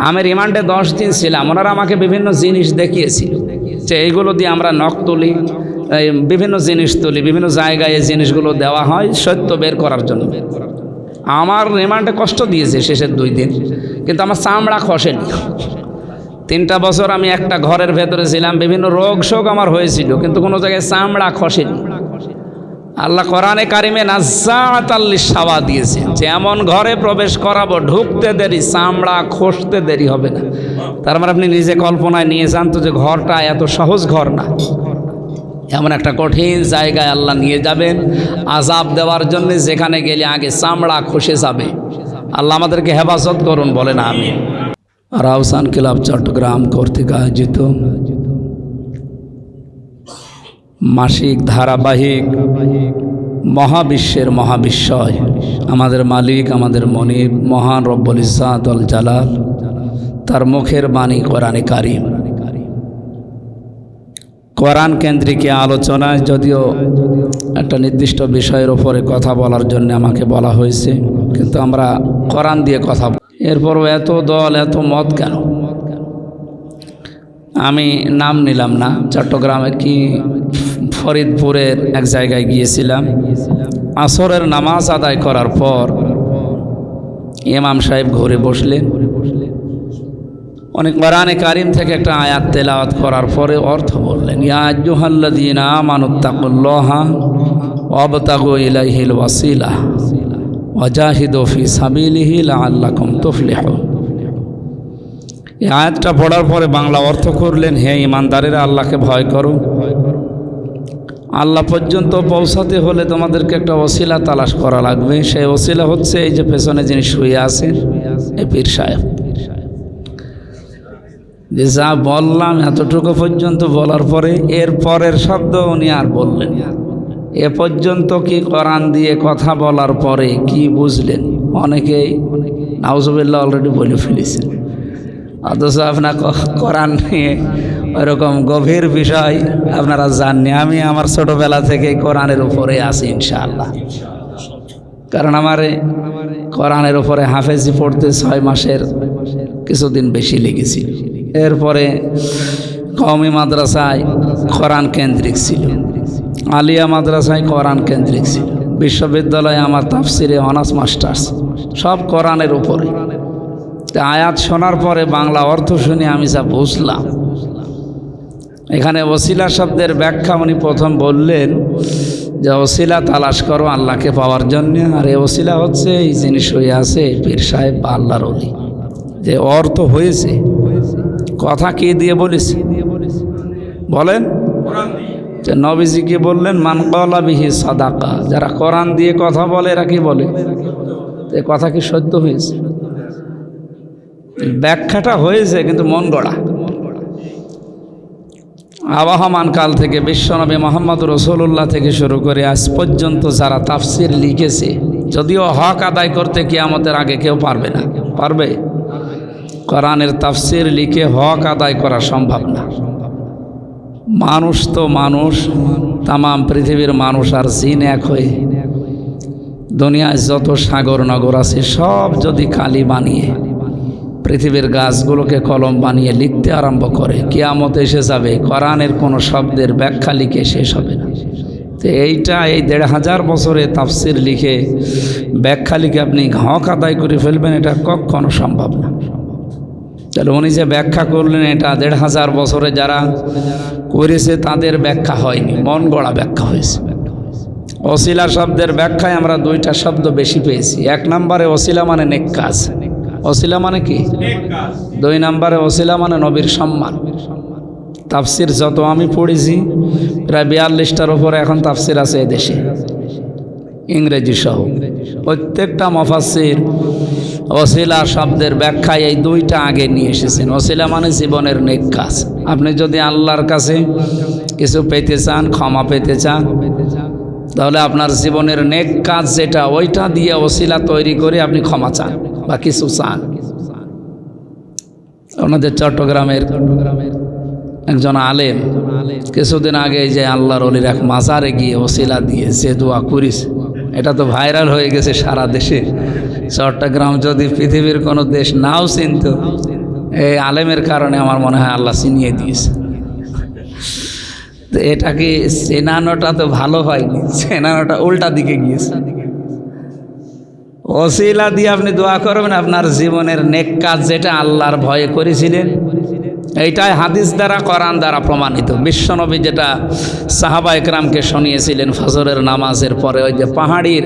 আমি রিমান্ডে 10 দিন ছিলাম। ওনারা আমাকে বিভিন্ন জিনিস দেখিয়েছিল যে এইগুলো দিয়ে আমরা নখ তুলি, বিভিন্ন জিনিস তুলি, বিভিন্ন জায়গায় এই জিনিসগুলো দেওয়া হয় সত্য বের করার জন্য। আমার রিমান্ডে কষ্ট দিয়েছে শেষের 2 দিন, কিন্তু আমার চামড়া খসেনি। 3টা বছর আমি একটা ঘরের ভেতরে ছিলাম, বিভিন্ন রোগ শোক আমার হয়েছিল, কিন্তু কোনো জায়গায় চামড়া খসেনি। আল্লাহ কোরআনে কারিমে নাজ্জাআতাল লিশাওয়া দিয়েছে যে এমন ঘরে প্রবেশ করাবো, ঢুকতে দেরি, চামড়া খসতে দেরি হবে না। তার মানে আপনি নিজে কল্পনায় নিয়ে যান তো যে ঘরটা এত সহজ ঘর না, এমন একটা কঠিন জায়গায় আল্লাহ নিয়ে যাবেন আযাব দেওয়ার জন্য, যেখানে গেলে আগে চামড়া খসে যাবে। আল্লাহ আমাদেরকে হেফাজত করুন, বলেন আমিন। রাউসান ক্লাব চট্টগ্রাম কর্তৃক আয়োজিত মাসিক ধারাবাহিক মহাবিশ্বের মহাবিশ্বয় আমাদের মালিক, আমাদের মনিব, মহান রব্বুল ইজ্জাত ওয়াল জালাল, তার মুখের বাণী কোরআনে কারিম। কোরআন কেন্দ্রিক আলোচনায় যদিও একটা নির্দিষ্ট বিষয়ের ওপরে কথা বলার জন্য আমাকে বলা হয়েছে, কিন্তু আমরা কোরআন দিয়ে কথা, এরপরও এত দল এত মত কেন? আমি নাম নিলাম না, চট্টগ্রামে কি ফরিদপুরের এক জায়গায় গিয়েছিলাম। আসরের নামাজ আদায় করার পর ইমাম সাহেব ঘুরে বসলেন। অনেক কোরআনে কারিম থেকে একটা আয়াত তেলাওয়াত করার পরে অর্থ বললেন, ইয়া আইয়ুহাল্লাযীনা আমানুত্তাকুল্লাহা ওয়াবতাগু ইলাইহিল ওয়াসিলা ওয়াজাহিদু ফি সাবিলিহি লাআল্লাকুম তুফলিহুন। এই আয়াতটা পড়ার পরে বাংলা অর্থ করলেন, হে ইমানদারেরা, আল্লাহকে ভয় করো। আল্লাহ পর্যন্ত পৌঁছাতে হলে তোমাদেরকে একটা ওসিলা তালাশ করা লাগবে। সেই ওসিলা হচ্ছে এই যে পেছনে যিনি শুয়ে আছেন, এই পীর সাহেব। যে যা বললাম এতটুকু পর্যন্ত বলার পরে এর পরের শব্দ উনি আর বললেন। এ পর্যন্ত কি কোরআন দিয়ে কথা বলার পরে কি বুঝলেন? অনেকেই নাউজুবিল্লাহ অলরেডি বলে ফেলেছেন, অথচ আপনার কোরআন নিয়ে ওইরকম গভীর বিষয় আপনারা জাননি। আমি আমার ছোটোবেলা থেকে কোরআনের উপরে আছি ইনশাআল্লাহ, কারণ আমার কোরআনের উপরে হাফেজি পড়তে 6 মাসের কিছুদিন বেশি লেগেছিল। এরপরে কওমি মাদ্রাসায় কোরআন কেন্দ্রিক ছিল, আলিয়া মাদ্রাসায় কোরআন কেন্দ্রিক ছিল, বিশ্ববিদ্যালয়ে আমার তাফসিরে অনার্স মাস্টার্স, সব কোরআনের উপরে। আয়াত শোনার পরে বাংলা অর্থ শুনে আমি যা বুঝলাম, এখানে ওসিলা শব্দের ব্যাখ্যা উনি প্রথম বললেন যে ওসিলা তালাশ করো আল্লাহকে পাওয়ার জন্য, আর এই ওসিলা হচ্ছে এই জিনিস হয়ে আছে পীর সাহেব বা আল্লাহর ওলি। যে অর্থ হয়েছে, কথা কে দিয়ে বলেছে বলেন? যে নবীজি কি বললেন, মান ক্বালা বিহি সাদাকা, যারা কোরআন দিয়ে কথা বলে এরা কি বলে? এ কথা কি সত্য হয়েছে? ব্যাখ্যাটা হয়েছে কিন্তু মন গড়া। আবহমান কাল থেকে বিশ্বনবী মুহাম্মদ রাসূলুল্লাহ থেকে শুরু করে আজ পর্যন্ত যারা তাফসির লিখেছে, যদিও হক আদায় করতে কিয়ামতের আগে কেউ পারবে না। পারবে? কোরআনের তাফসির লিখে হক আদায় করা সম্ভব না। মানুষ তো মানুষ, তাম পৃথিবীর মানুষ আর জিন এক হয়ে দুনিয়ায় যত সাগর নগর আছে সব যদি কালি বানিয়ে পৃথিবীর গাছগুলোকে কলম বানিয়ে লিখতে আরম্ভ করে, কিয়ামত এসে যাবে, কোরআনের কোনো শব্দের ব্যাখ্যা লিখে শেষ হবে না। তো এইটা এই 1500 বছরে তাফসির লিখে ব্যাখ্যা লিখে আপনি হক আদায় করে ফেলবেন, এটা কখনো সম্ভব না। তাহলে উনি যে ব্যাখ্যা করলেন, এটা 1500 বছরে যারা করেছে তাদের ব্যাখ্যা হয়নি, মন গড়া ব্যাখ্যা হয়েছে। ওসিলা শব্দের ব্যাখ্যায় আমরা 2টা শব্দ বেশি পেয়েছি। 1 নম্বরে ওসিলা মানে নেক কাজ, ওসিলা মানে কি? 2 নম্বরে ওসিলা মানে নবীর সম্মান। তাফসির যত আমি পড়েছি প্রায় 42টার উপরে এখন তাফসির আছে এদেশে, ইংরেজি সহ। প্রত্যেকটা মুফাসসির ওসিলা শব্দের ব্যাখ্যায় এই 2টা আগে নিয়ে এসেছেন। ওসিলা মানে জীবনের নেক কাজ। আপনি যদি আল্লাহর কাছে কিছু পেতে চান, ক্ষমা পেতে চান, তাহলে আপনার জীবনের নেক কাজ যেটা, ওইটা দিয়ে ওসিলা তৈরি করে আপনি ক্ষমা চান বা কিছু চান। ওনাদের চট্টগ্রামের একজন আলেম কিছুদিন আগে যে আল্লাহর ওলির এক মাজারে গিয়ে ওসিলা দিয়ে যে দোয়া করিস, এটা তো ভাইরাল হয়ে গেছে সারা দেশে। চট্টগ্রাম যদি পৃথিবীর কোনো দেশ নাও চিনত, এই আলেমের কারণে আমার মনে হয় আল্লাহ চিনিয়ে দিয়েছে। তো এটাকে চেনানোটা তো ভালো হয়নি, চেনানোটা উল্টা দিকে গিয়েছে। ওসিলা দিয়ে আপনি দোয়া করবেন আপনার জীবনের নেক কাজ যেটা আল্লাহর ভয়ে করেছিলেন, এইটাই হাদিস দ্বারা কোরআন দ্বারা প্রমাণিত। বিশ্বনবী যেটা সাহাবা একরামকে শুনিয়েছিলেন ফজরের নামাজের পরে, ওই যে পাহাড়ির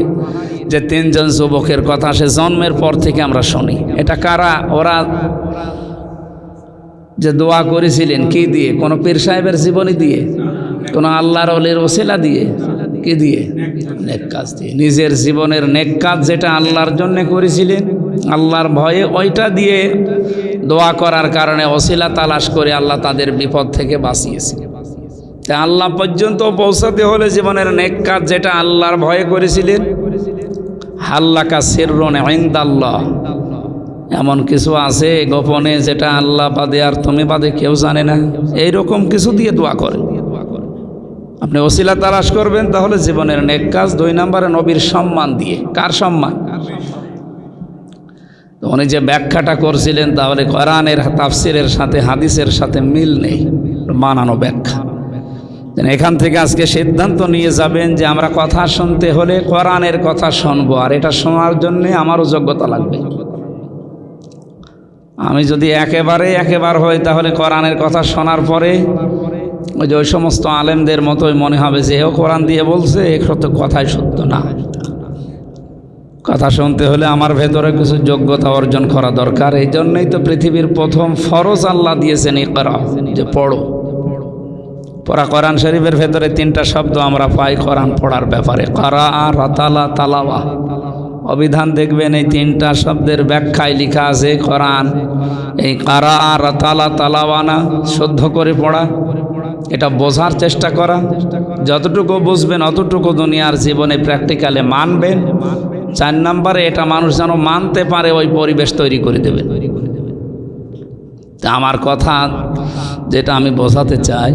যে 3 জন যুবকের কথা, সে জন্মের পর থেকে আমরা শুনি। এটা কারা? ওরা যে দোয়া করেছিলেন কি দিয়ে? কোনো পীর সাহেবের জীবনী দিয়ে? কোনো আল্লাহর ওলির ওসিলা দিয়ে? কি দিয়ে? নেক কাজ দিয়ে। নিজের জীবনের নেক কাজ যেটা আল্লাহর জন্য করেছিলেন, আল্লাহর ভয়ে, ওইটা দিয়ে দোয়া করার কারণে ওসিলা তালাশ করে আল্লাহ তাদের বিপদ থেকে বাঁচিয়েছে। তা আল্লাহ পর্যন্ত পৌঁছাতে হলে জীবনের নেক কাজ যেটা আল্লাহর ভয়ে করেছিলেন, হাল্লাকা সিররুন ইনদাল্লাহ, এমন কিছু আছে গোপনে যেটা আল্লাহ বাদে আর তুমি বাদে কেউ জানে না, এইরকম কিছু দিয়ে দোয়া করেন। আপনি ওসিলা তালাশ করবেন তাহলে জীবনের নেক কাজ। 2 নম্বরে নবীর সম্মান দিয়ে। কার সম্মান? উনি যে ব্যাখ্যাটা করছিলেন তাহলে কোরআনের তাফসিরের সাথে হাদিসের সাথে মিল নেই, বানানো ব্যাখ্যা। এখান থেকে আজকে সিদ্ধান্ত নিয়ে যাবেন যে আমরা কথা শুনতে হলে কোরআনের কথা শুনবো, আর এটা শোনার জন্যে আমারও যোগ্যতা লাগবে। আমি যদি একেবারে হই তাহলে কোরআনের কথা শোনার পরে ওই সমস্ত আলেমদের মতোই মনে হবে যে এও কোরআন দিয়ে বলছে, এ সত্য কথাই সত্য না। কথা শুনতে হলে আমার ভেতরে কিছু যোগ্যতা অর্জন করা দরকার। এই জন্যই তো পৃথিবীর প্রথম ফরজ আল্লাহ দিয়েছেন ইকরা, যে পড়ো। পড়া কোরআন শরীফের ভেতরে 3টা শব্দ আমরা পাই কোরআন পড়ার ব্যাপারে, কারা, রাতালা, তালাওয়া। অভিধান দেখবেন এই 3টা শব্দের ব্যাখ্যায় লেখা আছে কোরআন এই কারা, রাতালা, তালাওয়ানা, শুদ্ধ করে পড়া, এটা বোঝার চেষ্টা করা। যতটুকু বুঝবেন অতটুকু দুনিয়ার জীবনে প্র্যাকটিক্যালে মানবেন। 4 নম্বরে এটা মানুষ যেন মানতে পারে, ওই পরিবেশ তৈরি করে দেবেন। তা আমার কথা যেটা আমি বোঝাতে চাই,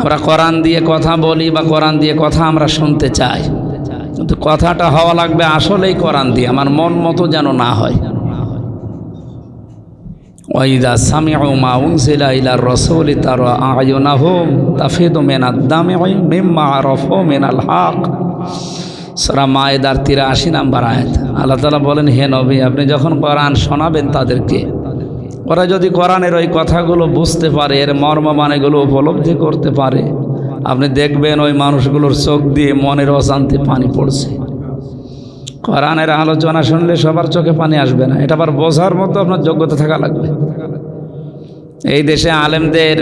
আমরা কোরআন দিয়ে কথা বলি বা কোরআন দিয়ে কথা আমরা শুনতে চাই, কিন্তু কথাটা হওয়া লাগবে আসলেই কোরআন দিয়ে, আমার মন মতো যেন না হয়। ওয়াইদা সামিউ মা উনজিলা ইলার রাসূলি তারা আয়ুনাহুম তাফিদু মিনাদ দামি মিম্মা আরাফু মিনাল হক। সূরা মায়েদার 83 নম্বর আয়াত। আল্লাহ তাআলা বলেন, হে নবী, আপনি যখন কোরআন শোনাবেন তাদেরকে, ওরা যদি কোরআনের ওই কথাগুলো বুঝতে পারে, এর মর্ম মানেগুলো উপলব্ধি করতে পারে, আপনি দেখবেন ওই মানুষগুলোর চোখ দিয়ে মনের অশান্তি পানি পড়ছে। কোরআনের আলোচনা শুনলে সবার চোখে পানি আসবে না, এটা আবার বোঝার মতো আপনার যোগ্যতা থাকা লাগবে। এই দেশে আলেমদের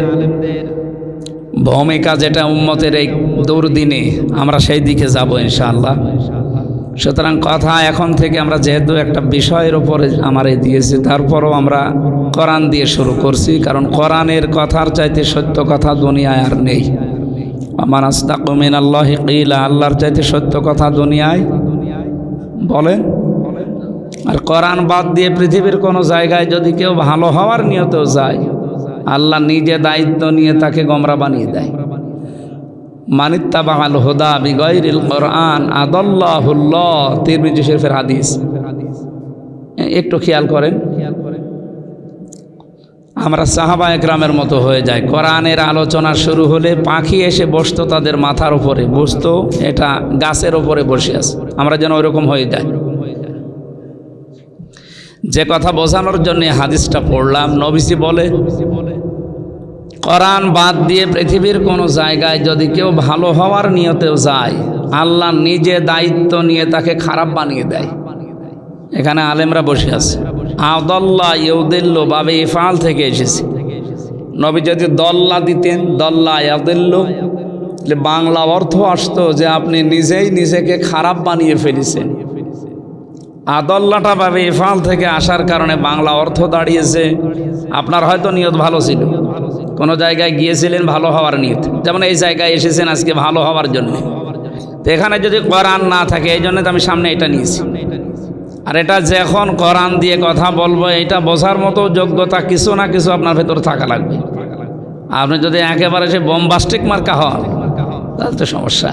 ভূমিকা যেটা উম্মতের এই দুর্দিনে, আমরা সেই দিকে যাব ইনশাআল্লাহ। সুতরাং কথা এখন থেকে আমরা যেহেতু একটা বিষয়ের উপরে আমারে দিয়েছি, তারপরও আমরা কোরআন দিয়ে শুরু করছি, কারণ কোরআনের কথার চাইতে সত্য কথা দুনিয়ায় আর নেই। আমার আসদাকু মিনাল্লাহি কিলা, আল্লাহর চাইতে সত্য কথা দুনিয়ায় বলেন। আর কোরআন বাদ দিয়ে পৃথিবীর কোনো জায়গায় যদি কেউ ভালো হওয়ার নিয়তেও যায়, আল্লাহ নিজে দায়িত্ব নিয়ে তাকে গোমরা বানিয়ে দেয়। মানিত্তাবাল হুদা বিগাইরিল কোরআন আদাল্লাহুল্লাহ, তিরমিজি শরীফের হাদিস। একটু খেয়াল করেন, আমরা সাহাবা একরামের মতো হয়ে যায়। কোরআনের আলোচনা শুরু হলে পাখি এসে বসতো তাদের মাথার উপরে, বসতো এটা গাছের উপরে বসে আছে, আমরা যেন ওইরকম হয়ে যায়। যে কথা বোঝানোর জন্য হাদিসটা পড়লাম, নবীজি বলে কোরআন বাদ দিয়ে পৃথিবীর কোনো জায়গায় যদি কেউ ভালো হওয়ার নিয়তেও যায়, আল্লাহ নিজে দায়িত্ব নিয়ে তাকে খারাপ বানিয়ে দেয়। এখানে আলেমরা বসে আছে। আদল্লা ইউদিল্লু বাবে ইফআল থেকে এসেছে। নবী যদি দল্লা দিতেন, দল্লা ইয়াদিল্লু, বাংলা অর্থ আসতো যে আপনি নিজেই নিজেকে খারাপ বানিয়ে ফেলেছেন। আদল্লাটা বাবে ইফআল থেকে আসার কারণে বাংলা অর্থ দাঁড়িয়েছে আপনার হয়তো নিয়ত ভালো ছিল, কোনো জায়গায় গিয়েছিলেন ভালো হওয়ার নিয়ত, যেমন এই জায়গায় এসেছেন আজকে ভালো হওয়ার জন্য। তো এখানে যদি কোরআন না থাকে, এই জন্য তো আমি সামনে এটা নিয়েছি। আর এটা যখন কোরআন দিয়ে কথা বলবো, এটা বোঝার মতো যোগ্যতা কিছু না কিছু আপনার ভেতর থাকা লাগবে। আপনি যদি একেবারে সে বোমবাস্টিক মার্কা হন, তাহলে তো সমস্যা।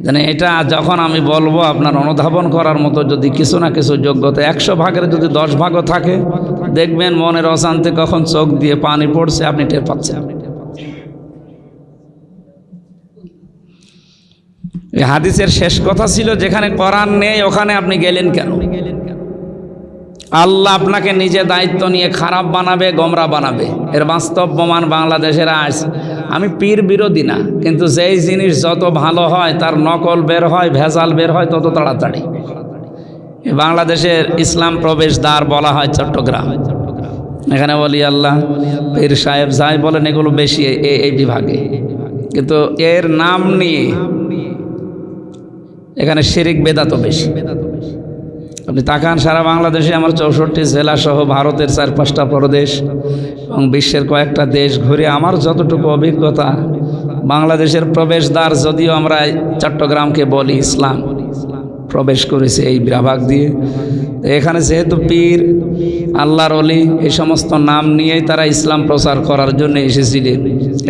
জানে এটা যখন আমি বলবো আপনার অনুধাবন করার মতো যদি কিছু না কিছু যোগ্যতা 100 ভাগের যদি 10 ভাগও থাকে, দেখবেন মনের অশান্তি কখন চোখ দিয়ে পানি পড়ছে আপনি টের পাচ্ছেন। এই হাদিসের শেষ কথা ছিল, যেখানে কোরআন নেই ওখানে আপনি গেলেন কেন? আল্লাহ আপনাকে নিজে দায়িত্ব নিয়ে খারাপ বানাবে, গোমরা বানাবে। এর বাস্তব প্রমাণ বাংলাদেশের আজ। আমি পীর বিরোধী না, কিন্তু যেই জিনিস যত ভালো হয় তার নকল বের হয়, ভেজাল বের হয় তত তাড়াতাড়ি। বাংলাদেশের ইসলাম প্রবেশ দ্বার বলা হয় চট্টগ্রাম। এখানে বলি আল্লাহ পীর সাহেব যাই বলেন এগুলো বেশি এই বিভাগে, কিন্তু এর নাম নিয়ে এখানে শিরিক বেদাত বেশি। আপনি তাকান সারা বাংলাদেশে আমার 64 জেলা সহ ভারতের 4-5টা প্রদেশ এবং বিশ্বের কয়েকটা দেশ ঘুরে আমার যতটুকু অভিজ্ঞতা, বাংলাদেশের প্রবেশদ্বার যদিও আমরা চট্টগ্রামকে বলি, ইসলাম প্রবেশ করেছে এই বিভাগ দিয়ে। এখানে যেহেতু পীর, আল্লাহর ওলি এই সমস্ত নাম নিয়েই তারা ইসলাম প্রচার করার জন্য এসেছিলেন।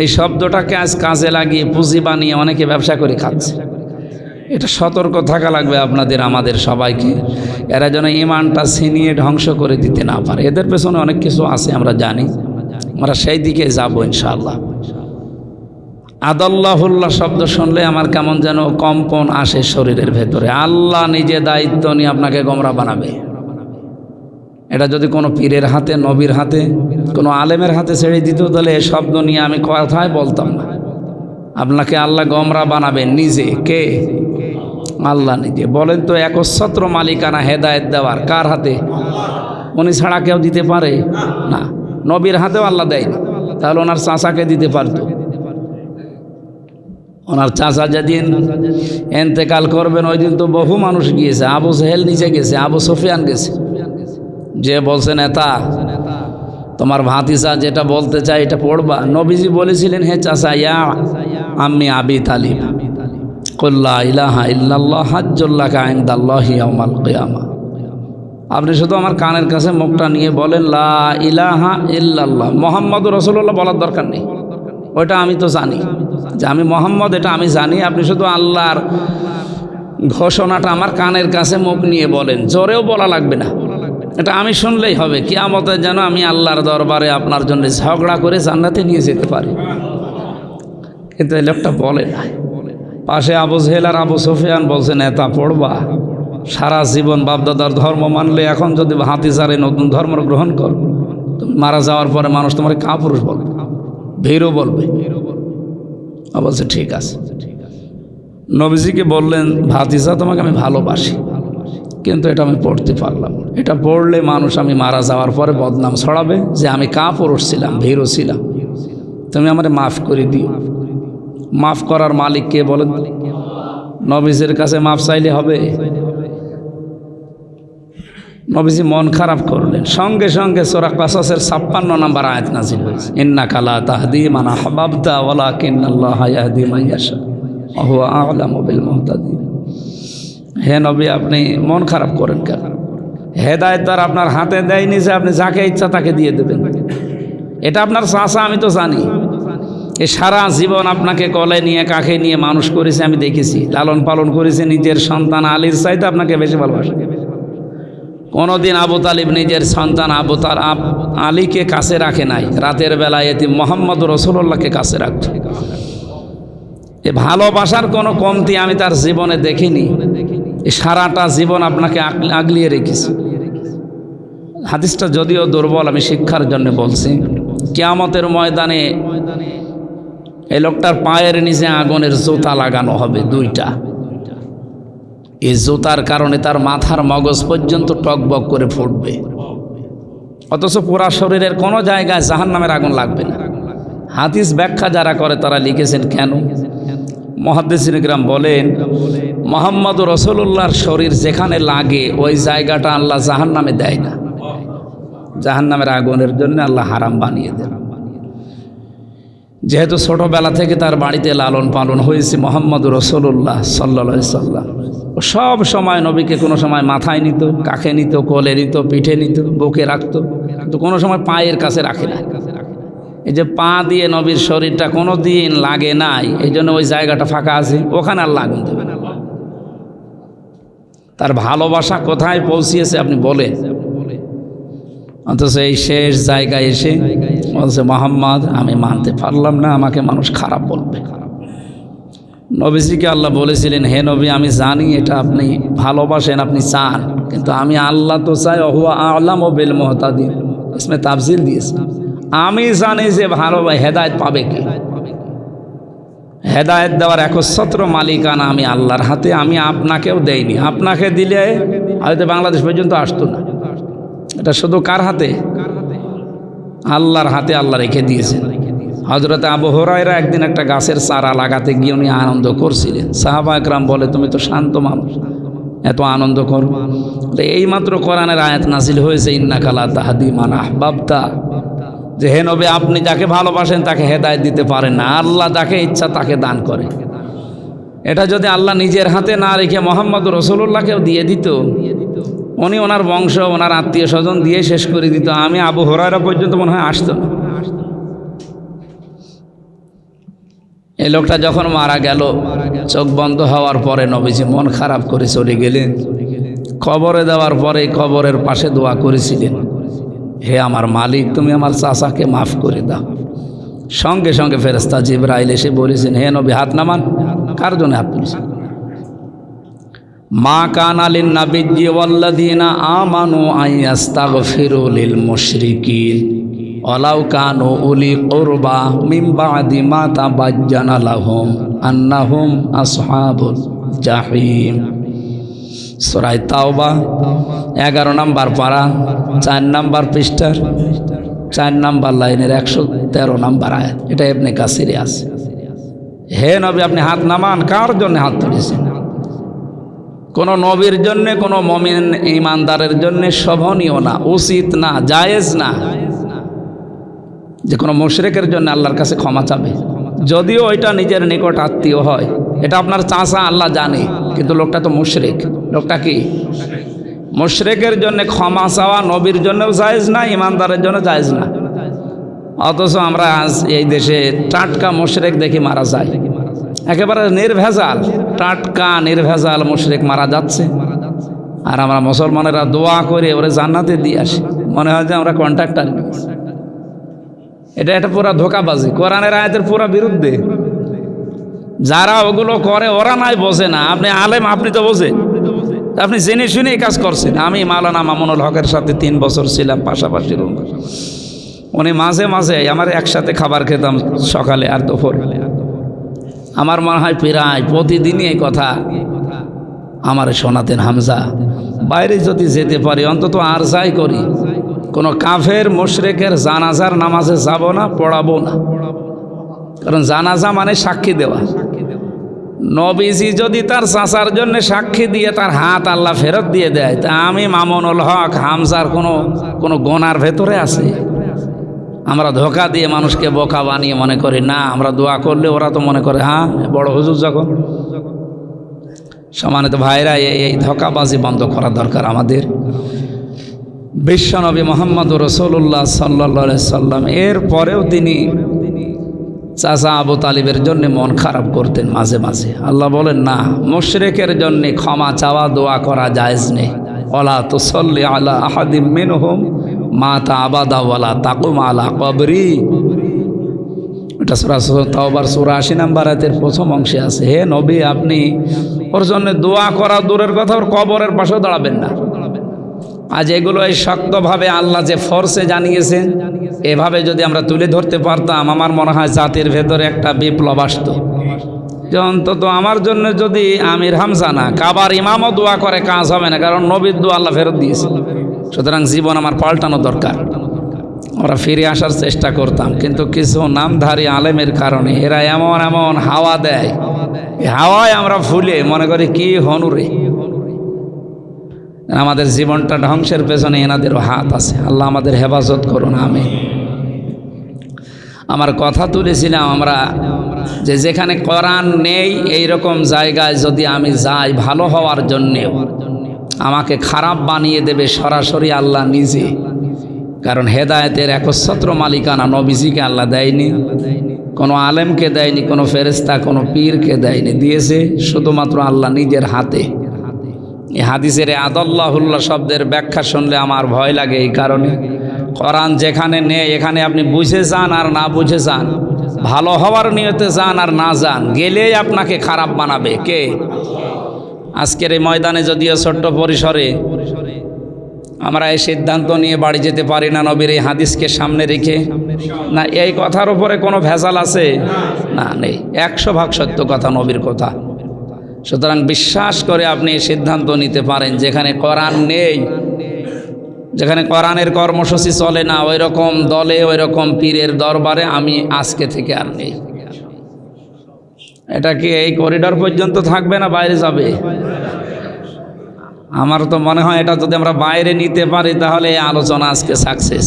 এই শব্দটাকে আজ কাজে লাগিয়ে পুঁজি বানিয়ে অনেকে ব্যবসা করে খাচ্ছে। এটা সতর্ক থাকা লাগবে আপনাদের, আমাদের সবাইকে। এরা যেন ইমানটা ছিনিয়ে ধ্বংস করে দিতে না পারে। এদের পেছনে অনেক কিছু আছে আমরা জানি, আমরা সেই দিকে যাবো ইনশাআল্লাহ। আদাল্লাহুল্লাহ শব্দ শুনলে আমার কেমন যেন কম্পন আসে শরীরের ভেতরে। আল্লাহ নিজে দায়িত্ব নিয়ে আপনাকে গোমরা বানাবে। এটা যদি কোনো পীরের হাতে, নবীর হাতে, কোনো আলেমের হাতে ছেড়ে দিত, তাহলে এই শব্দ নিয়ে আমি কথাই বলতাম না। আপনাকে আল্লাহ গোমরা বানাবেন নিজে। কে? আল্লাহ নিজে। বলেন তো একচ্ছত্র মালিকানা হেদায়েত দেওয়ার কার হাতে? উনি ছাড়া কেউ দিতে পারে না। নবীর হাতেও আল্লাহ দেয়নি, তাহলে ওনার চাচাকে দিতে পারতো। ওনার চাচা যেদিন এন্তেকাল করবেন ওই দিন তো বহু মানুষ গিয়েছে। আবু জেহেল নিচে গেছে, আবু সুফিয়ান গেছে, যে বলছে নেতা তোমার ভাতিজা যেটা বলতে চাই এটা পড়বা। নবীজি বলেছিলেন, হে চাচা, ইয়া আম্মি আবি তালিব কুল লা ইলাহা ইল্লাল্লাহ হাজ্জুল্লাকা ইনদাল্লাহি ইয়াউমাল কিয়ামা। আপনি শুধু আমার কানের কাছে মুখটা নিয়ে বলেন লা ইলাহা ইল্লাল্লাহ, মুহাম্মাদুর রাসূলুল্লাহ বলার দরকার নেই। ওইটা আমি তো জানি যে আমি মোহাম্মদ, এটা আমি জানি। আপনি শুধু আল্লাহর ঘোষণাটা আমার কানের কাছে মুখ নিয়ে বলেন, জোরেও বলা লাগবে না, এটা আমি শুনলেই হবে। কিয়ামতে যেন আমি আল্লাহর দরবারে আপনার জন্য ঝগড়া করে জান্নাতে নিয়ে যেতে পারি। কিন্তু এই লোকটা বলে না। পাশে আবু জেহেল আর আবু সুফিয়ান বলছে, নেতা পড়বা। সারা জীবন বাপদাদার ধর্ম মানলে এখন যদি ভাতিজারে নতুন ধর্ম গ্রহণ কর, তুমি মারা যাওয়ার পরে মানুষ তোমার কাপুরুষ বলবে, ভীরু বলবে। বলছে ঠিক আছে। নবীজিকে বললেন, ভাতিজা তোমাকে আমি ভালোবাসি, কিন্তু এটা আমি পড়তে পারলাম। এটা পড়লে মানুষ আমি মারা যাওয়ার পরে বদনাম ছড়াবে যে আমি কাপুরুষ ছিলাম, ভীরু ছিলাম। তুমি আমারে মাফ করে দিও। মাফ করার মালিক কে বলেন? নবীজির কাছে মাফ চাইলে হবে? নবীজি মন খারাপ করলেন, সঙ্গে সঙ্গে সূরা কাসাসের 56 নম্বর আয়াত নাযিল হয়েছে, ইন্নাকা লা তাহদি মান আহবাবতা ওয়ালাকিন্নাল্লাহা ইয়াহদি মান ইয়াশা ওয়া হুয়া আ'লামু বিল মুহতাদিন। হে নবী, আপনি মন খারাপ করেন কেন? হেদায়েত তার আপনার হাতে দেয়নি যে আপনি যাকে ইচ্ছা তাকে দিয়ে দেবেন। এটা আপনার চাচা, আমি তো জানি। এ সারা জীবন আপনাকে কোলে নিয়ে কাঁখে নিয়ে মানুষ করেছে, আমি দেখেছি। লালন পালন করেছে, নিজের সন্তান আলীর চাইতে আপনাকে বেশি ভালোবাসে। কোনোদিন আবু তালিব নিজের সন্তান আলীকে কাছে রাখে নাই। রাতের বেলায় এতিম মুহাম্মদুর রাসূলুল্লাহকে কাছে রাখত। এ ভালোবাসার কোনো কমতি আমি তার জীবনে দেখিনি। এ সারাটা জীবন আপনাকে আগলিয়ে রেখেছি। হাদিসটা যদিও দুর্বল, আমি শিক্ষার জন্য বলছি। কিয়ামতের ময়দানে এই লোকটার পায়ের নিচে আগুনের জুতা লাগানো হবে, 2টা। এই জুতার কারণে তার মাথার মগজ পর্যন্ত টকবক করে ফুটবে, অথচ পুরা শরীরের কোনো জায়গায় জাহান্নামের আগুন লাগবে না। হাদিস ব্যাখ্যা যারা করে তারা লিখেছেন কেন। মুহাদ্দিসিনে কিরাম বলেন, মুহাম্মদুর রাসূলুল্লাহর শরীর যেখানে লাগে ওই জায়গাটা আল্লাহ জাহান্নামে দেয় না। জাহান্নামের আগুনের জন্য আল্লাহ হারাম বানিয়ে দেন। যেহেতু ছোটবেলা থেকে তার বাড়িতে লালন পালন হয়েছে মুহাম্মদুর রাসূলুল্লাহ সাল্লাল্লাহু আলাইহি সাল্লাম, ও সব সময় নবীকে কোনো সময় মাথায় নিত, কাঁখে নিত, কোলে নিত, পিঠে নিত, বুকে রাখতো, কিন্তু কোনো সময় পায়ের কাছে রাখে না। এই যে পা দিয়ে নবীর শরীরটা কোনো দিন লাগে নাই, এই জন্য ওই জায়গাটা ফাঁকা আছে, ওখানে আল্লাহ আগুন দেবে। তার ভালোবাসা কোথায় পৌঁছিয়েছে আপনি বলেন। অথচ এই শেষ জায়গায় এসে বলছে মোহাম্মদ আমি মানতে পারলাম না, আমাকে মানুষ খারাপ বলবে। নবীজিকে আল্লাহ বলেছিলেন, হে নবী আমি জানি এটা আপনি ভালোবাসেন, আপনি চান, কিন্তু আমি আল্লাহ তো চাই হুয়া আ'লামু বিল মুহতাদিন, इसमें তাফসীর দিয়েছে। আমি জানি যে ভালো হেদায়েত পাবে কি। হেদায়েত দেওয়ার একচ্ছত্র মালিকানা আমি আল্লাহর হাতে, আমি আপনাকেও দেইনি। আপনাকে দিলে হয়তো বাংলাদেশ পর্যন্ত আসতো না। এটা শুধু কার হাতে? আল্লাহর হাতে আল্লাহ রেখে দিয়েছেন। হযরত আবু হুরায়রা একদিন একটা গাছের চারা লাগাতে গিয়ে উনি আনন্দ করছিলেন। সাহাবা একরাম বলে, তুমি তো শান্ত মানুষ, এত আনন্দ করো? এইমাত্র কোরআনের আয়াত নাযিল হয়েছে, ইন্নাকা লা তাহদি মান আহবাবতা, যে হে নবী আপনি যাকে ভালোবাসেন তাকে হেদায়েত দিতে পারেন না, আল্লাহ যাকে ইচ্ছা তাকে দান করে। এটা যদি আল্লাহ নিজের হাতে না রেখে মুহাম্মদ রাসূলুল্লাহকেও দিয়ে দিত, উনি ওনার বংশ ওনার আত্মীয় স্বজন দিয়ে শেষ করে দিত, আমি আবু হুরায়রা পর্যন্ত মনে হয় আসতো না। এই লোকটা যখন মারা গেল, চোখ বন্ধ হওয়ার পরে নবীজি মন খারাপ করে চলে গেলেন। কবরে দেওয়ার পরে কবরের পাশে দোয়া করেছিলেন, হে আমার মালিক তুমি আমার চাচাকে মাফ করে দাও। সঙ্গে সঙ্গে ফেরেশতা জিবরাইল এসে বলেছেন, হে নবী হাত নামান। কার জন্য হাত তুলেছেন? মা কানা লিন নাবিয়্যি ওয়াল্লাযীনা আমানু আইয়াস্তাগফিরু লিল মুশরিকিন ওয়ালাউ কানু উলি কুরবা মিন বা'দি মা তাবাজ্জানা লাহুম আন্নাহুম আসহাবুল জাহিম। সূরা তাওবা 11 নম্বর পারা 4 নম্বর পৃষ্ঠার 4 নম্বর লাইনের 113 নম্বর আয়াত। এটা ইবনে কাসিরে আছে। হে নবী আপনি হাত নামান। কার জন্য হাত তুলেছেন? কোনো নবীর জন্য, কোনো মুমিন ঈমানদারের জন্য শোভনীয় না, উচিত না, জায়েজ না যে কোনো মুশরিকের জন্য আল্লাহর কাছে ক্ষমা চাবে, যদিও ওইটা নিজের নিকট আত্মীয় হয়। এটা আপনার চাচা, আল্লাহ জানে, কিন্তু লোকটা তো মুশরিক। লোকটা কি? মুশরিকের জন্য ক্ষমা চাওয়া নবীর জন্যও জায়েজ না, ঈমানদারের জন্য জায়েজ না। অথচ আমরা আজ এই দেশে টাটকা মুশরিক দেখি মারা যায়, একেবারে নির্ভেজাল, টাটকা নির্ভেজাল মুশরিক মারা যাচ্ছে, আর আমরা মুসলমানেরা দোয়া করে ওরে জান্নাতে দিয়ে আসি, মনে হয় যে আমরা কন্ট্রাক্টর। এটা পুরা ধোঁকাবাজি, কোরআনের আয়াতের পুরা বিরুদ্ধে। যারা ওগুলো করে ওরা নাই বোঝে না। আপনি আলেম, আপনি তো বোঝেন, আপনি জেনে শুনে কাজ করছেন। আমি মাওলানা মামুনুল হকের সাথে 3 বছর ছিলাম পাশাপাশি রুম। উনি মাঝে মাঝে আমার একসাথে খাবার খেতাম, সকালে আর দুপুরে। আমার মনে হয় প্রায় প্রতিদিনই এই কথা আমার শোনাতেন। হামজা, বাইরে যদি যেতে পারি অন্তত আর যাই করি, কোনো কাফের মুশরিকের জানাজার নামাজে যাব না, পড়াবো না। কারণ জানাজা মানে সাক্ষী দেওয়া। নবীজি যদি তার চাচার জন্য সাক্ষী দিয়ে তার হাত আল্লাহ ফেরত দিয়ে দেয়, তা আমি মামুনুল হক হামজার কোনো গোনার ভেতরে আছে? আমরা ধোঁকা দিয়ে মানুষকে বোকা বানিয়ে মনে করি না আমরা দোয়া করলে ওরা তো মনে করে হ্যাঁ বড় হুজুর যখন। সম্মানিত ভাইরা, এই ধোঁকাবাজি বন্ধ করা দরকার আমাদের। বিশ্বনবী মুহাম্মদুর রাসূলুল্লাহ সাল্লাল্লাহু আলাইহি সাল্লাম এর পরেও তিনি চাচা আবু তালিবের জন্য মন খারাপ করতেন মাঝে মাঝে। আল্লাহ বলেন না, মুশরিকের জন্য ক্ষমা চাওয়া দোয়া করা জায়েজ নেই। ওয়ালা তুসাল্লি আলা আহাদিম মিনহুম মাতা আবাদা ওয়ালা তাকুম আলা কবরি। এটা সূরা তাওবার সূরা 80 নম্বর আয়াতের প্রথম অংশে আছে। হে নবী আপনি ওর জন্য দোয়া করা দূরের কথা, ওর কবরের পাশেও দাঁড়াবেন না। আজ এগুলো এই শক্তভাবে আল্লাহ যে ফোর্সে জানিয়েছেন, এভাবে যদি আমরা তুলে ধরতে পারতাম, আমার মনে হয় জাতির ভেতরে একটা বিপ্লব আসতো। যে অন্তত আমার জন্য যদি আমির হামজা না কাবার ইমামও দোয়া করে কাজ হবে না, কারণ নবীর দোয়া আল্লাহ ফেরত দিয়েছে। সুতরাং জীবন আমার পাল্টানো দরকার। ওরা ফিরে আসার চেষ্টা করতাম, কিন্তু কিছু নামধারী আলেমের কারণে এরা এমন এমন হাওয়া দেয়, হাওয়ায় আমরা ফুলে মনে করি কি হনুরে। আমাদের জীবনটা ধ্বংসের পেছনে এনাদেরও হাত আছে। আল্লাহ আমাদের হেফাজত করুন, আমিন। আমার কথা তুলেছিলাম আমরা যে যেখানে কোরআন নেই এই রকম জায়গায় যদি আমি যাই ভালো হওয়ার জন্যেও, আমাকে খারাপ বানিয়ে দেবে সরাসরি আল্লাহ নিজে। কারণ হেদায়েতের একচ্ছত্র মালিকানা নবীজিকে আল্লাহ দেয়নি, কোনো আলেমকে দেয়নি, কোনো ফেরেশতা, কোনো পীরকে দেয়নি। দিয়েছে শুধুমাত্র আল্লাহ নিজের হাতে। এই হাদিসের আদাল্লাহুল্লাহ শব্দের ব্যাখ্যা শুনলে আমার ভয় লাগে এই কারণে, কোরআন যেখানে নেই এখানে আপনি বুঝে যান আর না বুঝে যান, ভালো হওয়ার নিয়তে যান আর না যান, গেলেই আপনাকে খারাপ বানাবে কে? আজকের এই ময়দানে যদিও ছোট্ট পরিসরে আমরা এই সিদ্ধান্ত নিয়ে বাড়ি যেতে পারি না নবীর এই হাদিসকে সামনে রেখে, না এই কথার উপরে কোনো ভেজাল আছে? না, নেই। 100% সত্য কথা, নবীর কথা। সুতরাং বিশ্বাস করে আপনি এই সিদ্ধান্ত নিতে পারেন যেখানে কোরআন নেই, যেখানে কোরআনের কর্মসূচি চলে না, ওই রকম দলে ওই রকম পীরের দরবারে আমি আজকে থেকে আর নেই। এটা কি এই করিডর পর্যন্ত থাকবে না বাইরে যাবে? আমার তো মনে হয় এটা যদি আমরা বাইরে নিতে পারি তাহলে এই আলোচনা আজকে সাকসেস।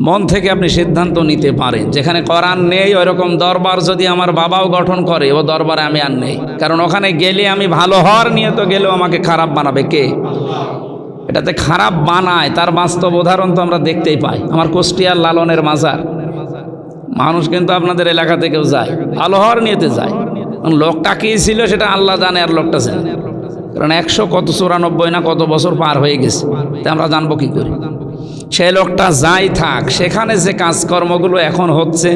মন থেকে আপনি সিদ্ধান্ত নিতে পারেন যেখানে কোরআন নেই ওই রকম দরবার যদি আমার বাবাও গঠন করে, ও দরবারে আমি আর নেই, কারণ ওখানে গেলে আমি ভালো হওয়ার নিয়ে তো গেলেও আমাকে খারাপ বানাবে কে? এটাতে খারাপ বানায় তার বাস্তব উদাহরণ তো আমরা দেখতেই পাই। আমার কুষ্টিয়ার লালনের মাজার, মানুষ কিন্তু আপনাদের এলাকা থেকেও যায়, ভালো হওয়ার নিয়েতে যায়। লোকটা কী ছিল সেটা আল্লাহ জানে আর লোকটা জানে, কারণ 194 না কত বছর পার হয়ে গেছে, তা আমরা জানবো কী করে? সেই লোকটা যাই থাক, সেখানে যে কাজকর্মগুলো এখন হচ্ছে,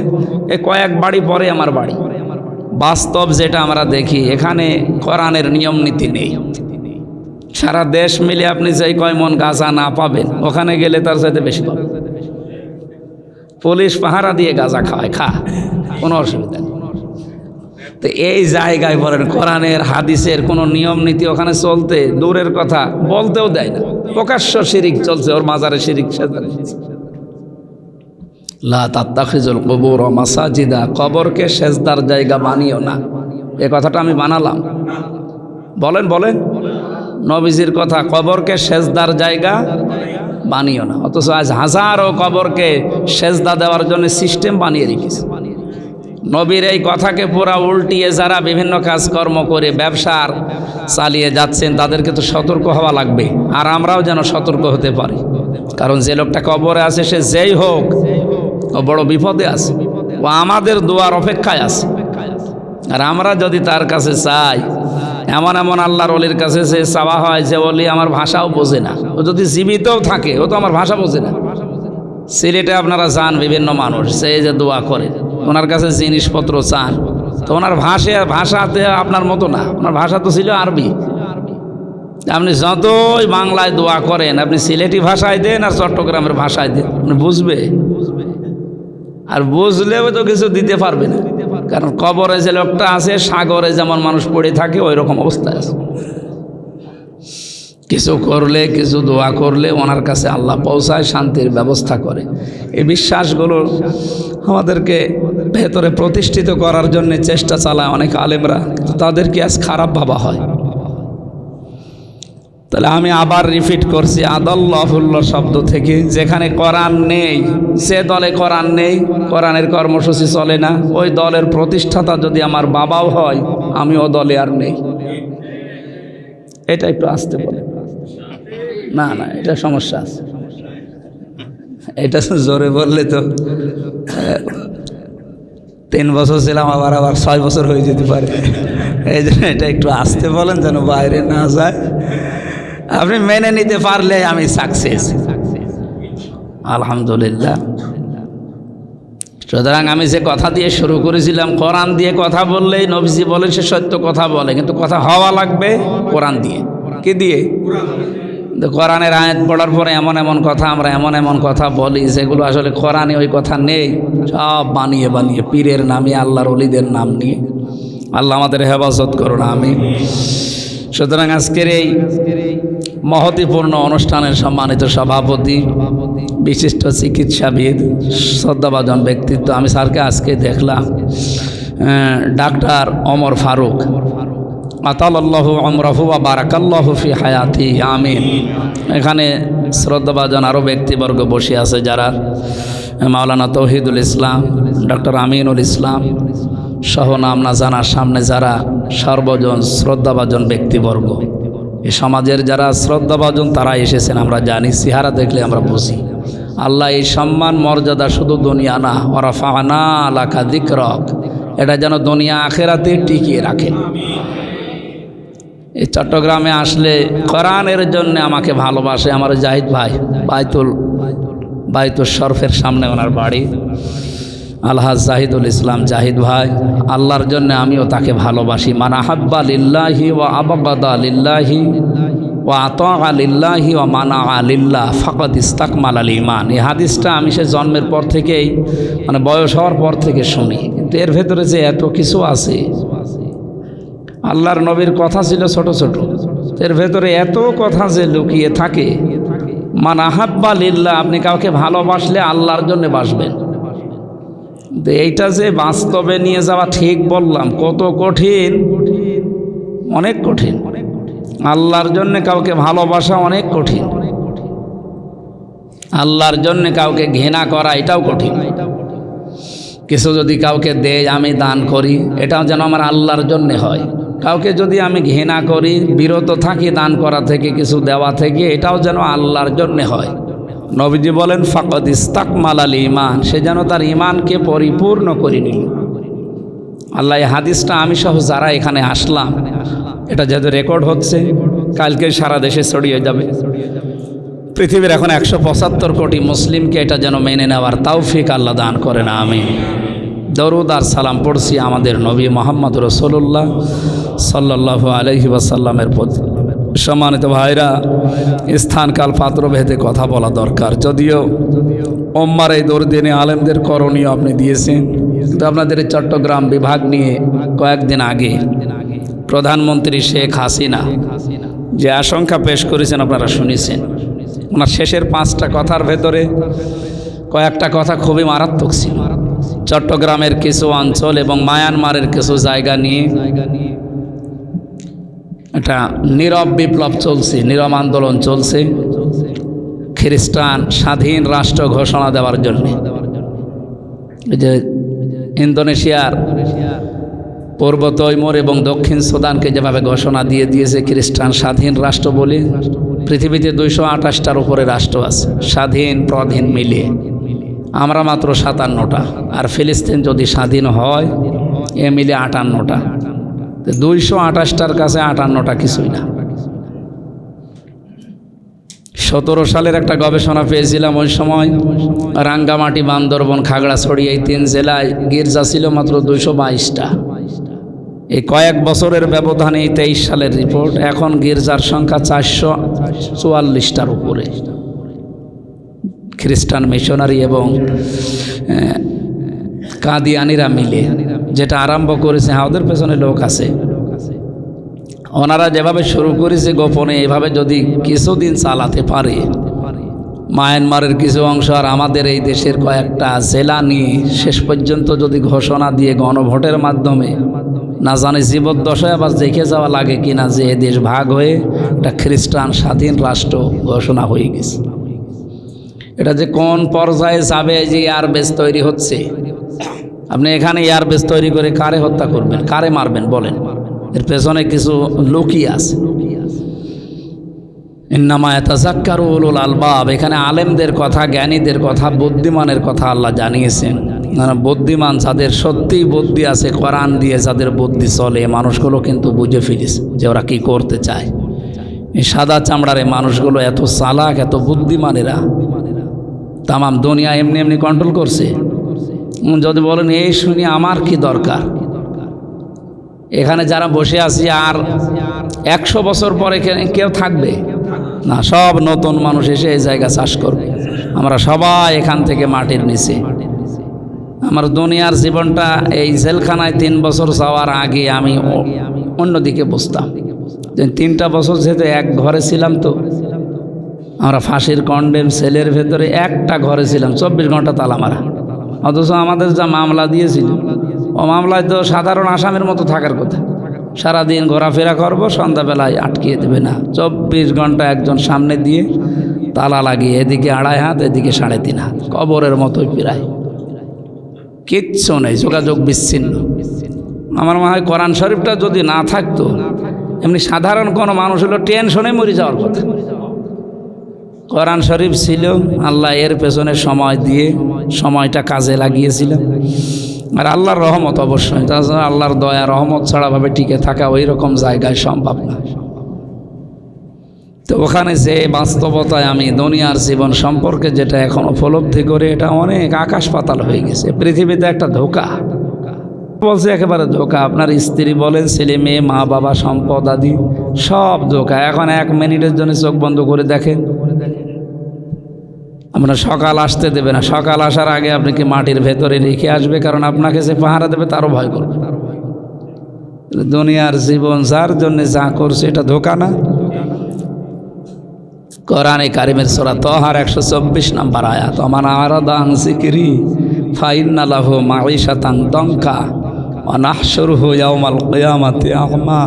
এ কয়েক বাড়ি পরে আমার বাড়ি, বাস্তব যেটা আমরা দেখি এখানে কোরআনের নিয়ম নীতি নেই। সারা দেশ মিলে আপনি যেই কয় মন গাঁজা না পাবেন, ওখানে গেলে তার চাইতে বেশি পাবেন। পুলিশ পাহারা দিয়ে গাঁজা খাওয়ায়, কোনো অসুবিধা নেই। তো এই জায়গায় বলেন কোরআনের হাদিসের কোনো নিয়ম নীতি ওখানে চলতে দূরের কথা, বলতেও দেয় না। প্রকাশ্য শিরিক চলছে, ওর মাজারে শিরিক সাজারে। লা তাত্তাখিজুল কুবুর মাসাজিদা, কবরকে সেজদার জায়গা বানিও না। এ কথাটা আমি বানালাম? বলেন নবীজির কথা, কবরকে সেজদার জায়গা বানিও না। অথচ আজ হাজারো কবরকে সেজদা দেওয়ার জন্য সিস্টেম বানিয়ে রেখেছে। নবীর এই কথাকে পুরা উল্টিয়ে যারা বিভিন্ন কাজকর্ম করে ব্যবসার চালিয়ে যাচ্ছেন, তাদেরকে তো সতর্ক হওয়া লাগবে, আর আমরাও যেন সতর্ক হতে পারি। কারণ যে লোকটা কবরে আছে সে যেই হোক, ও বড় বিপদে আছে, ও আমাদের দোয়ার অপেক্ষায় আছে। আর আমরা যদি তার কাছে চাই, এমন এমন আল্লাহর ওলির কাছে যে চাওয়া হয় যে ওলি আমার ভাষাও বোঝে না, ও যদি জীবিতও থাকে ও তো আমার ভাষা বোঝে না। সিলেটে আপনারা যান, বিভিন্ন মানুষ সেই যে দোয়া করে, ওনার কাছে জিনিসপত্র চান, তো ওনার ভাষাতে আপনার মতো না, ওনার ভাষা তো ছিল আরবি। আপনি যতই বাংলায় দোয়া করেন, আপনি সিলেটি ভাষায় দেন আর চট্টগ্রামের ভাষায় দেন, আপনি বুঝবে, আর বুঝলেও তো কিছু দিতে পারবে না। কারণ কবরে যে লোকটা আছে, সাগরে যেমন মানুষ পড়ে থাকে ওই রকম অবস্থায় আছে। কিছু করলে, কিছু দোয়া করলে ওনার কাছে আল্লাহ পৌঁছায়, শান্তির ব্যবস্থা করে। এই বিশ্বাসগুলো আমাদেরকে ভেতরে প্রতিষ্ঠিত করার জন্য চেষ্টা চালায় অনেক আলেমরা, কিন্তু তাদেরকে আজ খারাপ ভাবা হয়। তাহলে আমি আবার রিপিট করছি, আদাল্লাহুল্লাহ শব্দ থেকে, যেখানে কোরআন নেই, যে দলে কোরআন নেই, কোরআনের কর্মসূচি চলে না, ওই দলের প্রতিষ্ঠাতা যদি আমার বাবাও হয়, আমি ও দলে আর নেই। এটা একটু আসতে বলে, না এটা সমস্যা আছে। এটা জোরে বললে তো 3 বছর ছিলাম, আবার 6 বছর হয়ে যেতে পারে। এই জন্য এটা একটু আসতে বলেন যেন বাইরে না যায়। আপনি মেনে নিতে পারলে আমি সাকসেস, আলহামদুলিল্লাহ। সুতরাং আমি যে কথা দিয়ে শুরু করেছিলাম, কোরআন দিয়ে কথা বললেই নবীজি বলেন সে সত্য কথা বলে, কিন্তু কথা হওয়া লাগবে কোরআন দিয়ে। কি দিয়ে? কোরআনের আয়াত পড়ার পরে এমন কথা আমরা এমন কথা বলি যেগুলো আসলে কোরআনে ওই কথা নেই, সব বানিয়ে পীরের নামে, আল্লাহর ওলিদের নাম নিয়ে। আল্লাহ আমাদের হেফাজত করুন, আমিন। সুতরাং আজকের এই মহতিপূর্ণ অনুষ্ঠানের সম্মানিত সভাপতি, বিশিষ্ট চিকিৎসাবিদ, শ্রদ্ধাভাজন ব্যক্তিত্ব, আমি স্যারকে আজকে দেখলাম, ডাক্তার ওমর ফারুক, আতালাল্লাহু আমরাহু ওয়া বারাকাল্লাহু ফি হায়াতি, আমিন। এখানে শ্রদ্ধাভাজন আরও ব্যক্তিবর্গ বসে আছে যারা, মাওলানা তৌহিদুল ইসলাম, ডক্টর আমিনুল ইসলাম সহ নাম না জানার সামনে যারা সর্বজন শ্রদ্ধাভাজন ব্যক্তিবর্গ, এই সমাজের যারা শ্রদ্ধাভাজন তারা এসেছেন, আমরা জানি, চেহারা দেখলে আমরা বুঝি। আল্লাহ এই সম্মান মর্যাদা শুধু দুনিয়া না, ওয়ারাফা'না লাকা যিকরাক, এটা যেন দুনিয়া আখিরাতে টিকিয়ে রাখেন। এই চট্টগ্রামে আসলে কোরআনের জন্য আমাকে ভালোবাসে আমার জাহিদ ভাই, বাইতুল শরফের সামনে ওনার বাড়ি, আলহাজ জাহিদুল ইসলাম জাহিদ ভাই। আল্লাহর জন্য আমিও তাকে ভালোবাসি। মান আহাব্বা লিল্লাহি ওয়া আবগাদা লিল্লাহি ওয়া আতাআ লিল্লাহি ওয়া মানা লিল্লাহ ফাকাদ ইস্তাকমালাল ঈমান। এই হাদিসটা আমি সে জন্মের পর থেকেই, মানে বয়স হওয়ার পর থেকে শুনি, কিন্তু এর ভেতরে যে এত কিছু আছে। আল্লাহর নবীর কথা ছিল ছোট ছোট, এর ভেতরে এত কথা যে লুকিয়ে থাকে। মান আহাব্বা লিল্লাহ, আপনি কাউকে ভালোবাসলে আল্লাহর জন্য বাসবেন। এইটা যে বাস্তবে নিয়ে যাওয়া, ঠিক বললাম, কত কঠিন, অনেক কঠিন। আল্লাহর জন্য কাউকে ভালোবাসা অনেক কঠিন, আল্লাহর জন্য কাউকে ঘৃণা করা এটাও কঠিন। কিছু যদি কাউকে দেয়, আমি দান করি, এটাও যেন আমার আল্লাহর জন্য হয়। কাউকে যদি আমি ঘৃণা করি, বিরত থাকি দান করা থেকে, কিছু দেওয়া থেকে, এটাও যেন আল্লাহর জন্য হয়। নবীজি বলেন ফাকাদ ইস্তাকমালাল ঈমান, সে যেন তার ঈমানকে পরিপূর্ণ করে নিল। আল্লাহ এই হাদিসটা আমি সহ যারা এখানে আসলাম, এটা যেহেতু রেকর্ড হচ্ছে, কালকে সারা দেশে ছড়িয়ে যাবে। পৃথিবীর এখন 175 কোটি মুসলিমকে এটা যেন মেনে নেওয়ার তৌফিক আল্লাহ দান করেন, আমিন। দরুদ আর সালাম পড়ছি আমাদের নবী মুহাম্মদ রাসূলুল্লাহ সাল্লাল্লাহু আলাইহি ওয়াসাল্লামের প্রতি। সম্মানিত ভাইরা, স্থানকাল পাত্র ভেদে কথা বলা দরকার। যদিও উম্মার এই দুর্দিনে আলেমদের করণীয় আপনি দিয়েছেন, কিন্তু আপনাদের চট্টগ্রাম বিভাগ নিয়ে কয়েকদিন আগে প্রধানমন্ত্রী শেখ হাসিনা যে আশঙ্কা পেশ করেছেন আপনারা শুনেছেন। ওনার শেষের 5টা কথার ভেতরে কয়েকটা কথা খুবই মারাত্মক ছিল। চট্টগ্রামের কিছু অঞ্চল এবং মায়ানমারের কিছু জায়গা নিয়ে একটা নীরব বিপ্লব চলছে, নীরব আন্দোলন চলছে খ্রিস্টান স্বাধীন রাষ্ট্র ঘোষণা দেওয়ার জন্য। এই যে ইন্দোনেশিয়ার পূর্ব তৈমুর এবং দক্ষিণ সুদানকে যেভাবে ঘোষণা দিয়েছে খ্রিস্টান স্বাধীন রাষ্ট্র বলে, পৃথিবীতে 228টার উপরে রাষ্ট্র আছে স্বাধীন প্রধীন মিলিয়ে, আমরা মাত্র 57টা। আর ফিলিস্তিন যদি স্বাধীন হয় এ মিলে 58টা। 228টার কাছে 58টা কিছুই না। 17 সালের একটা গবেষণা পেয়েছিলাম, ওই সময় রাঙ্গামাটি, বান্দরবন, খাগড়াছড়ি এই 3 জেলায় গির্জা ছিল মাত্র 222টা। এই কয়েক বছরের ব্যবধানে, এই 23 সালের রিপোর্ট, এখন গির্জার সংখ্যা 444টার উপরে। খ্রিস্টান মিশনারি এবং কাদিয়ানিরা মিলে যেটা আরম্ভ করেছে, ওদের পেছনে লোক আছে। ওনারা যেভাবে শুরু করেছে গোপনে, এভাবে যদি কিছুদিন চালাতে পারে, মায়ানমারের কিছু অংশ আর আমাদের এই দেশের কয়েকটা জেলা নিয়ে শেষ পর্যন্ত যদি ঘোষণা দিয়ে গণভোটের মাধ্যমে, না জানি জীবদ্দশায় আবার দেখে যাওয়া লাগে কিনা যে এ দেশ ভাগ হয়ে একটা খ্রিস্টান স্বাধীন রাষ্ট্র ঘোষণা হয়ে গেছে। এটা যে কোন পর্যায়ে যাবে, যে এয়ারবেস তৈরি হচ্ছে, আপনি এখানে এয়ারবেস তৈরি করে কারে হত্যা করবেন, কারে মারবেন বলেন? এর পেছনে কিছু লোকই আছে। ইন্নামা ইয়াতাযাক্কারু উলুল আলবাব, এখানে আলেমদের কথা, জ্ঞানীদের কথা, বুদ্ধিমানের কথা আল্লাহ জানিয়েছেন। বুদ্ধিমান যাদের সত্যিই বুদ্ধি আছে, কোরআন দিয়ে যাদের বুদ্ধি চলে, মানুষগুলো কিন্তু বুঝে ফেলেছে যে ওরা কী করতে চায়। এই সাদা চামড়ার এই মানুষগুলো এত চালাক, এত বুদ্ধিমানেরা তামাম দুনিয়া এমনি এমনি কন্ট্রোল করছে। যদি বলেন এই শুনি আমার কি দরকার, এখানে যারা বসে আছি আর 100 বছর পরে কেউ থাকবে না, সব নতুন মানুষ এসে এই জায়গা চাষ করবে। আমরা সবাই এখান থেকে মাটির নিচে। আমার দুনিয়ার জীবনটা এই জেলখানায় 3 বছর যাওয়ার আগে আমি অন্যদিকে বসতাম। 3টা বছর যেহেতু এক ঘরে ছিলাম, তো আমরা ফাঁসির কন্ডেম সেলের ভেতরে একটা ঘরে ছিলাম, 24 ঘন্টা তালা মারা। অথচ আমাদের যা মামলা দিয়েছিল, ও মামলায় তো সাধারণ আসামির মতো থাকার কথা। সারাদিন ঘোরাফেরা করব, সন্ধ্যাবেলায় আটকিয়ে দেবে না। 24 ঘন্টা একজন সামনে দিয়ে তালা লাগিয়ে, এদিকে 2.5 হাত, এদিকে 3.5 হাত, কবরের মতোই প্রায়। কিচ্ছু নেই, যোগাযোগ বিচ্ছিন্ন। আমার মনে হয় কোরআন শরীফটা যদি না থাকতো, এমনি সাধারণ কোনো মানুষ হলো টেনশনে মরে যাওয়ার কথা। কোরআন শরীফ ছিল, আল্লাহ এর পেছনে সময় দিয়ে সময়টা কাজে লাগিয়েছিলেন। আর আল্লাহর রহমত অবশ্যই, তাছাড়া আল্লাহর দয়া রহমত ছাড়া ভাবে টিকে থাকা ওই রকম জায়গায় সম্ভব না। তো ওখানে যে বাস্তবতায় আমি দুনিয়ার জীবন সম্পর্কে যেটা এখন উপলব্ধি করি, এটা অনেক আকাশ পাতাল হয়ে গেছে। পৃথিবীতে একটা ধোঁকা বলছে, একেবারে ধোঁকা। আপনার স্ত্রী বলেন, ছেলে মেয়ে, মা বাবা, সম্পদ আদি সব ধোঁকা। এখন 1 মিনিটের জন্য চোখ বন্ধ করে দেখেন, আপনার সকাল আসতে দেবে না। সকাল আসার আগে আপনাকে মাটির ভেতরে রেখে আসবে, কারণ আপনাকে যে পাহারা দেবে তারও ভয় করবে। দুনিয়ার জীবন যার জন্য যা করছে এটা ধোঁকা না? কোরআনে কারিমের সূরা তাহার 124 নম্বর আয়াত, মান আরাদা আন যিকরি ফাইন্না লাহু মাঈশাতান দানকা ওয়া নাহশুরুহু ইয়াওমাল কিয়ামাতি আ'মা।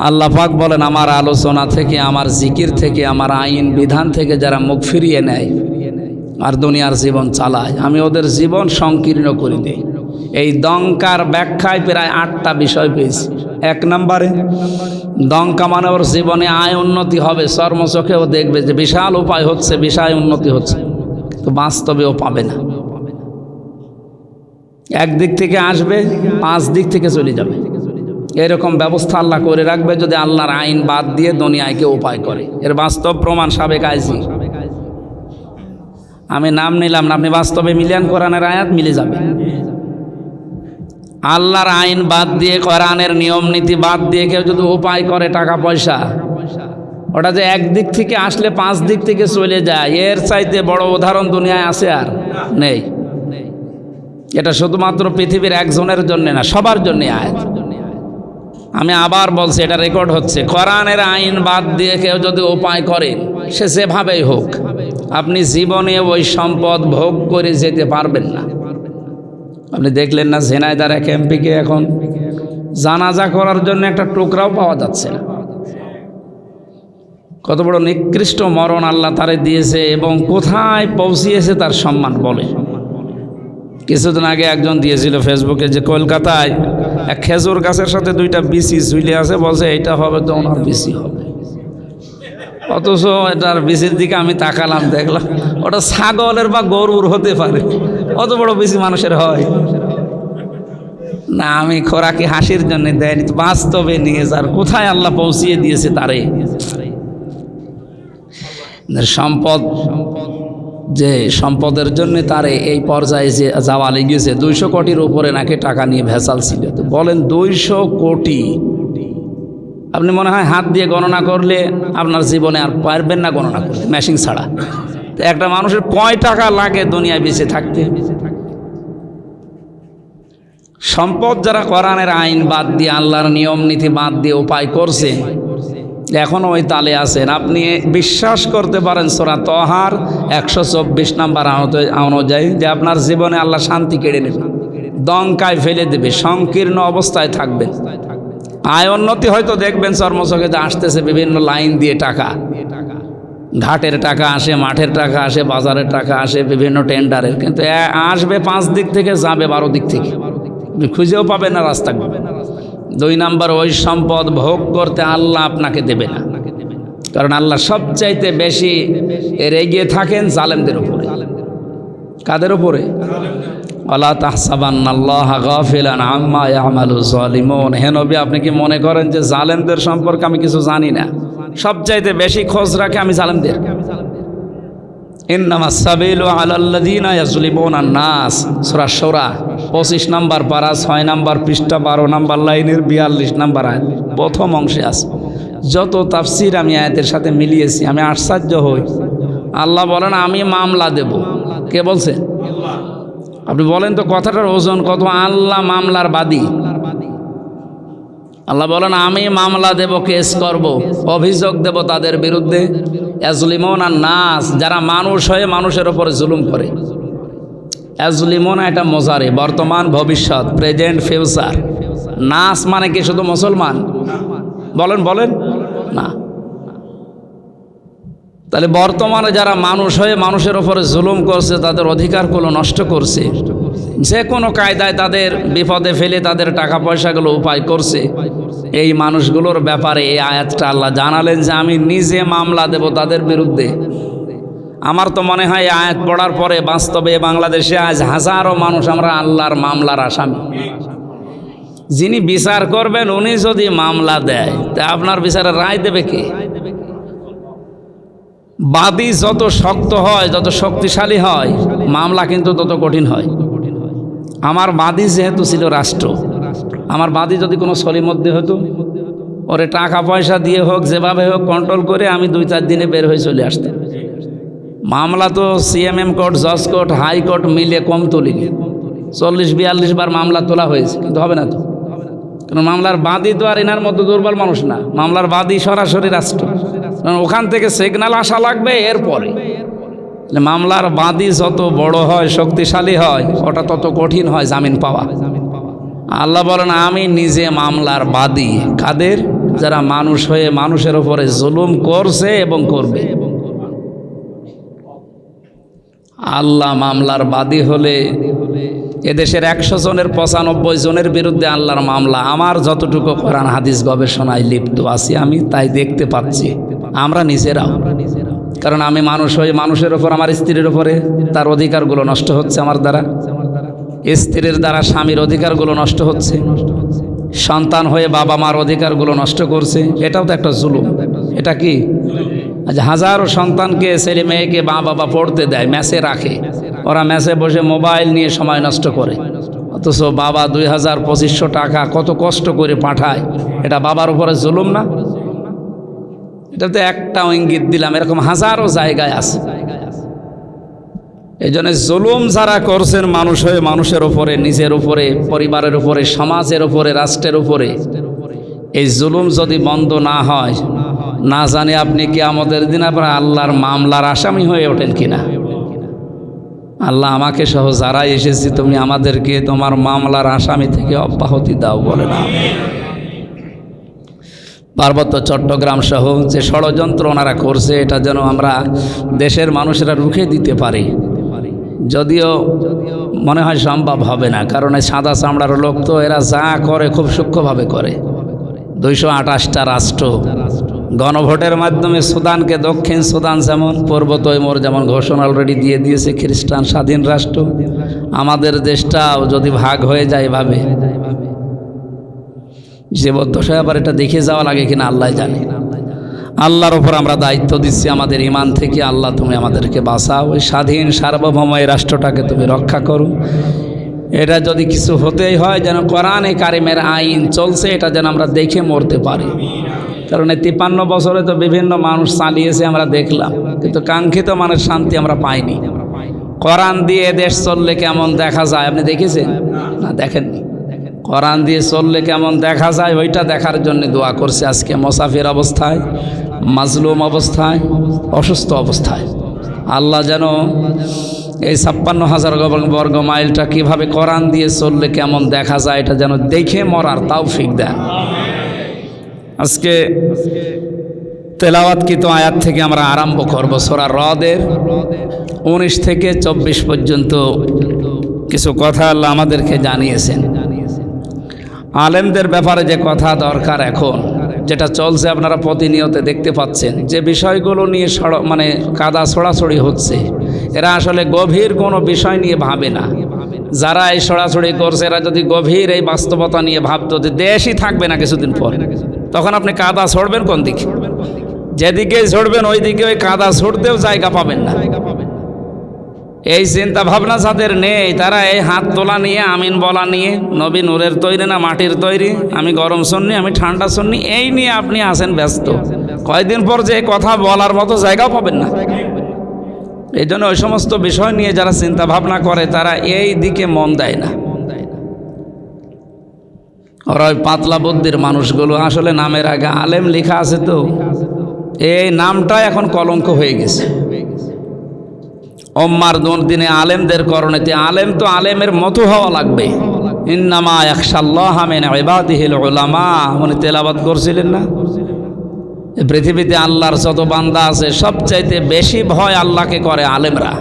আল্লাহ পাক বলেন, আমার আলোচনা থেকে, আমার জিকির থেকে, আমার আইন বিধান থেকে যারা মুখ ফিরিয়ে নেয় আর দুনিয়ার জীবন চালায়, আমি ওদের জীবন সংকীর্ণ করে দিই। এই দঙ্কার ব্যাখ্যায় প্রায় 8টা বিষয় পেয়েছি। 1 নম্বরে, দঙ্কা মানে ওর জীবনে আয় উন্নতি হবে, চর্মচোখেও দেখবে যে বিশাল উপায় হচ্ছে, বিশাল উন্নতি হচ্ছে, তো বাস্তবেও পাবে না। একদিক থেকে আসবে, 5 দিক থেকে চলে যাবে। এরকম ব্যবস্থা আল্লাহ করে রাখবে যদি আল্লাহর আইন বাদ দিয়ে দুনিয়ায় কেউ উপায় করে। এর বাস্তব প্রমাণ সাবেক আইজি। আমি নাম নিলাম না, আপনি বাস্তবে মিলিয়ান কোরআনের আয়াত মিলে যাবে। আল্লাহর আইন বাদ দিয়ে, কোরআনের নিয়ম নীতি বাদ দিয়ে কেউ যদি উপায় করে টাকা পয়সা, ওটা যে একদিক থেকে আসলে 5 দিক থেকে চলে যায়, এর চাইতে বড় উদাহরণ দুনিয়ায় আছে আর নেই। এটা শুধুমাত্র পৃথিবীর একজনের জন্য না, সবার জন্য আয়াত। আমি আবার বলছি, এটা রেকর্ড হচ্ছে, কোরআনের আইন বাদ দিয়ে কেউ যদি উপায় করে, সে যেভাবেই হোক, আপনি জীবনে ওই সম্পদ ভোগ করে যেতে পারবেন না। আপনি দেখলেন না ঝিনাইদহ এক এমপিকে এখন জানাজা করার জন্য একটা টুকরাও পাওয়া যাচ্ছে না। কত বড় নিকৃষ্ট মরণ আল্লাহ তারে দিয়েছে এবং কোথায় পৌঁছিয়েছে তার সম্মান বলে। কিছুদিন আগে একজন দিয়েছিল ফেসবুকে যে কলকাতায় এক খেজুর গাছের সাথে 2টা বিসি ঝুলে আছে, বলছে এটা হবে তো ওনার বিসি হবে। অথচ এটার বিসির দিকে আমি তাকালাম, দেখলাম ওটা ছাগলের বা গরুর হতে পারে, অত বড় বিসি মানুষের হয় না। আমি খোরাকি হাসির জন্য দেয়নি, বাস্তবে নিয়ে যার কোথায় আল্লাহ পৌঁছিয়ে দিয়েছে তারে। সম্পদ, যে সম্পদের জন্য তারে এই পর্যায়ে যে যাওয়া লেগেছে, 200 কোটির উপরে নাকি টাকা নিয়ে ভেজাল ছিল। তো বলেন 200 কোটি, আপনি মনে হয় হাত দিয়ে গণনা করলে আপনার জীবনে আর পারবেন না গণনা করতে, মেশিন ছাড়া। তো একটা মানুষের কয় টাকা লাগে দুনিয়ায় বেঁচে থাকতে? সম্পদ যারা কোরআনের আইন বাদ দিয়ে, আল্লাহর নিয়ম নীতি বাদ দিয়ে উপায় করছে, এখনও ওই তালে আছেন। আপনি বিশ্বাস করতে পারেন সূরা তাহার 124 নম্বর অনুযায়ী যে আপনার জীবনে আল্লাহ শান্তি কেড়ে নেবে, দঙ্কায় ফেলে দেবে, সংকীর্ণ অবস্থায় থাকবে। আয় উন্নতি হয়তো দেখবেন চর্মচোখে আসতেছে বিভিন্ন লাইন দিয়ে টাকা, ঘাটের টাকা আসে, মাঠের টাকা আসে, বাজারের টাকা আসে, বিভিন্ন টেন্ডারের, কিন্তু আসবে 5 দিক থেকে, যাবে 12 দিক থেকে, খুঁজেও পাবেন না রাস্তা। 2 নম্বর, ওই সম্পদ ভোগ করতে আল্লাহ আপনাকে দেবে না, কারণ আল্লাহ সবচাইতে বেশি এগিয়ে থাকেন জালেমদের উপরে। কাদের উপরে? ওয়ালা তাহসাবান্নাল্লাহা গাফিলান আম্মা ইয়ামালুজ জালিমুন। হে নবী, আপনি কি মনে করেন যে জালেমদের সম্পর্কে আমি কিছু জানি না? সবচাইতে বেশি খোঁজ রাখে আমি জালেমদের। ইন্নামাস সাবিলু আলাল্লাযিনা ইয়াজলিমুনান নাস, সূরা শূরা 25 নম্বর পারা, 6 নম্বর পৃষ্ঠা, 12 নম্বর লাইনের 42 নম্বর আয়াত, প্রথম অংশে আছে। যত তাফসীর আমি আয়াতের সাথে মিলিয়েছি, আমি আশ্চর্য হই। আল্লাহ বলেন আমি মামলা দেব। কে বলছে? আপনি বলেন তো কথাটার ওজন কত? আল্লাহ মামলার বাদী। আল্লাহ বলেন আমি মামলা দেব, কেস করব, অভিযোগ দেব তাদের বিরুদ্ধে। ইয়াজলিমুনা নাস, যারা মানুষ হয়ে মানুষের উপরে জুলুম করে। ইয়াজলিমুনা এটা মোজারে, বর্তমান, ভবিষ্যৎ, প্রেজেন্ট, ফিউচার। নাস মানে কি শুধু মুসলমান? বলেন বলেন না। তাহলে বর্তমানে যারা মানুষ হয়ে মানুষের উপরে জুলুম করছে, তাদের অধিকারগুলো নষ্ট করছে, যে কোনো কায়দায় তাদের বিপদে ফেলে তাদের টাকা পয়সাগুলো উপায় করছে, এই মানুষগুলোর ব্যাপারে এই আয়াতটা আল্লাহ জানালেন যে আমি নিজে মামলা দেব তাদের বিরুদ্ধে। আমার তো মনে হয় এই আয়াত পড়ার পরে বাস্তবে বাংলাদেশে আজ হাজারো মানুষ আমরা আল্লাহর মামলার আসামি। যিনি বিচার করবেন উনি যদি মামলা দেয়, তা আপনার বিচারের রায় দেবে কে? বাদী যত শক্ত হয়, যত শক্তিশালী হয়, মামলা কিন্তু তত কঠিন হয়। আমার বাদী যেহেতু ছিল রাষ্ট্র, আমার বাদী যদি কোনো সলির মধ্যে হতো, ওরে টাকা পয়সা দিয়ে হোক, যেভাবে হোক কন্ট্রোল করে আমি 2-4 দিনে বের হয়ে চলে আসতাম। মামলা তো সিএমএম কোর্ট, জজ কোর্ট, হাইকোর্ট মিলে কম তুলিনি, 40-42 বার মামলা তোলা হয়েছে, কিন্তু হবে না তো। কারণ মামলার বাদী তো আর এনার মতো দুর্বল মানুষ না, মামলার বাদী সরাসরি রাষ্ট্র। কারণ ওখান থেকে সিগন্যাল আসা লাগবে এরপরে। মামলার বাদী যত বড় হয়, শক্তিশালী হয়, ওটা তত কঠিন হয় জামিন পাওয়া। আল্লাহ বলেন আমি নিজে মামলার বাদী। কাদের? যারা মানুষ হয়ে মানুষের উপরে জুলুম করছে এবং করবে। আল্লাহ মামলার বাদী হলে এদেশের 100 জনের 95 জনের বিরুদ্ধে আল্লাহর মামলা। আমার যতটুকু কোরআন হাদিস গবেষণায় লিপ্ত আছি আমি তাই দেখতে পাচ্ছি, আমরা নিজেরাও। কারণ আমি মানুষ হয়ে মানুষের ওপর, আমার স্ত্রীর ওপরে তার অধিকারগুলো নষ্ট হচ্ছে আমার দ্বারা, স্ত্রীর দ্বারা স্বামীর অধিকারগুলো নষ্ট হচ্ছে, সন্তান হয়ে বাবা মার অধিকারগুলো নষ্ট করছে, এটাও তো একটা জুলুম। এটা কি? আজ হাজারো সন্তানকে, ছেলে মেয়েকে বাবা পড়তে দেয়, ম্যাচে রাখে, ওরা ম্যাচে বসে মোবাইল নিয়ে সময় নষ্ট করে, অথচ বাবা 2000-2500 টাকা কত কষ্ট করে পাঠায়। এটা বাবার উপরে জুলুম না? এটাতে একটা ইঙ্গিত দিলাম, এরকম হাজারো জায়গায় আছে। এই জন্য জুলুম যারা করছেন মানুষ হয়ে মানুষের উপরে, নিজের উপরে, পরিবারের উপরে, সমাজের উপরে, রাষ্ট্রের উপরে, এই জুলুম যদি বন্ধ না হয়, না জানি আপনি কিয়ামতের দিন আপনার আল্লাহর মামলার আসামি হয়ে ওঠেন কিনা। আল্লাহ আমাকে সহ যারা এসেছি, তুমি আমাদেরকে তোমার মামলার আসামি থেকে অব্যাহতি দাও বলে না। পার্বত্য চট্টগ্রাম সহ যে ষড়যন্ত্র ওনারা করছে, এটা যেন আমরা দেশের মানুষেরা রুখে দিতে পারি। যদিও মনে হয় সম্ভব হবে না, কারণ এই সাদা চামড়ার লোক তো, এরা যা করে খুব সূক্ষ্মভাবে করে। 228টা রাষ্ট্র গণভোটের মাধ্যমে সুদানকে, দক্ষিণ সুদান যেমন, পূর্ব তৈমুর যেমন ঘোষণা অলরেডি দিয়ে দিয়েছে খ্রিস্টান স্বাধীন রাষ্ট্র, আমাদের দেশটাও যদি ভাগ হয়ে যায় এভাবে, জীবদ্দশায় আবার এটা দেখে যাওয়া লাগে কিনা আল্লাহ জানে। আল্লাহর ওপর আমরা দায়িত্ব দিচ্ছি আমাদের ইমান থেকে। আল্লাহ তুমি আমাদেরকে বাঁচাও, ওই স্বাধীন সার্বভৌম এই রাষ্ট্রটাকে তুমি রক্ষা করো। এটা যদি কিছু হতেই হয়, যেন কোরআনে কারিমের আইন চলছে এটা যেন আমরা দেখে মরতে পারি। কারণ এই 53 বছরে তো বিভিন্ন মানুষ চালিয়েছে আমরা দেখলাম, কিন্তু কাঙ্ক্ষিত মানের শান্তি আমরা পাইনি। কোরআন দিয়ে দেশ চললে কেমন দেখা যায় আপনি দেখেছেন? না, দেখেননি। কোরআন দিয়ে চললে কেমন দেখা যায় ওইটা দেখার জন্য দোয়া করছে আজকে মুসাফির অবস্থায়, মাজলুম অবস্থায়, অসুস্থ অবস্থায়। আল্লাহ যেন এই 56,000 বর্গ মাইলটা কিভাবে কোরআন দিয়ে চললে কেমন দেখা যায় এটা যেন দেখে মরার তৌফিক দেন। আজকে তেলাওয়াতকৃত আয়াত থেকে আমরা আরম্ভ করব। সূরা রদের 19 থেকে 24 পর্যন্ত কিছু কথা আল্লাহ আমাদেরকে জানিয়েছেন। আলেমদের ব্যাপারে যে কথা দরকার এখন, যেটা চলছে আপনারা প্রতিনিয়ত দেখতে পাচ্ছেন, যে বিষয়গুলো নিয়ে মানে কাদা ছড়াছড়ি হচ্ছে, এরা আসলে গভীর কোনো বিষয় নিয়ে ভাবে না। যারা এই ছড়াছড়ি করছে এরা যদি গভীর এই বাস্তবতা নিয়ে ভাবতো যে দেশই থাকবে না কিছুদিন পর, তখন আপনি কাদা ছড়বেন কোন দিকে? যেদিকে ছড়বেন ওই দিকে ওই কাদা ছড়তেও জায়গা পাবেন না। এই চিন্তা ভাবনা যাদের নেই, তারা এই হাত তোলা নিয়ে, আমিন বলা নিয়ে, নবী নূরের তৈরি না মাটির তৈরি, আমি গরম সন্নি, আমি ঠান্ডা সন্নি, এই নিয়ে আপনি আছেন ব্যস্ত। কয়েকদিন পর যে কথা বলার মতো জায়গাও পাবেন না। এই জন্য ওই সমস্ত বিষয় নিয়ে যারা চিন্তা ভাবনা করে তারা এই দিকে মন দেয় না। ওরা ওই পাতলা বুদ্ধির মানুষগুলো, আসলে নামের আগে আলেম লেখা আছে তো এই নামটা এখন কলঙ্ক হয়ে গেছে। উম্মার দিনে আলেমদের করণেতে, আলেম তো আলেমের মতো হওয়া লাগবে। ইন্নামা ইয়াখশাল্লাহা মিন ইবাদিহিল উলামা, উনি তেলাওয়াত করছিলেন না? পৃথিবীতে আল্লাহর যত বান্দা আছে সবচাইতে বেশি ভয় আল্লাহকে করে আলেমরা।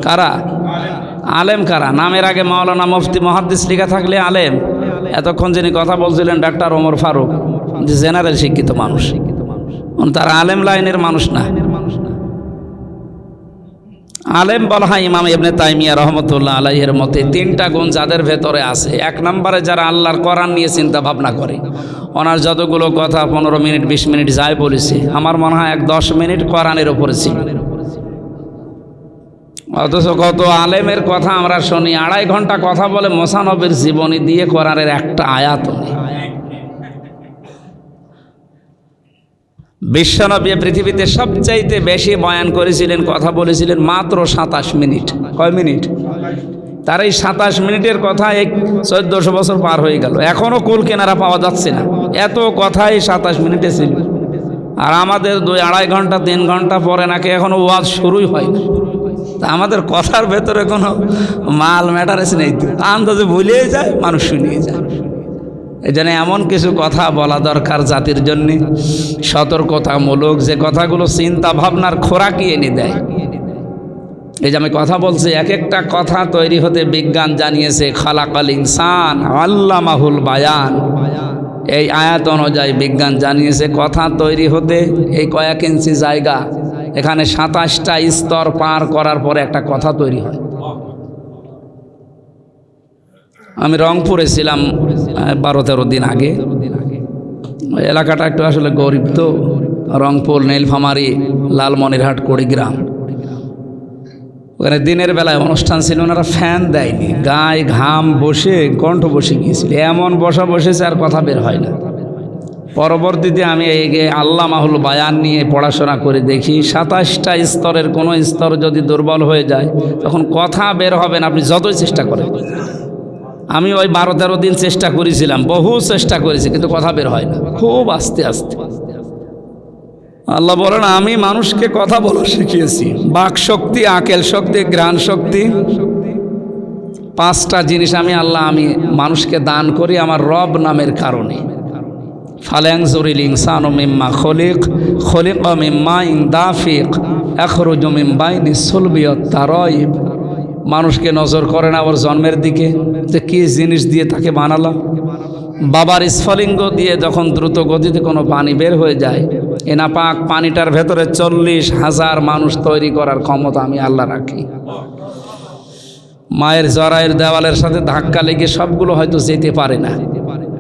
কারা? আলেম কারা? নামের আগে মাওলানা, মুফতি, মুহাদ্দিস লেখা থাকলে আলেম। এতক্ষণ যিনি কথা বলছিলেন ডাক্তার ওমর ফারুক, জেনারেল শিক্ষিত মানুষ, তারা আলেম লাইনের মানুষ না। আলেম বলা হয় ইমাম ইবনে তাইমিয়া রহমতুল্লাহ আলাইহির মতে 3টা গুণ যাদের ভেতরে আছে। 1 নম্বরে যারা আল্লাহর কোরআন নিয়ে চিন্তা ভাবনা করে। ওনার যতগুলো কথা 15 মিনিট 20 মিনিট যাই বলেছে, আমার মনে হয় 10 মিনিট কোরআনের উপরে ছিল। অথচ কত আলেমের কথা আমরা শুনি, 2.5 ঘন্টা কথা বলে মোসানবের জীবনী দিয়ে কোরআনের একটা আয়াত নেই। বিশ্বনবী পৃথিবীতে সবচাইতে বেশি বয়ান করেছিলেন, কথা বলেছিলেন মাত্র 27 মিনিট। কয় মিনিট? তার এই 27 মিনিটের কথা 1400 বছর পার হয়ে গেল, এখনো কুল কেনারা পাওয়া যাচ্ছে না। এত কথাই 27 মিনিটে ছিল। আর আমাদের 2-2.5 ঘন্টা 3 ঘন্টা পরে নাকি এখনো ওয়াজ শুরুই হয়নি। তা আমাদের কথার ভেতরে কোনো মাল ম্যাটারেস নেই, তো আন্দাজে ভুলিয়ে যায়, মানুষ শুনিয়ে যায়। এই জন্য এমন কিছু কথা বলা দরকার জাতির জন্যে, সতর্কতামূলক, যে কথাগুলো চিন্তা ভাবনার খোরাকি এনে দেয়। এই যে আমি কথা বলছি, এক একটা কথা তৈরি হতে বিজ্ঞান জানিয়েছে খালাকাল ইনসান আল্লামাহুল বায়ান। এই আয়াত অনুযায়ী বিজ্ঞান জানিয়েছে কথা তৈরি হতে এই কয়েক ইঞ্চি জায়গা, এখানে 27টা স্তর পার করার পরে একটা কথা তৈরি হয়। আমি রংপুরে ছিলাম 12-13 দিন আগে। ওই এলাকাটা একটু আসলে গরিব, তো রংপুর, নীলফামারী, লালমনিরহাট, কুড়িগ্রাম। ওখানে দিনের বেলায় অনুষ্ঠান ছিল, ওনারা ফ্যান দেয়নি, গায়ে ঘাম বসে কণ্ঠ বসে গিয়েছিল, এমন বসেছে আর কথা বের হয় না। পরবর্তীতে আমি এই আল্লামাহুল বায়ান নিয়ে পড়াশোনা করে দেখি 27টা স্তরের কোনো স্তর যদি দুর্বল হয়ে যায় তখন কথা বের হবে না, আপনি যতই চেষ্টা করেন। আমি ওই 12-13 দিন চেষ্টা করেছিলাম, বহু চেষ্টা করেছি, কিন্তু কথা বের হয় না, খুব আস্তে আস্তে। আল্লাহ বলেন আমি মানুষকে কথা বলা শিখিয়েছি, বাক শক্তি, আকেল শক্তি, ঘ্রাণ শক্তি, 5টা জিনিস আমি আল্লাহ মানুষকে দান করি আমার রব নামের কারণে। ফালায়ানজুরিল ইনসানু মিম্মা খলিকা মিন মাইন দাফিক ইয়াখরুজু মিন বাইনিস সুলবি ওয়াত তারাইব। মানুষকে নজর করে না ওর জন্মের দিকে, যে কী জিনিস দিয়ে তাকে বানালাম। বাবার স্ফলিঙ্গ দিয়ে যখন দ্রুত গতিতে কোনো পানি বের হয়ে যায়, এ নাপাক পানিটার ভেতরে 40,000 মানুষ তৈরি করার ক্ষমতা আমি আল্লাহ রাখি। মায়ের জরায়ের দেওয়ালের সাথে ধাক্কা লেগে সবগুলো হয়তো যেতে পারে না,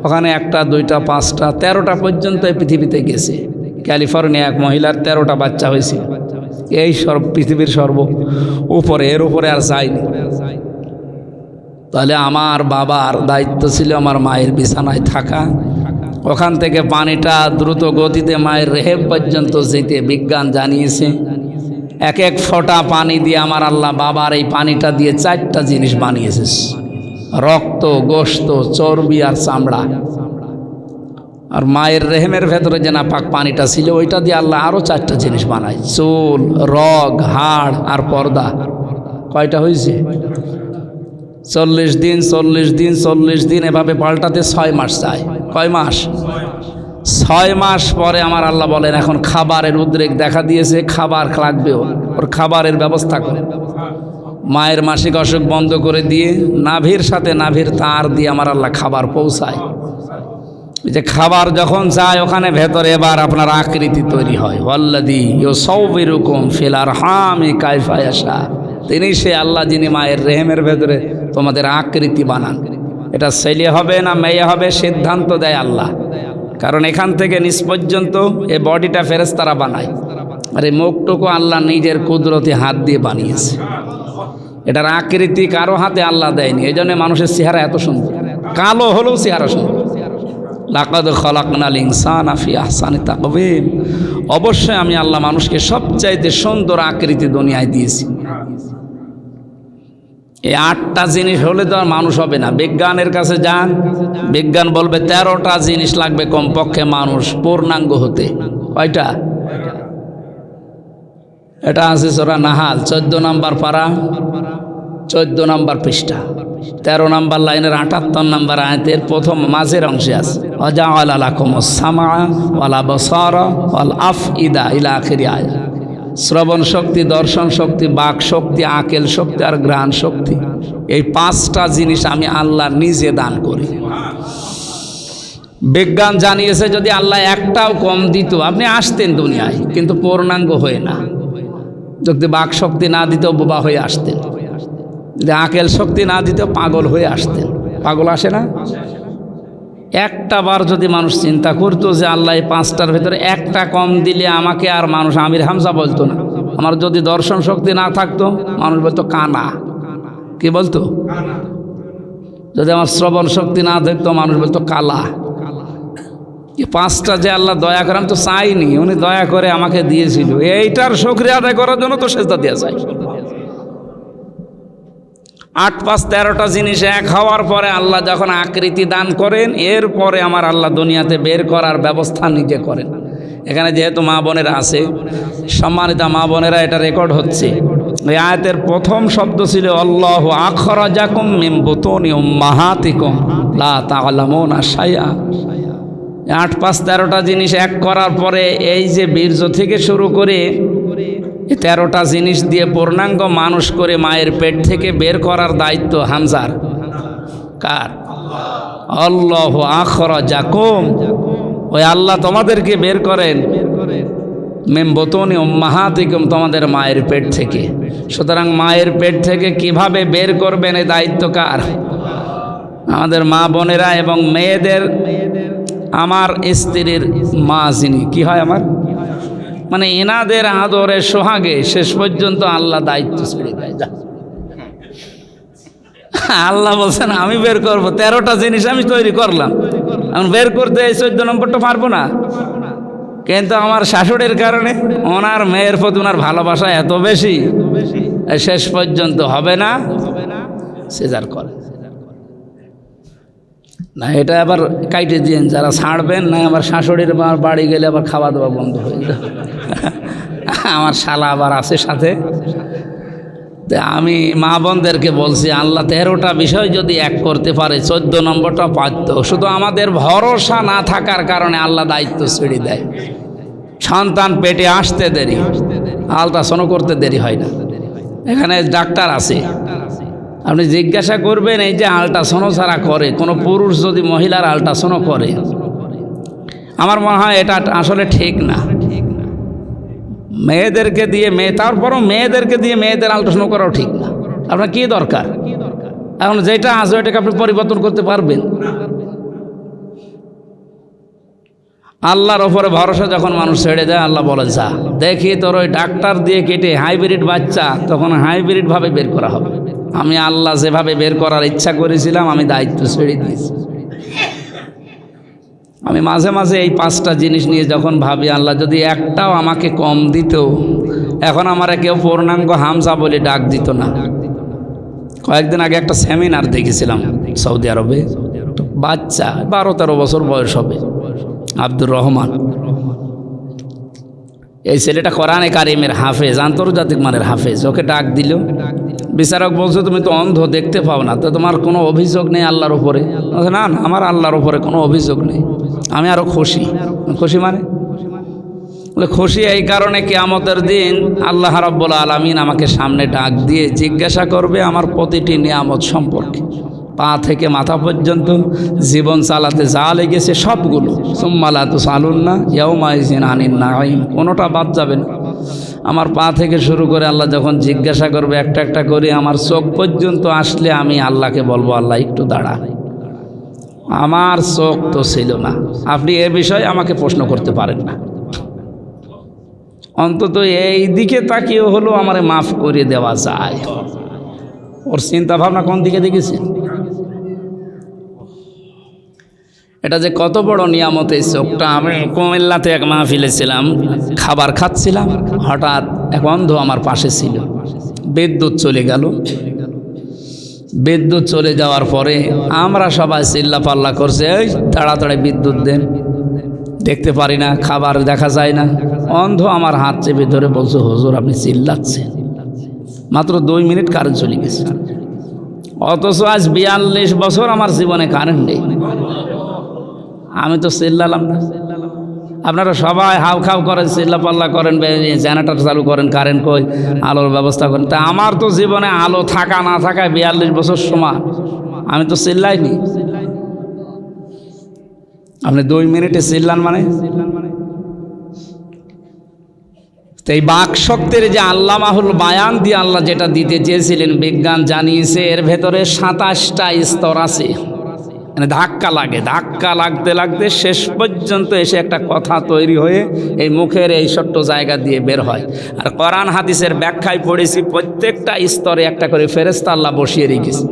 ওখানে 1টা 2টা 5টা 13টা পর্যন্ত পৃথিবীতে গেছে। ক্যালিফোর্নিয়া এক মহিলার 13টা বাচ্চা হয়েছে, এই পৃথিবীর সর্ব উপরে, এর উপরে আর যায়নি। তাহলে আমার বাবার দায়িত্ব ছিল আমার মায়ের বিছানায় থাকা, ওখান থেকে পানিটা দ্রুত গতিতে মায়ের রেহেম পর্যন্ত যেতে বিজ্ঞান জানিয়েছে। এক এক ফোঁটা পানি দিয়ে আমার আল্লাহ বাবার এই পানিটা দিয়ে 4টা জিনিস বানিয়েছে, রক্ত, গোশত, চর্বি আর চামড়া। আর মায়ের রেহেমের ভেতরে যে নাপাক পানিটা ছিল ওইটা দিয়ে আল্লাহ আরও 4টা জিনিস বানায়, চুল, রগ, হাড় আর পর্দা। কয়টা হয়েছে? 40 দিন 40 দিন 40 দিন এভাবে পাল্টাতে 6 মাস যায়। কয় মাস? 6 মাস পরে আমার আল্লাহ বলেন এখন খাবারের উদ্রেক দেখা দিয়েছে, খাবার লাগবেও, ওর খাবারের ব্যবস্থা করে। মায়ের মাসিক অসুখ বন্ধ করে দিয়ে নাভির সাথে নাভির তার দিয়ে আমার আল্লাহ খাবার পৌঁছায়। যে খাবার যখন যায় ওখানে ভেতরে এবার আপনার আকৃতি তৈরি হয়। ওয়াল্লাযী ইউসাউবিরুকুম ফিল আরহামি কাইফা ইয়াশা। তিনি সে আল্লাহ যিনি মায়ের রেহেমের ভেতরে তোমাদের আকৃতি বানান। এটা ছেলে হবে না মেয়ে হবে সিদ্ধান্ত দেয় আল্লাহ, কারণ এখান থেকে নিচ পর্যন্ত এই বডিটা ফেরেশতারা বানায়, আর এই মুখটুকু আল্লাহ নিজের কুদরতি হাত দিয়ে বানিয়েছে। এটার আকৃতি কারো হাতে আল্লাহ দেয়নি, এই জন্য মানুষের চেহারা এত সুন্দর, কালো হলেও চেহারা সুন্দর। লাকাদ খালাকনাল ইনসানা ফি আহসানি তাকওয়িম। অবশ্যই আমি আল্লাহ মানুষকে সবচাইতে সুন্দর আকৃতি দুনিয়ায় দিয়েছি। এই 8টা জিনিস হলে তো আর মানুষ হবে না। বিজ্ঞানের কাছে যান, বিজ্ঞান বলবে 13টা জিনিস লাগবে কমপক্ষে মানুষ পূর্ণাঙ্গ হতে। কয়টা? এটা আছে সূরা নাহাল 14 নম্বর পারা 14 নম্বর পৃষ্ঠা 13 নম্বর লাইনের 78 নম্বর আয়াতের প্রথম মাঝের অংশে আছে ওয়াজআলা লাকুমুস সামআ ওয়াল আবসারা ওয়াল আফইদা ইলা আখিরি আয়াত। শ্রবণ শক্তি, দর্শন শক্তি, বাক শক্তি, আকেল শক্তি আর ঘ্রাণ শক্তি, এই 5টা জিনিস আমি আল্লাহ নিজে দান করি। বিজ্ঞান জানিয়েছে যদি আল্লাহ একটাও কম দিত আপনি আসতেন দুনিয়ায়, কিন্তু পূর্ণাঙ্গ হয়ে না। যদি বাক শক্তি না দিতেও বোবা হয়ে আসতেন, যদি আকেল শক্তি না দিতেও পাগল হয়ে আসতেন। পাগল আসে না? একটা বার যদি মানুষ চিন্তা করতো যে আল্লাহ এই 5টার ভেতরে একটা কম দিলে আমাকে আর মানুষ আমির হামজা বলতো না, আমার যদি দর্শন শক্তি না থাকতো মানুষ বলতো কানা। কি বলতো? যদি আমার শ্রবণ শক্তি না থাকতো মানুষ বলতো কালা। এই পাঁচটা যে আল্লাহ দয়া করে, আমি তো চাইনি, উনি দয়া করে আমাকে দিয়েছিল। এইটার শুকরিয়া আদায় করার জন্য তো সেজদা দেওয়া যায়। ৮ ৫ ১৩টা জিনিস এক হওয়ার পরে আল্লাহ যখন আকৃতি দান করেন, এরপরে আমার আল্লাহ দুনিয়াতে বের করার ব্যবস্থা নিজে করেন। এখানে যেহেতু মা বোনেরা আছে, সম্মানিতা মা বোনেরা, এটা রেকর্ড হচ্ছে। এই আয়াতের প্রথম শব্দ ছিল আল্লাহু আখরাজাকুম মিন বুতুনি উম্মাহাতিকুম লা তা'লামুনা শাইআ। ৮ ৫ ১৩টা জিনিস এক করার পরে এই যে বীর্য থেকে শুরু করে ১৩টা জিনিস দিয়ে পূর্ণাঙ্গ মানুষ করে মায়ের পেট থেকে বের করার দায়িত্ব হামজার। কার? আল্লাহু আখরাজাকুম, ওই আল্লাহ তোমাদেরকে বের করেন মিন বুতুনি উম্মাহাতিকুম, তোমাদের মায়ের পেট থেকে। সুতরাং মায়ের পেট থেকে কিভাবে বের করবেন এই দায়িত্ব কার? আমাদের মা বোনেরা এবং মেয়েদের। আমার স্ত্রীর মা যিনি, কি হয় আমার, মানে এনাদের আদরে সোহাগে শেষ পর্যন্ত আল্লাহ দায়িত্ব ছেড়ে দেয়। আল্লাহ বলছেন আমি বের করব, ১৩টা জিনিস আমি তৈরি করলাম, এখন বের করতে এই ১৪ নম্বরটা পারবো না। কিন্তু আমার শাশুড়ির কারণে ওনার মেয়ের প্রতি ওনার ভালোবাসা এত বেশি, শেষ পর্যন্ত হবে না, সিজার করে না। এটা আবার কাইটে দিন যারা ছাড়বেন না, আমার শাশুড়ির বাড়ি গেলে আবার খাওয়া দাওয়া বন্ধ হয়ে যায়। আমার শালা আবার আছে সাথে। আমি মা বোনদেরকে বলছি, আল্লাহ 13টা বিষয় যদি এক করতে পারে 14 নম্বরটা পারত। শুধু আমাদের ভরসা না থাকার কারণে আল্লাহ দায়িত্ব ছেড়ে দেয়। সন্তান পেটে আসতে দেরি, আলট্রাসাউন্ড করতে দেরি হয় না। এখানে ডাক্তার আছে, আপনি জিজ্ঞাসা করবেন এই যে আলট্রাসাউন্ড ছাড়া করে কোনো পুরুষ যদি মহিলার আলট্রাসাউন্ড করে, আমার মনে হয় এটা আসলে ঠিক না। মেয়েদেরকে দিয়ে তারপরও মেয়েদেরকে দিয়ে মেয়েদের আলট্রাসাউন্ড করাও ঠিক না। আপনার কি দরকার? এখন যেটা আছে ওইটাকে আপনি পরিবর্তন করতে পারবেন? আল্লাহর ওপরে ভরসা যখন মানুষ ছেড়ে দেয়, আল্লাহ বলে যা দেখি তোর ওই ডাক্তার দিয়ে কেটে হাইব্রিড বাচ্চা, তখন হাইব্রিডভাবে বের করা হবে। আমি আল্লাহ যেভাবে বের করার ইচ্ছা করেছিলাম আমি দায়িত্ব ছেড়ে দিয়েছি। আমি মাঝে মাঝে এই 5টা জিনিস নিয়ে যখন ভাবি, আল্লাহ যদি একটাও আমাকে কম দিত, এখন আমারে কেউ পূর্ণাঙ্গ হামজা বলে ডাক দিত না। কয়েকদিন আগে একটা সেমিনার দেখেছিলাম সৌদি আরবে, বাচ্চা 12-13 বছর বয়স হবে, আব্দুর রহমান। এই ছেলেটা কোরআনে কারিমের হাফেজ, আন্তর্জাতিক মানের হাফেজ। ওকে ডাক দিল, বিচারক বলছে তুমি তো অন্ধ, দেখতে পাও না, তো তোমার কোনো অভিযোগ নেই আল্লাহর উপরে? না না, আমার আল্লাহর উপরে কোনো অভিযোগ নেই। আমি আরো খুশি। খুশি মানে খুশি এই কারণে, কিয়ামতের দিন আল্লাহ রাব্বুল আলামিন আমাকে সামনে ডাক দিয়ে জিজ্ঞাসা করবে আমার প্রতিটি নিয়ামত সম্পর্কে, পা থেকে মাথা পর্যন্ত জীবন চালাতে যা লেগেছে সবগুলো। সুম্মা লা তুসআলুন্না ইয়াওমাইযিন আনিন নাঈম, কোনোটা বাদ যাবে না। আমার পা থেকে শুরু করে আল্লাহ যখন জিজ্ঞাসা করবে একটা একটা করে, আমার চোখ পর্যন্ত আসলে আমি আল্লাহকে বলবো আল্লাহ একটু দাঁড়া, আমার চোখ তো ছিল না। আপনি এ বিষয়ে আমাকে প্রশ্ন করতে পারেন না, অন্তত এই দিকে তাকিয়ে হলো আমারে মাফ করে দেওয়া যায়। ওর চিন্তা ভাবনা কোন দিকে দেখেছি? এটা যে কত বড় নিয়ামত এই চোখটা। আমি কুমিল্লাতে এক মাহফিলে ছিলাম, খাবার খাচ্ছিলাম, হঠাৎ এক অন্ধ আমার পাশে ছিল। বিদ্যুৎ চলে গেল। বিদ্যুৎ চলে যাওয়ার পরে আমরা সবাই চিল্লা পাল্লা করছে, এই তাড়াতাড়ি বিদ্যুৎ দেন, দেখতে পারি না, খাবার দেখা যায় না। অন্ধ আমার হাত চেপে ধরে বলছে, হুজুর আপনি চিল্লাচ্ছেন, মাত্র 2 মিনিট কারেন্ট চলে গেছে। অথচ আজ 42 বছর আমার জীবনে কারেন্ট নেই, আমি তো চিল্লালাম না। আপনারা সবাই হাউ খাউ করেন, চিল্লা পাল্লা করেন, জেনারেটর চালু করেন, কারেন্ট কই, আলোর ব্যবস্থা করেন। তা আমার তো জীবনে আলো থাকা না থাকায় 42 বছর সময় আমি তো চিল্লাইনি। আপনি 2 মিনিটে চিল্লান মানে? তো এই বাক শক্তির যে আল্লামাহুল বায়ান দিয়ে আল্লাহ যেটা দিতে চেয়েছিলেন, বিজ্ঞান জানিয়েছে এর ভেতরে 27টা স্তর আছে। মানে ধাক্কা লাগে, ধাক্কা লাগতে লাগতে শেষ পর্যন্ত এসে একটা কথা তৈরি হয়ে এই মুখের এই ছোট্ট জায়গা দিয়ে বের হয়। আর কোরআন হাদিসের ব্যাখ্যায় পড়েছি প্রত্যেকটা স্তরে একটা করে ফেরেশতা আল্লাহ বসিয়ে রেখেছে।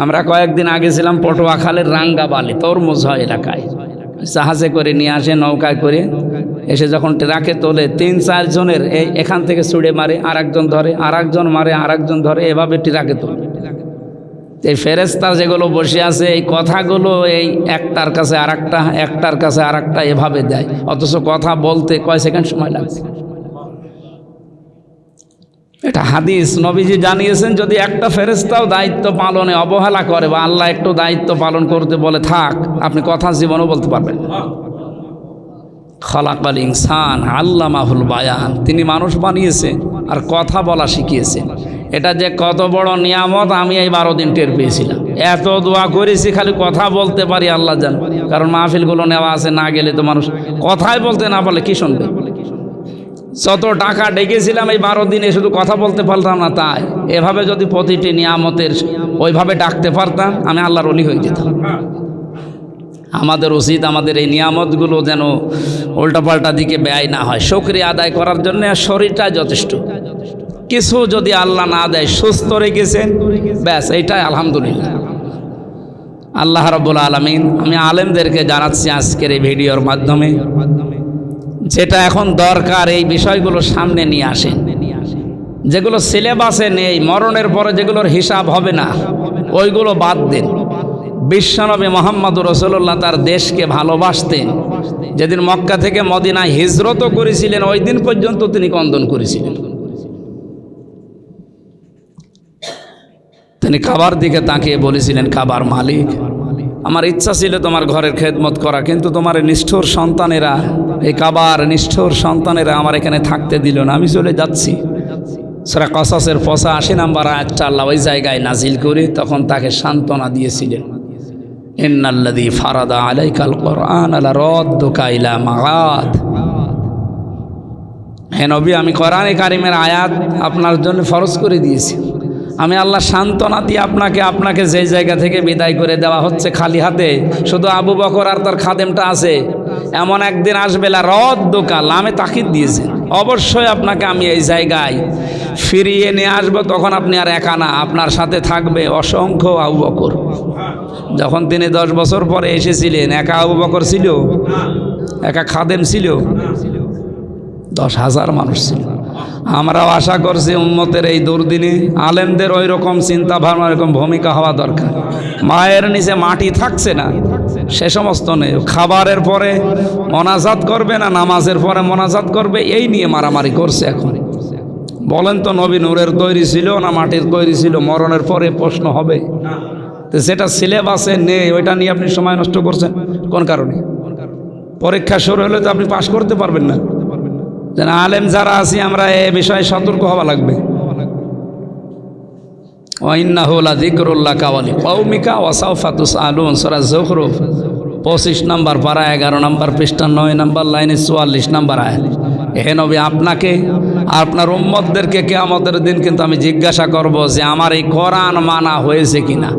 আমরা কয়েকদিন আগে ছিলাম পটুয়াখালীর রাঙ্গাবালি, তরমুজ হয় এলাকায়, জাহাজে করে নিয়ে আসে, নৌকায় করে এসে যখন ট্রাকে তোলে ৩-৪ জনের এখান থেকে ছুঁড়ে মারে, আর একজন ধরে, আর একজন মারে, আর একজন ধরে, এভাবে ট্রাকে তোলে। এই ফেরেশতা যেগুলো বসে আছে এই কথাগুলো এই একটার কাছে আর একটা, একটার কাছে আর একটা এভাবে দেয়, অথচ কথা বলতে কয় সেকেন্ড সময় লাগছে। এটা হাদিস, নবীজি জানিয়েছেন যদি একটা ফেরেশতাও দায়িত্ব পালনে অবহেলা করে বা আল্লাহ একটু দায়িত্ব পালন করতে বলে থাক, আপনি কথা জীবনও বলতে পারবেন। খালাকাল ইনসান আল্লামাহুল বায়ান, তিনি মানুষ বানিয়েছে আর কথা বলা শিখিয়েছে। এটা যে কত বড় নিয়ামত আমি এই 12 দিন টের পেয়েছিলাম। এত দোয়া করেছি খালি কথা বলতে পারি আল্লাহ জান, কারণ মাহফিলগুলো নেওয়া আছে, না গেলে তো মানুষ কথাই বলতে না পারলে কি শুনবে। যত টাকা ডেকেছিলাম এই 12 দিনে শুধু কথা বলতে পারতাম না, তাই এভাবে যদি প্রতিটি নিয়ামতের ওইভাবে ডাকতে পারতাম আমি আল্লাহর ওলি হয়ে যেতাম। আমাদের উচিত আমাদের এই নিয়ামতগুলো যেন উল্টাপাল্টা দিকে ব্যয় না হয়, শুকরিয়া আদায় করার জন্য শরীরটা যথেষ্ট। কিছু যদি আল্লাহ না দেয়, সুস্থ রেখেছেন ব্যাস, এইটাই আলহামদুলিল্লাহ। আল্লাহ রাব্বুল আলামিন, আমি আলেমদেরকে জানাচ্ছি আজকের এই ভিডিওর মাধ্যমে, যেটা এখন দরকার এই বিষয়গুলো সামনে নিয়ে আসেন। যেগুলো সিলেবাসে নেই, মরণের পরে যেগুলোর হিসাব হবে না, ওইগুলো বাদ দেন। বিশ্বনবী মুহাম্মদুর রাসূলুল্লাহ তার দেশকে ভালোবাসতেন। যেদিন মক্কা থেকে মদিনায় হিজরতও করেছিলেন ওই দিন পর্যন্ত তিনি ক্রন্দন করেছিলেন। তিনি কাবার দিকে তাকিয়ে বলেছিলেন, কাবার মালিক, আমার ইচ্ছা ছিল তোমার ঘরের খেদমত করা, কিন্তু তোমার নিষ্ঠুর সন্তানেরা, এই কাবার নিষ্ঠুর সন্তানেরা আমার এখানে থাকতে দিল না, আমি চলে যাচ্ছি। সূরা কসসের 85 নম্বর আয়াতটা আল্লাহ ওই জায়গায় নাজিল করে তখন তাকে সান্ত্বনা দিয়েছিলেন, ইন্নাল্লাযী ফারাদা আলাইকাল কুরআন লারাদ্দুকা ইলা মাআদ। হে নবী, আমি কোরআনে কারিমের আয়াত আপনার জন্য ফরজ করে দিয়েছি। আমি আল্লাহ সান্ত্বনা দিয়ে আপনাকে যেই জায়গা থেকে বিদায় করে দেওয়া হচ্ছে খালি হাতে, শুধু আবু বকর আর তার খাদেমটা আছে, এমন একদিন আসবে লারাদ্দুকা, লামে তাকিদ দিয়েছেন, অবশ্যই আপনাকে আমি এই জায়গায় ফিরিয়ে নিয়ে আসবো। তখন আপনি আর একা না, আপনার সাথে থাকবে অসংখ্য আবু বকর। যখন তিনি 10 বছর পরে এসেছিলেন, একা আবু বকর ছিল, একা খাদেম ছিল, 10,000 মানুষ ছিল। আমরাও আশা করছি উম্মতের এই দুর্দিনে আলেমদের ওই রকম চিন্তা ভাবনা, এরকম ভূমিকা হওয়া দরকার। মায়ের নিচে মাটি থাকছে না সে সমস্ত নেই, খাবারের পরে মোনাজাত করবে না নামাজের পরে মোনাজাত করবে, এই নিয়ে মারামারি করছে। এখন বলেন তো, নবী নূরের তৈরি ছিল না মাটির তৈরি ছিল? মরণের পরে প্রশ্ন হবে। তো যেটা সিলেবাসে নেই ওইটা নিয়ে আপনি সময় নষ্ট করছেন কোন কারণে? পরীক্ষা শুরু হলে তো আপনি পাশ করতে পারবেন না। যেন আলেম যারা আছি আমরা এ বিষয়ে সতর্ক হওয়া লাগবে। ওয়াইন্নাহু লাযিকরুল লাকা ওয়া লিকাওমিকা ওয়া সাওফা তুসআলুন, সূরা যুখরুফ 25 নম্বর পারা 11 নম্বর পৃষ্ঠা 9 নম্বর লাইনে 44 নম্বর আয়াত। হে নবী, আপনাকে আপনার উম্মতদেরকে কিয়ামতের দিন কিন্তু আমি জিজ্ঞাসা করব যে আমার এই কোরআন মানা হয়েছে কিনা।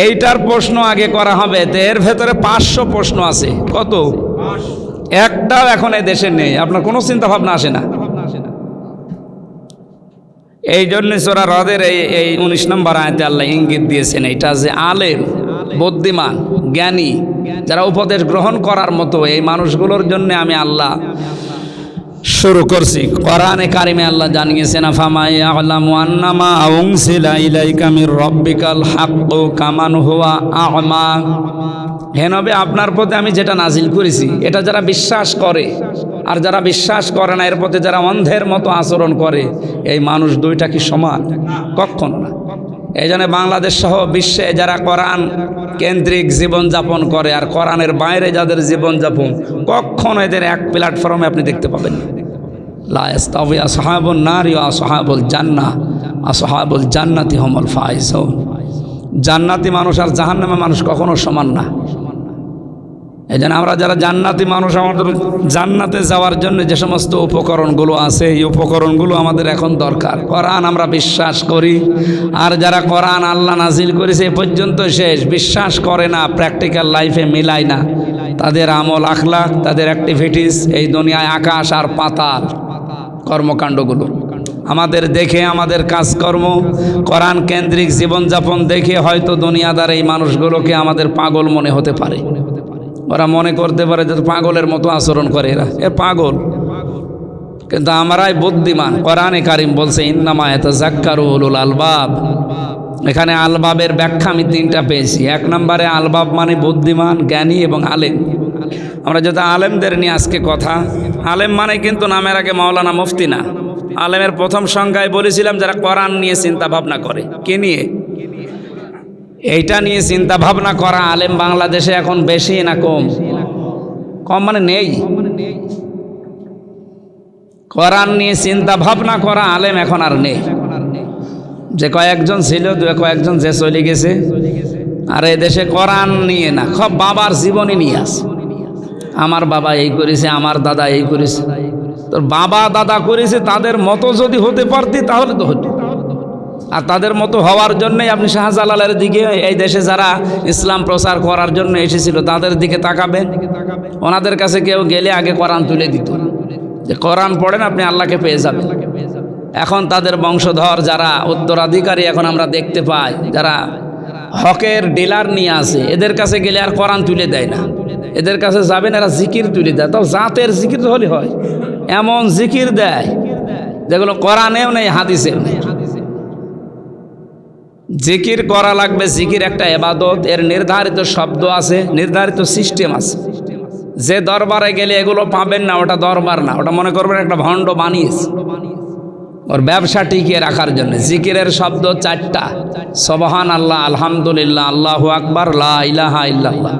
এইটার প্রশ্ন আগে করা হবে। তো এর ভেতরে 500 প্রশ্ন আছে। কত? একটাও এখন এই দেশে নেই, আপনার কোনো চিন্তা ভাবনা আসে না। এই জন্য সূরা রদের এই 19 নম্বর আয়াতে আল্লাহ ইঙ্গিত দিয়েছেন এটা যে আলেম, বুদ্ধিমান, জ্ঞানী, যারা উপদেশ গ্রহণ করার মতো এই মানুষগুলোর জন্য আমি আল্লাহ শুরু করছি। কোরআনে কারিমে আল্লাহ জানিয়েছেন, ফামা ইয়ালামু আন্নামা উনসিলা ইলাইকা মির রাব্বিকাল হাক্কু কামান হুয়া আ'মা। হে নবী, আপনার প্রতি আমি যেটা নাজিল করেছি এটা যারা বিশ্বাস করে আর যারা বিশ্বাস করে না, এর প্রতি যারা অন্ধের মতো আচরণ করে, এই মানুষ দুইটা কি সমান? কখনো না। এই জন্য বাংলাদেশ সহ বিশ্বে যারা কোরআন কেন্দ্রিক জীবনযাপন করে আর কোরআনের বাইরে যাদের জীবনযাপন, কখনো এদের এক প্ল্যাটফর্মে আপনি দেখতে পাবেন না। লা ইয়াস্তাওয়ি আসহাবুন নারি ওয়া আসহাবুল জান্নাহ, আসহাবুল জান্নাতি হুমুল ফাইজুন। জান্নাতি মানুষ আর জাহান্নামী মানুষ কখনো সমান না। এই জন্য আমরা যারা জান্নাতি মানুষ, আমাদের জান্নাতে যাওয়ার জন্য যে সমস্ত উপকরণগুলো আছে, এই উপকরণগুলো আমাদের এখন দরকার। কোরআন আমরা বিশ্বাস করি, আর যারা কোরআন আল্লাহ নাজিল করেছে এ পর্যন্ত শেষ, বিশ্বাস করে না, প্র্যাকটিক্যাল লাইফে মিলায় না, তাদের আমল আখলাক, তাদের অ্যাক্টিভিটিস এই দুনিয়ায় আকাশ আর পাতাল কর্মকাণ্ডগুলো আমাদের দেখে, আমাদের কাজকর্ম কোরআন কেন্দ্রিক জীবনযাপন দেখে হয়তো দুনিয়াদার এই মানুষগুলোকে আমাদের পাগল মনে হতে পারে। ওরা মনে করতে পারে যে পাগলের মতো আচরণ করে এরা, এ পাগল, কিন্তু আমরাই বুদ্ধিমান। কোরআনে কারিম বলছে ইন্নামা ইয়াতাযাক্কারু উলুল আলবাব। এখানে আলবাবের ব্যাখ্যা আমি তিনটা পেয়েছি। এক নম্বরে আলবাব মানে বুদ্ধিমান, জ্ঞানী এবং আলেম। আমরা যেটা আলেমদের নিয়ে আজকে কথা, আলেম মানে কিন্তু নামের আগে মাওলানা মুফতি না। আলেমের প্রথম সংজ্ঞায় বলেছিলাম যারা কোরআন নিয়ে চিন্তা ভাবনা করে। কে নিয়ে? এইটা নিয়ে চিন্তা ভাবনা করা আলেম বাংলাদেশে এখন বেশি না কম? কম মানে নেই। কোরআন নিয়ে চিন্তা ভাবনা করা আলেম এখন আর নেই। যে কয়েকজন ছিল, কয়েকজন যে চলে গেছে। আর এই দেশে কোরআন নিয়ে না, সব বাবার জীবনী নিয়ে আসে। আমার বাবা এই করেছে, আমার দাদা এই করেছে। তোর বাবা দাদা করেছে, তাদের মতো যদি হতে পারতি তাহলে তো হতো। আর তাদের মতো হওয়ার জন্যই আপনি শাহজালালের দিকে, এই দেশে যারা ইসলাম প্রচার করার জন্য এসেছিল তাদের দিকে তাকাবেন। ওনাদের কাছে কেউ গেলে আগে কোরআন তুলে দিত, যে কোরআন পড়েন আপনি আল্লাহকে পেয়ে যাবেন। এখন তাদের বংশধর যারা উত্তরাধিকারী এখন আমরা দেখতে পাই, যারা হকের ডিলার নিয়ে আসে, এদের কাছে গেলে আর কোরআন তুলে দেয় না। এদের কাছে যাবেন, এরা জিকির তুলে দেয়। তাও জাতের জিকির হলে হয়, এমন জিকির দেয় যেগুলো কোরআনেও নেই, হাদিসেও নেই। জিকির করা লাগবে। জিকির একটা ইবাদত, এর নির্ধারিত শব্দ আছে, নির্ধারিত সিস্টেম আছে। যে দরবারে গেলে এগুলো পাবেন না, ওটা দরবার না, ওটা মনে করবেন একটা ভণ্ড বানিয়েছে ওর ব্যবসা টিকিয়ে রাখার জন্য। জিকিরের শব্দ চারটা: সুবহান আল্লাহ, আলহামদুলিল্লাহ, আল্লাহু আকবার, লা ইলাহা ইল্লাল্লাহ।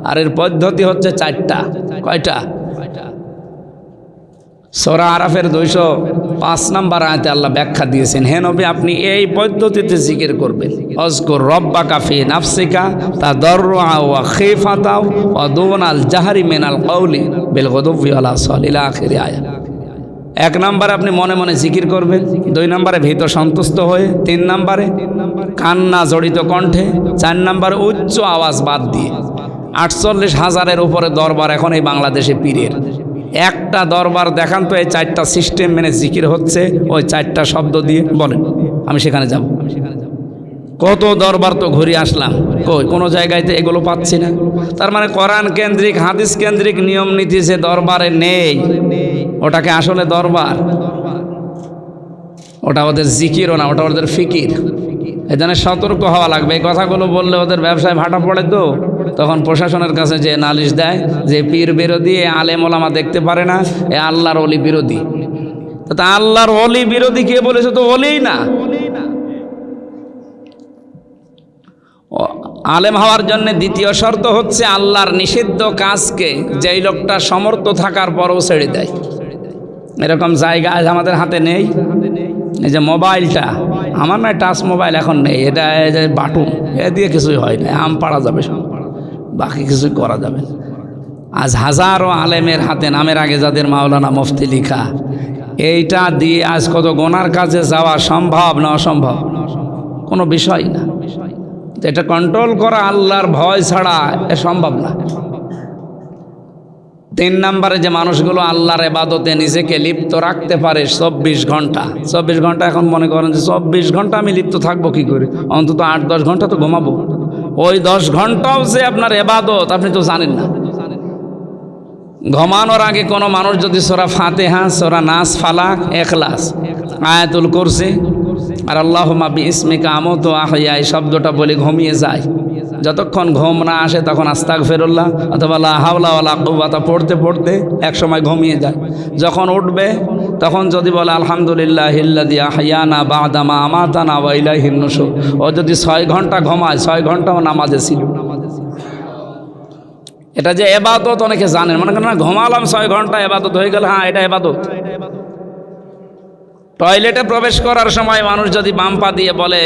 আর এর পদ্ধতি হচ্ছে চারটা। কয়টা? সূরা আরাফের 205 নম্বর আয়াতে আল্লাহ ব্যাখ্যা দিয়েছেন, হে নবী আপনি এই পদ্ধতিতে জিকির করবেন। আযকুর রাব্বাকা ফি নাফসিকা তাদাররুআ ওয়া খিফাতা ওয়া দুনাল জাহরি মিনাল কওলি বিল গুদুবি ওয়াল আসাল ইলা আখির আয়াত। এক নম্বরে আপনি মনে মনে জিকির করবেন, 2 নম্বরে ভীত সন্তুষ্ট হয়ে, 3 নম্বরে কান্না জড়িত কণ্ঠে, 4 নম্বরে উচ্চ আওয়াজ বাদ দিয়ে। 48,000-এর উপরে দরবার এখন এই বাংলাদেশে পীরের। একটা দরবার দেখান তো এই 4টা সিস্টেম মেনে জিকির হচ্ছে, ওই 4টা শব্দ দিয়ে বলেন আমি সেখানে যাব। কত দরবার তো ঘুরে আসলাম, কই কোনো জায়গাতে এগুলো পাচ্ছি না। তার মানে কোরআন কেন্দ্রিক, হাদিস কেন্দ্রিক নিয়ম নীতি যে দরবারে নেই, ওটাকে আসলে দরবার, ওটা ওদের জিকিরও না, ওটা ওদের ফিকির। এই জন্য সতর্ক হওয়া লাগবে। এই কথাগুলো বললে ওদের ব্যবসায় ভাটা পড়ে, তো তখন প্রশাসনের কাছে যে নালিশ দেয় যে পীর বিরোধী, এ আলেম ওলামা দেখতে পারে না, এ আল্লাহর ওলি বিরোধী। তা আল্লাহর ওলি বিরোধী কে বলেছে? তো ওলিই না। আলেম হওয়ার জন্য দ্বিতীয় শর্ত হচ্ছে আল্লাহর নিষিদ্ধ কাজকে যেই লোকটা সমর্থ থাকার পরও ছেড়ে দেয়। এরকম জায়গা আজ আমাদের হাতে নেই। এই যে মোবাইলটা, আমার নয় টাচ মোবাইল এখন নেই, এটা বাটুন, এ দিয়ে কিছুই হয় না, আম পাড়া যাবে, বাকি কিছুই করা যাবে। আজ হাজারো আলেমের হাতে, নামের আগে যাদের মাওলানা মুফতি লিখা, এইটা দিয়ে আজ কত গোনার কাজে যাওয়া সম্ভব না অসম্ভব? কোনো বিষয় না। এটা কন্ট্রোল করা আল্লাহর ভয় ছাড়া এ সম্ভব না। 3 নম্বরে যে মানুষগুলো আল্লাহর ইবাদতে নিজেকে লিপ্ত রাখতে পারে 24 ঘন্টা, 24 ঘন্টা এখন মনে করেন যে 24 ঘন্টা আমি লিপ্ত থাকবো কি করে? অন্তত 8-10 ঘন্টা তো ঘুমাবো। ওই 10 ঘন্টাও যে আপনার ইবাদত আপনি তো জানেন না। ঘুমানোর আগে কোনো মানুষ যদি সূরা ফাতিহা, সূরা নাস, ফালাক, ইখলাস, আয়াতুল কুরসি আর আল্লাহুম্মা বিইসমিকা আমুতু ওয়া আহইয়া এই শব্দটা বলে ঘুমিয়ে যায়, যতক্ষণ ঘুম না আসে তখন আস্তাগফিরুল্লাহ অথবা লা হাওলা ওয়ালা কুওয়াতা পড়তে পড়তে একসময় ঘুমিয়ে যায়। যখন উঠবে তখন যদি বলে আলহামদুলিল্লাহিল্লাযী আহইয়ানা বা'দা মা আমাতানা ওয়া ইলাইহিন নুশুর, ও যদি 6 ঘন্টা ঘুমায় 6 ঘন্টাও নামাজে ছিল। এটা যে ইবাদত অনেকে জানেন, মনে করেন না ঘুমালাম 6 ঘন্টা ইবাদত হয়ে গেল, হ্যাঁ এটা ইবাদত। টয়লেটে প্রবেশ করার সময় মানুষ যদি বাম পা দিয়ে বলে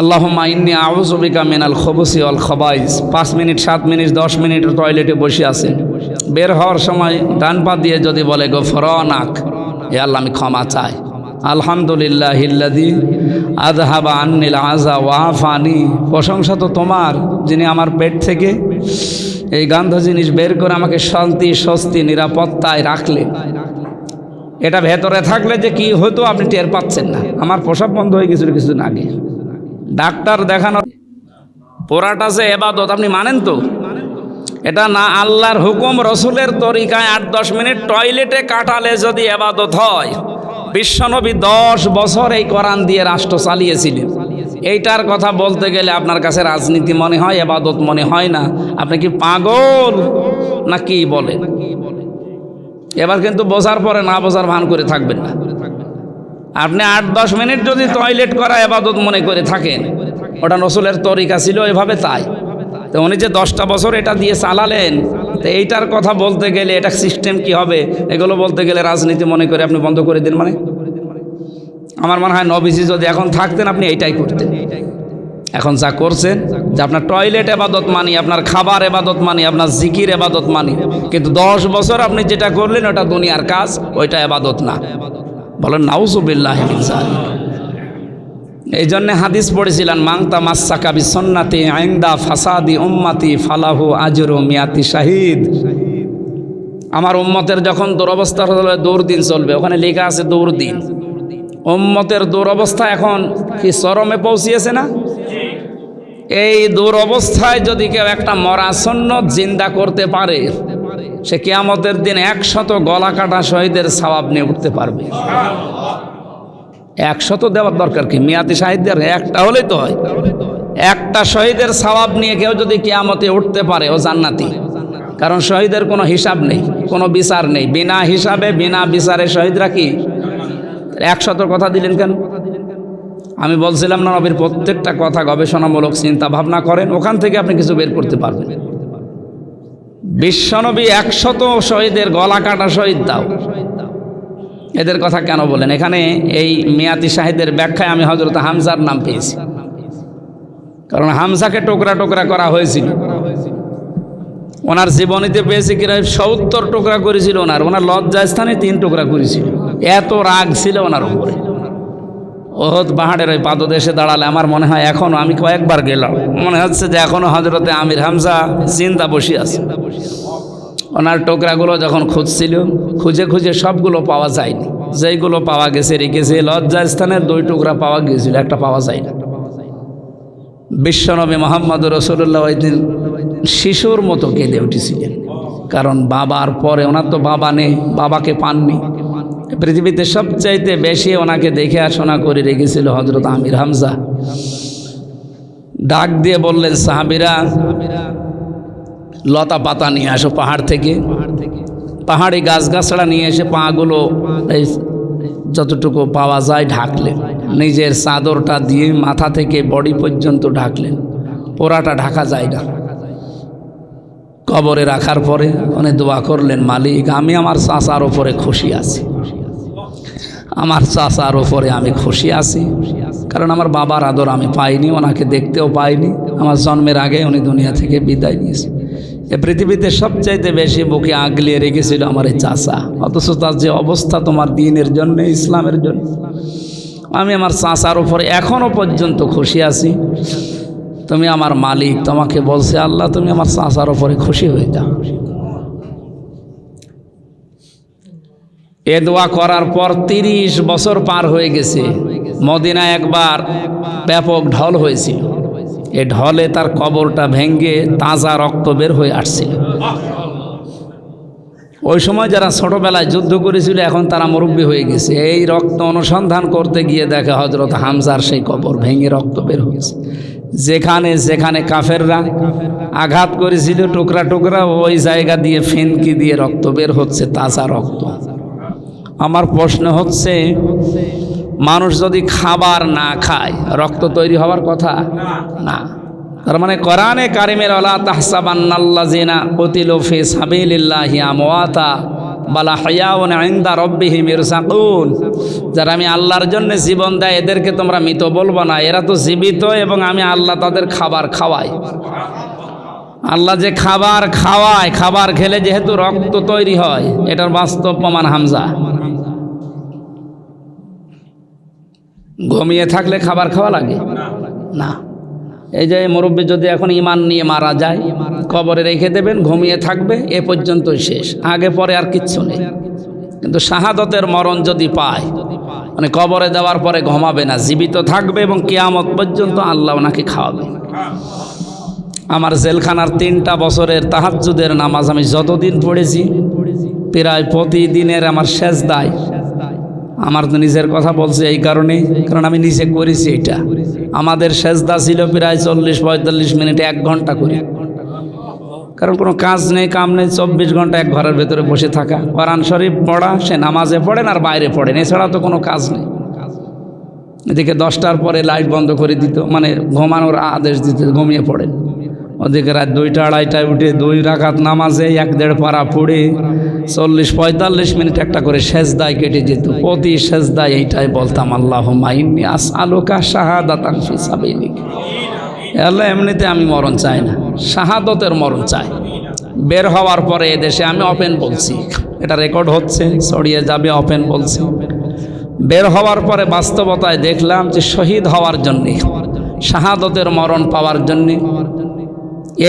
আল্লাহুম্মা ইন্নী আউযু বিকা মিনাল খুবুসি ওয়াল খাবাইস। 5 মিনিট 7 মিনিট 10 মিনিট টয়লেটে বসে আছেন, বের হওয়ার সময় ডান পা দিয়ে যদি বলে গফরানাক, হে আল্লাহ আমি ক্ষমা চাই, আলহামদুলিল্লাহিল্লাযী আযহাবা আন্নিল আযা ওয়া আফানি, প্রশংসা তো তোমার যিনি আমার পেট থেকে এই গন্ধ জিনিস বের করে আমাকে শান্তি স্বস্তি নিরাপত্তায় রাখলেন। এটা ভেতরে থাকলে যে কি হতো আপনি টের পাচ্ছেন না। আমার প্রসাব বন্ধ হয়ে গেছিল কিছুদিন আগে, ডাক্তার দেখানো। পোড়াটা যে এবাদত আপনি মানেন তো? এটা না আল্লাহর হুকুম রসুলের তরিকায় 8-10 মিনিট টয়লেটে কাটালে যদি এবাদত হয়, বিশ্বনবী 10 বছর এই কোরআন দিয়ে রাষ্ট্র চালিয়েছিলেন। এইটার কথা বলতে গেলে আপনার কাছে রাজনীতি মনে হয়, এবাদত মনে হয় না। আপনি কি পাগল না কি বলেন? এবার কিন্তু বোঝার পরে না বোঝার ভান করে থাকবেন না। আপনি 8-10 মিনিট যদি টয়লেট করা এবাদত মনে করে থাকেন, ওটা রসুলের তরিকা ছিল এভাবে, তাই তো উনি যে 10টা বছর এটা দিয়ে চালালেন, তো এইটার কথা বলতে গেলে এটা সিস্টেম কি হবে, এগুলো বলতে গেলে রাজনীতি মনে করে আপনি বন্ধ করে দিন। মানে আমার মনে হয় নবীজি যদি এখন থাকতেন আপনি এইটাই করতেন। এখন যা করছেন যে আপনার টয়লেট এবাদত মানি, আপনার খাবার এবাদত মানি, আপনার জিকির এবাদত মানি, কিন্তু 10 বছর আপনি যেটা করলেন ওটা দুনিয়ার কাজ, ওইটা এবাদত না। বলেন নাউযুবিল্লাহি মিন যালিক। এই জন্যে হাদিস পড়েছিলেন, মাংতা মাসাকা বিসন্নাতি ইনদা ফাসাদি উম্মতি ফালাহু আজরু মিয়াতি শাহিদ। আমার উম্মতের যখন দুরবস্থা হলে দুর্দিন চলবে, ওখানে লেখা আছে দুর্দিন। উম্মতের দুরবস্থা এখন কি চরমে পৌঁছিয়েছে না? এই দুরবস্থায় যদি কেউ একটা মরা সুন্নত জিন্দা করতে পারে, সে কিয়ামতের দিন 100 গলা কাটা শহীদের সওয়াব নিয়ে উঠতে পারবে। 100 দেওয়ার দরকার কি? মিয়াতি শাহিদের একটা হলেই তো হয়। একটা শহীদের সওয়াব নিয়ে কেউ যদি কিয়ামতে উঠতে পারে, ও জান্নাতি। কারণ শহীদের কোনো হিসাব নেই, কোনো বিচার নেই। বিনা হিসাবে বিনা বিচারে শহীদরা কি 100 কথা দিলেন কেন? আমি বলছিলাম না, নবীর প্রত্যেকটা কথা গবেষণামূলক, চিন্তা ভাবনা করেন, ওখান থেকে আপনি কিছু বের করতে পারবেন। বিশ্বনবী 100 শহীদের গলা কাটা শহীদ দাও, এদের কথা কেন বলেন? এখানে এই মিয়াতি শাহিদের ব্যাখ্যায় আমি হযরত হামজার নাম পেয়েছি, কারণ হামজাকে টোকরা টোকরা করা হয়েছিল। ওনার জীবনীতে পেয়েছি কিনা 70 টুকরা করেছিল ওনার লজ্জাস্থানে 3 টুকরা করেছিল। এত রাগ ছিল ওনার উপরে। ওহদ পাহাড়ের ওই পাদদেশে দাঁড়ালে আমার মনে হয় এখনো, আমি কয়েকবার গেলাম, মনে হচ্ছে যে এখনো হযরতে আমির হামজা জিন্দা বসে আছে। ওনার টুকরাগুলো যখন খুঁজছিল, খুঁজে খুঁজে সবগুলো পাওয়া যায়নি। যেইগুলো পাওয়া গেছে রেখেছে, লজ্জাস্থানের 2 টুকরা পাওয়া গিয়েছিল, একটা পাওয়া যায়নি। বিশ্বনবী মুহাম্মদ রাসূলুল্লাহ ওই দিন শিশুর মতো কেঁদে উঠেছিলেন, কারণ বাবার পরে ওনার তো বাবা নেই, বাবাকে পাননি। পৃথিবীতে সবচাইতে বেশি ওনাকে দেখে শোনা করে রেখেছিল হযরত আমির হামজা। ডাক দিয়ে বললেন, সাহাবীরা লতা পাতা নিয়ে আসো পাহাড় থেকে। পাহাড়ি গাছগাছড়া নিয়ে এসে পাগুলো এই যতটুকু পাওয়া যায় ঢাকলেন, নিজের চাদরটা দিয়ে মাথা থেকে বডি পর্যন্ত ঢাকলেন। পোড়াটা ঢাকা যায় না। কবরে রাখার পরে উনি দোয়া করলেন, মালিক আমি আমার চাচার ওপরে খুশি আছি, আমার চাচার ওপরে আমি খুশি আছি, কারণ আমার বাবার আদর আমি পাইনি, ওনাকে দেখতেও পাইনি। আমার জন্মের আগে উনি দুনিয়া থেকে বিদায় নিয়েছে। এ পৃথিবীতে সবচাইতে বেশি বুকে আগলিয়ে রেখেছিল আমার এই চাচা, অথচ তার যে অবস্থা তোমার দ্বীনের জন্য, ইসলামের জন্য, আমি আমার চাচার উপরে এখনো পর্যন্ত খুশি আছি। তুমি আমার মালিক, তোমাকে বলছে আল্লাহ তুমি আমার চাচার উপরে খুশি হয়ে যাও। এ দোয়া করার পর 30 বছর পার হয়ে গেছে। মদিনায় একবার ব্যাপক ঢল হয়েছিল। এ ঢলে তার কবরটা ভেঙে তাজা রক্ত বের হয়ে আসছিল। ওই সময় যারা ছোটবেলায় যুদ্ধ করেছিল এখন তারা মুরব্বী হয়ে গেছে। এই রক্ত অনুসন্ধান করতে গিয়ে দেখে হযরত হামজার সেই কবর ভেঙে রক্ত বের হয়েছে। যেখানে যেখানে কাফেররা আঘাত করেছিল টুকরা টুকরা, ওই জায়গা দিয়ে ফেনকি দিয়ে রক্ত বের হচ্ছে, তাজা রক্ত। আমার প্রশ্ন হচ্ছে, মানুষ যদি খাবার না খায় রক্ত তৈরি হওয়ার কথা না। তার মানে কোরআনে কারিমের ওয়ালা তাহসাবান্নাল্লাযিনা কুতিলু ফি সাবিলিল্লাহি আমওয়াতা, বালা হায়াউন ইনদা রাব্বিহিম ইরসাকুন। যারা আমি আল্লাহর জন্য জীবন দেয় এদেরকে তোমরা মৃত বলবো না, এরা তো জীবিত এবং আমি আল্লাহ তাদের খাবার খাওয়াই। আল্লাহ যে খাবার খাওয়ায়, খাবার খেলে যেহেতু রক্ত তৈরি হয়, এটার বাস্তব প্রমাণ হামজা। ঘুমিয়ে থাকলে খাবার খাওয়া লাগে না। এই যে মুরব্বী যদি এখন ঈমান নিয়ে মারা যায়, কবরে রেখে দেবেন, ঘুমিয়ে থাকবে, এ পর্যন্তই শেষ, আগে পরে আর কিচ্ছু নেই। কিন্তু শাহাদতের মরণ যদি পায়, মানে কবরে দেওয়ার পরে ঘুমাবে না, জীবিত থাকবে এবং কিয়ামত পর্যন্ত আল্লাহ ওনাকে খাওয়াবে। আমার জেলখানার 3টা বছরের তাহাজ্জুদের নামাজ আমি যতদিন পড়েছি, প্রায় প্রতিদিনের আমার সেজদায়, আমার তো নিজের কথা বলছি এই কারণে, কারণ আমি নিজে করেছি এটা। আমাদের সেজদা ছিল প্রায় 40-45 মিনিট, 1 ঘন্টা করি। কারণ কোনো কাজ নেই, কাম নেই, 24 ঘন্টা এক ঘরের ভেতরে বসে থাকা, কোরআন শরীফ পড়া, সে নামাজে পড়েন আর বাইরে পড়েন, এছাড়া তো কোনো কাজ নেই। এদিকে 10টার পরে লাইট বন্ধ করে দিত, মানে ঘুমানোর আদেশ দিত, ঘুমিয়ে পড়েন। ওদিকে রাত 2টা-2:30টায় উঠে 2 রাকাত নামাজে 1-1.5 পারা পড়ে 40-45 মিনিট একটা করে সেজদায় কেটে যেত। প্রতি সেজদায় এইটাই বলতাম, আল্লাহুম্মা ইন্নী আসআলুকা শাহাদাতান ফি সাবিলিক। আল্লাহ, এমনিতে আমি মরণ চাই না, শাহাদতের মরণ চাই। বের হওয়ার পরে এদেশে আমি ওপেন বলছি, এটা রেকর্ড হচ্ছে, ছড়িয়ে যাবে, ওপেন বলছি। বের হওয়ার পরে বাস্তবতায় দেখলাম যে শহীদ হওয়ার জন্যে, শাহাদতের মরণ পাওয়ার জন্যে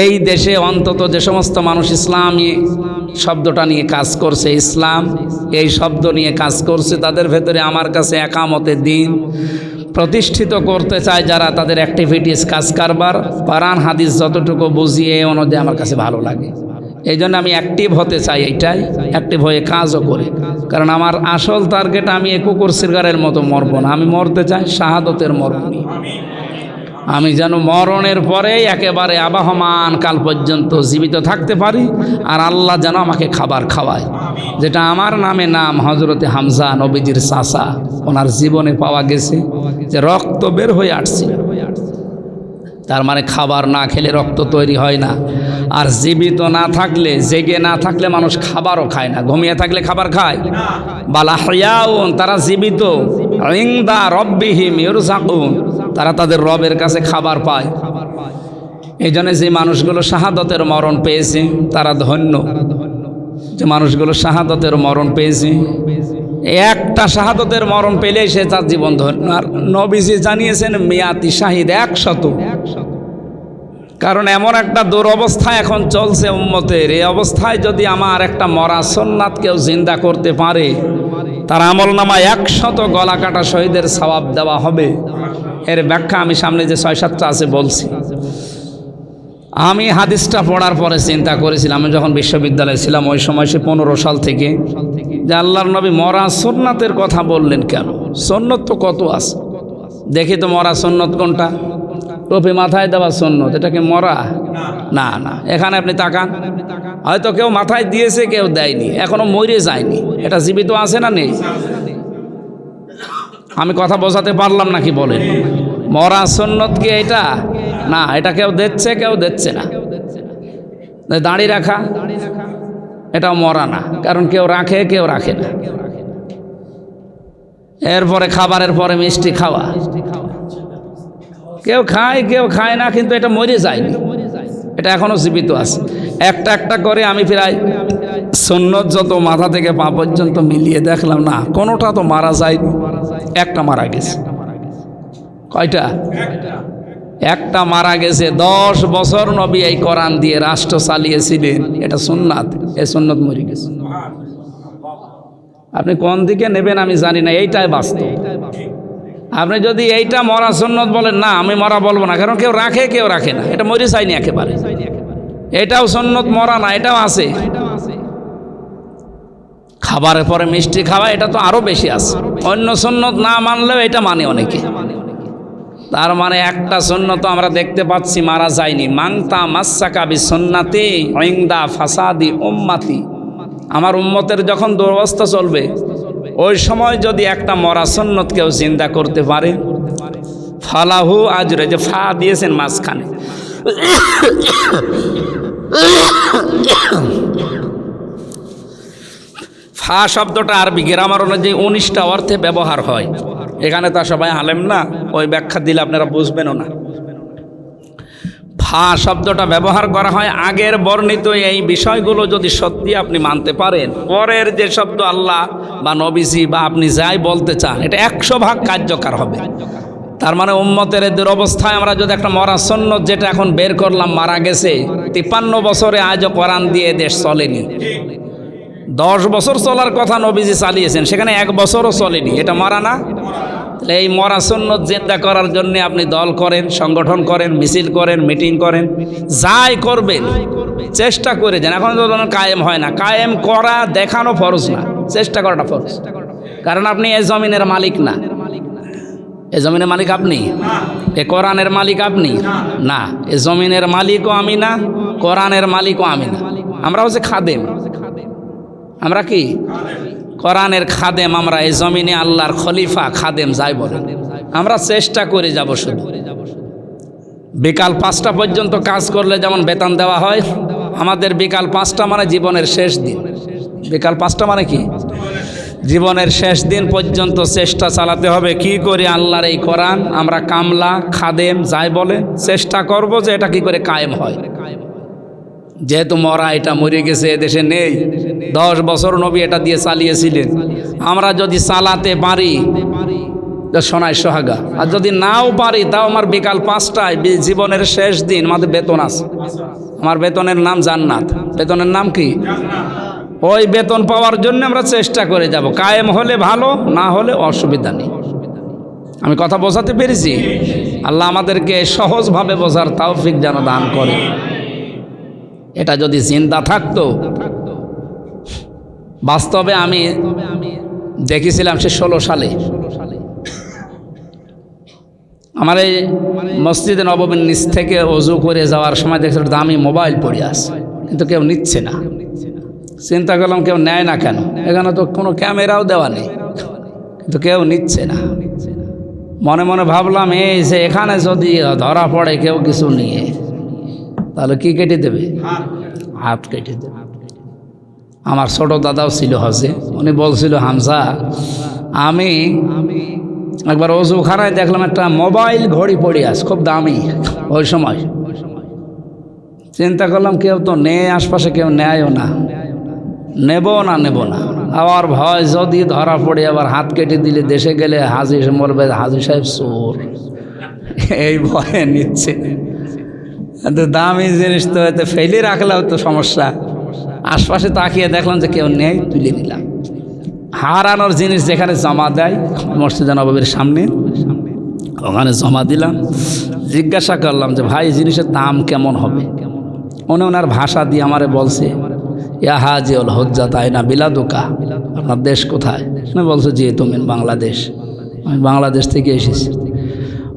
এই দেশে অন্তত যে সমস্ত মানুষ ইসলামী শব্দটা নিয়ে কাজ করছে, ইসলাম এই শব্দ নিয়ে কাজ করছে, তাদের ভেতরে আমার কাছে একামতে দিন প্রতিষ্ঠিত করতে চায় যারা, তাদের অ্যাক্টিভিটিস, কাজ কারবার, কোরআন হাদিস যতটুকু বুঝিয়ে অনুযায়ী আমার কাছে ভালো লাগে। এই জন্য আমি অ্যাক্টিভ হতে চাই, এইটাই অ্যাক্টিভ হয়ে কাজও করি। কারণ আমার আসল টার্গেট, আমি কুকুর সিরগারের মতো মরব না, আমি মরতে চাই শাহাদতের মরণ নিয়ে। আমি যেন মরণের পরে একেবারে আবাহমান কাল পর্যন্ত জীবিত থাকতে পারি, আর আল্লাহ যেন আমাকে খাবার খাওয়ায়, যেটা আমার নামে নাম হজরতে হামজা, নবীজির চাচা, ওনার জীবনে পাওয়া গেছে যে রক্ত বের হয়ে আসছিল। তার মানে খাবার না খেলে রক্ত তৈরি হয় না, আর জীবিত না থাকলে, জেগে না থাকলে মানুষ খাবারও খায় না। ঘুমিয়ে থাকলে খাবার খায়? বালা হায়াউন, তারা জীবিত, ইনদা রাব্বিহিম ইরসাকুন, তারা তাদের রবের কাছে খাবার পায়। এই জন্য যে মানুষগুলো শাহাদতের মরণ পেয়েছে তারা ধন্য, যে মানুষগুলো শাহাদতের মরণ পেয়েছে, একটা শাহাদতের মরণ পেলেই সে তার জীবন ধন্য। আর নবীজি জানিয়েছেন মিয়াতি শাহিদ, 100। কারণ এমন একটা দুরবস্থা এখন চলছে উম্মতের, এই অবস্থায় যদি আমার একটা মরা সুন্নাত কেউ জিন্দা করতে পারে, তার আমল নামায় 100 গলা কাটা শহীদের সওয়াব দেওয়া হবে। এর ব্যাখ্যা আমি সামনে যে 6-7টা আছে বলছি। আমি হাদিসটা পড়ার পরে চিন্তা করেছিলাম, আমি যখন বিশ্ববিদ্যালয়ে ছিলাম ওই সময়, সে 15 সাল থেকে, যে আল্লাহর নবী মরা সুন্নাতের কথা বললেন কেন? সুন্নত তো কত আছে, দেখি তো মরা সুন্নত কোনটা? টুপি মাথায় দেওয়া সুন্নত, এটা কি মরা? না না, এখানে আপনি তাকান, হয়তো কেউ মাথায় দিয়েছে, কেউ দেয়নি, এখনো মরে যায়নি, এটা জীবিত আছে না নেই? আমি কথা বোঝাতে পারলাম নাকি বলেন? মরা সুন্নত কি এটা? না, এটা কেউ দিচ্ছে, কেউ দিচ্ছে না। দাড়ি রাখা, এটাও মরা না, কারণ কেউ রাখে, কেউ রাখে না। এরপরে খাবারের পরে মিষ্টি খাওয়া, কেউ খায়, কেউ খায় না, কিন্তু এটা মরে যায়নি, এটা এখনো জীবিত আছে। একটা একটা করে আমি প্রায় সুন্নত যত মাথা থেকে পা পর্যন্ত মিলিয়ে দেখলাম, না কোনোটা তো মারা যায়নি, একটা মারা গেছে। কয়টা? একটা মারা গেছে। 10 বছর নবী এই কোরআন দিয়ে রাষ্ট্র চালিয়েছিলেন, এটা সুন্নাত, এই সুন্নত মরে গেছে। আপনি কোন দিকে নেবেন আমি জানি না, এইটাই বাস্তব। আপনি যদি এইটা মরা সুন্নত বলেন, না আমি মরা বলবো না, কারণ কেউ রাখে, কেউ রাখে না, এটা মরে যায়নি একেবারে। এটাও সুন্নত, মরা না, এটাও আছে। খাবারের পরে মিষ্টি খাওয়া, এটা তো আরো বেশি আছে। অন্য সুন্নত না মানলেও এটা মানে অনেকে। তার মানে একটা সুন্নত আমরা দেখতে পাচ্ছি মারা যায়নি। মাংতা মাসাকা বি সুন্নাতি ইনদা ফাসাদি উম্মতি, আমার উম্মতের যখন দুরবস্থা চলবে, ওই সময় যদি একটা মরা সুন্নত কেউ জিন্দা করতে পারে, ফালাহু আজরে, যে ফা দিয়েছেন মাঝখানে, ফা শব্দটা আরবি গ্রামার অনুযায়ী 19টা অর্থে ব্যবহার হয়। এখানে তা সবাই আলেম না, ওই ব্যাখ্যা দিলে আপনারা বুঝবেনও না। ফা শব্দটা ব্যবহার করা হয় আগের বর্ণিত এই বিষয়গুলো যদি সত্যি আপনি মানতে পারেন, পরের যে শব্দ আল্লাহ বা নবীজি বা আপনি যাই বলতে চান এটা 100 ভাগ কার্যকর হবে। তার মানে উম্মতের দুরবস্থায় আমরা যদি একটা মরা সুন্নত যেটা এখন বের করলাম মারা গেছে, 53 বছরে আজও কোরআন দিয়ে দেশ চলেনি। 10 বছর চলার কথা নবীজি চালিয়েছেন, সেখানে 1 বছরও চলেনি, এটা মরা না? তাহলে এই মরা সুন্নত জিন্দা করার জন্য আপনি দল করেন, সংগঠন করেন, মিছিল করেন, মিটিং করেন, যাই করবেন চেষ্টা করে যান। এখন তো কায়েম হয় না, কায়েম করা দেখানো ফরজ না, চেষ্টা করাটা ফরজ। কারণ আপনি এই জমিনের মালিক না, এ জমিনের মালিক আপনি, এ কোরআনের মালিক আপনি না, এ জমিনের মালিকও আমি না, কোরআনের মালিকও আমি না। আমরা হচ্ছে খাদেম। আমরা কি? কোরআনের খাদেম। আমরা এই জমিনে আল্লাহর খলিফা, খাদেম যাই বলেন। আমরা চেষ্টা করে যাব শুধু। বিকাল 5টা পর্যন্ত কাজ করলে যেমন বেতন দেওয়া হয়, আমাদের বিকাল 5টা মানে জীবনের শেষ দিন। বিকাল 5টা মানে কি? জীবনের শেষ দিন পর্যন্ত চেষ্টা চালাতে হবে কি করে আল্লাহর এই কোরআন, আমরা কামলা, খাদেম যাই বলে চেষ্টা করব যে এটা কি করে কায়েম হয়। যেহেতু মরা, এটা মরে গেছে, এদেশে নেই। 10 বছর নবী এটা দিয়ে চালিয়েছিলেন। আমরা যদি চালাতে পারি তো সোনায় সোহাগা, আর যদি নাও পারি তাও আমার বিকাল 5টায় জীবনের শেষ দিন আমাদের বেতন আছে। আমার বেতনের নাম জান্নাত। বেতনের নাম কি? ওই বেতন পাওয়ার জন্য আমরা চেষ্টা করে যাব। কায়েম হলে ভালো, না হলে অসুবিধা নেই। আমি কথা বোঝাতে পেরেছি? আল্লাহ আমাদেরকে সহজভাবে বোঝার তৌফিক যেন দান করে। এটা যদি চিন্তা থাকতো, বাস্তবে আমি দেখেছিলাম সে 16 সালে আমার এই মসজিদে নববীর নিচ থেকে ওযু করে যাওয়ার সময় দেখছি দামি মোবাইল পড়ে আছে, কিন্তু কেউ নিচ্ছে না। চিন্তা করলাম কেউ নেয় না কেন, এখানে তো কোনো ক্যামেরাও দেওয়া নেই, কিন্তু কেউ নিচ্ছে না। মনে মনে ভাবলাম এই যে এখানে যদি ধরা পড়ে কেউ কিছু নিয়ে, তাহলে কি কেটে দেবে? হাত কেটে দেবে। আমার ছোট দাদাও ছিল হজে, উনি বলছিল হামজা, আমি একবার ওযুখানায় দেখলাম একটা মোবাইল ঘড়ি পড়ে আছে, খুব দামি ওই সময়। চিন্তা করলাম কেউ তো নেই আশপাশে, কেউ নেয়ও না, নেব না। আবার ভয় যদি ধরা পড়ে আবার হাত কেটে দিলে দেশে গেলে হাজি বলবে হাজি সাহেব চোর, এই ভয়ে নিচ্ছে। দামি জিনিস তো এতে ফেলে রাখলেও তো সমস্যা। আশপাশে তাকিয়ে দেখলাম যে কেউ নেই, তুলে নিলাম। হারানোর জিনিস যেখানে জমা দেয় মসজিদে নববীর সামনে, ওখানে জমা দিলাম। জিজ্ঞাসা করলাম যে ভাই জিনিসের দাম কেমন হবে? উনি ওনার ভাষা দিয়ে আমারে বলছে, ইয়া হাজিউল হুজ্জাত আইনা বিলাদুকা, আপনার দেশ কোথায়? উনি বলছে জি তুমি বাংলাদেশ। আমি বাংলাদেশ থেকে এসেছি।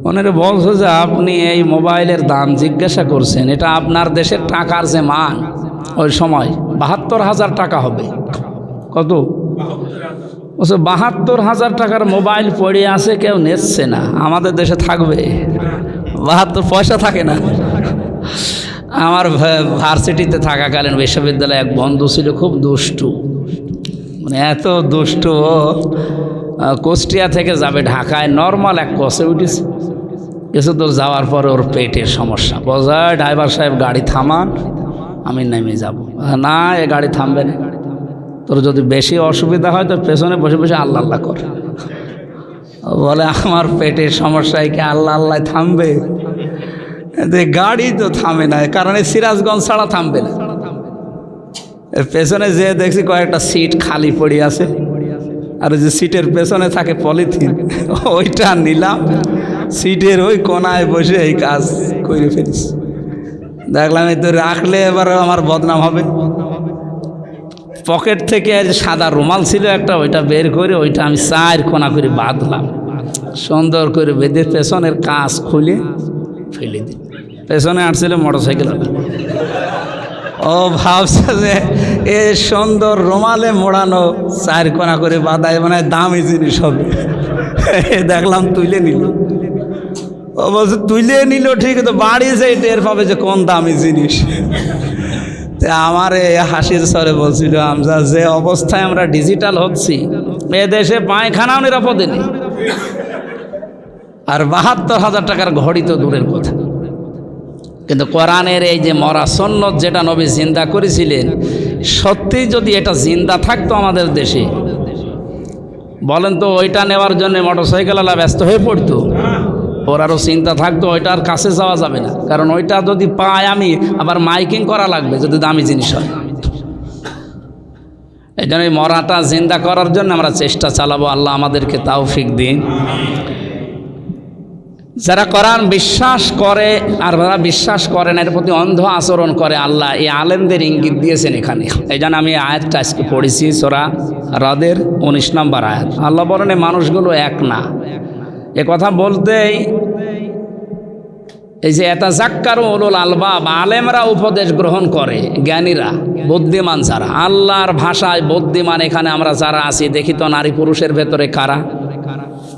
ওনারা বলছে যে আপনি এই মোবাইলের দাম জিজ্ঞাসা করছেন, এটা আপনার দেশের টাকার যে মান ওই সময় ৭২,০০০ টাকা হবে। কত? ৭২,০০০ টাকার মোবাইল পড়ে আছে, কেউ নিচ্ছে না। আমাদের দেশে থাকবে ৭২ পয়সা থাকে না। আমার ভার্সিটিতে থাকাকালীন বিশ্ববিদ্যালয়ে এক বন্ধু ছিল, খুব দুষ্টু, মানে এত দুষ্টু। কুষ্টিয়া থেকে যাবে ঢাকায়, নর্মাল এক কোচে উঠেছে। কিছু দূর যাওয়ার পরে ওর পেটের সমস্যা। বোঝায় ড্রাইভার সাহেব গাড়ি থামান, আমি নেমে যাব। না, এ গাড়ি থামবে না, তোর যদি বেশি অসুবিধা হয় তো পেছনে বসে বসে আল্লাহ আল্লাহ কর। বলে আমার পেটের সমস্যায় কি আল্লাহ আল্লাহ থামবে? গাড়ি তো থামে না, কারণ এই সিরাজগঞ্জ ছাড়া থামবে না। পেছনে যে দেখছি কয়েকটা সিট খালি পড়ে আছে, আর যে সিটের পেছনে থাকে পলিথিন, ওইটা নিলাম, সিটের ওই কোনায় বসে এই কাজ করে ফেলিস। দেখলাম এই তো রাখলে এবার আমার বদনাম হবে। পকেট থেকে সাদা রুমাল ছিল একটা, ওইটা বের করে ওইটা আমি 4 কোনা করে বাঁধলাম, সুন্দর করে বেঁধে পেছনের কাজ খুলে ফেলে দিই। পেছনে আসছিল মোটরসাইকেল। ও ভাবছে যে এ সুন্দর রুমালে মোড়ানো 4 কোনা করে বাঁধায় মানে দামি জিনিস হবে। দেখলাম তুলে নিল। ও বলছে তুলে নিল ঠিক, তো বাড়ি যেই টের পাবে যে কোন দামি জিনিস। আমার এই হাসির স্বরে বলছিল, হামজা যে অবস্থায় আমরা ডিজিটাল হচ্ছি, এ দেশে পায়খানাও নিরাপদে নেই, আর ৭২,০০০ টাকার ঘড়ি তো দূরের কথা। কিন্তু কোরআনের এই যে মরা সুন্নত যেটা নবী জিন্দা করেছিলেন, সত্যি যদি এটা জিন্দা থাকতো আমাদের দেশে, বলেন তো ওইটা নেওয়ার জন্য মোটরসাইকেলওয়ালা ব্যস্ত হয়ে পড়তো? ওর আরও চিন্তা থাকতো ওইটার কাছে যাওয়া যাবে না, কারণ ওইটা যদি পাই আমি আবার মাইকিং করা লাগবে যদি দামি জিনিস হয়। এই জন্য এই মরাটা জিন্দা করার জন্য আমরা চেষ্টা চালাবো। আল্লাহ আমাদেরকে তৌফিক দিন। যারা কোরআন বিশ্বাস করে আর যারা বিশ্বাস করে না, এর প্রতি অন্ধ আচরণ করে, আল্লাহ এই আলেমদের ইঙ্গিত দিয়েছেন এখানে। এই জন্য আমি আয়াতটা আজকে পড়েছি, সূরা রাদের 19 নম্বর আয়াত। আল্লাহ বলেন এই মানুষগুলো এক না। এ কথা বলতেই এই যে ইয়াতাযাক্কারু উলুল আলবাব, আলেমরা উপদেশ গ্রহণ করে, জ্ঞানীরা, বুদ্ধিমান যারা, আল্লাহর ভাষায় বুদ্ধিমান এখানে আমরা যারা আছি, দেখি তো নারী পুরুষের ভেতরে কারা।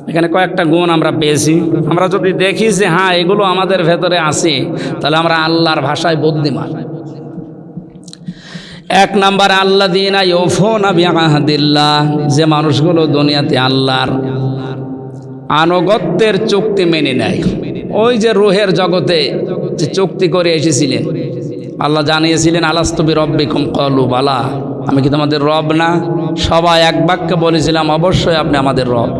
এখানে কয়েকটা গুণ আমরা পেয়েছি। আমরা যদি দেখি যে হ্যাঁ এগুলো আমাদের ভেতরে আছে, তাহলে আমরা আল্লাহর ভাষায় বুদ্ধিমান। 1 নাম্বার আল্লাযীনা ইউফুনা বিআহদিল্লাহ, যে মানুষগুলো দুনিয়াতে আল্লাহর আনুগত্যের চুক্তি মেনে নেয়। ওই যে রূহের জগতে যে চুক্তি করে এসেছিলেন, আল্লাহ জানিয়েছিলেন আলাস্তু বিরব্বিকুম ক্বালু বালা, আমি কি তোমাদের রব না? সবাই এক বাক্যে বলেছিলাম অবশ্যই আপনি আমাদের রব।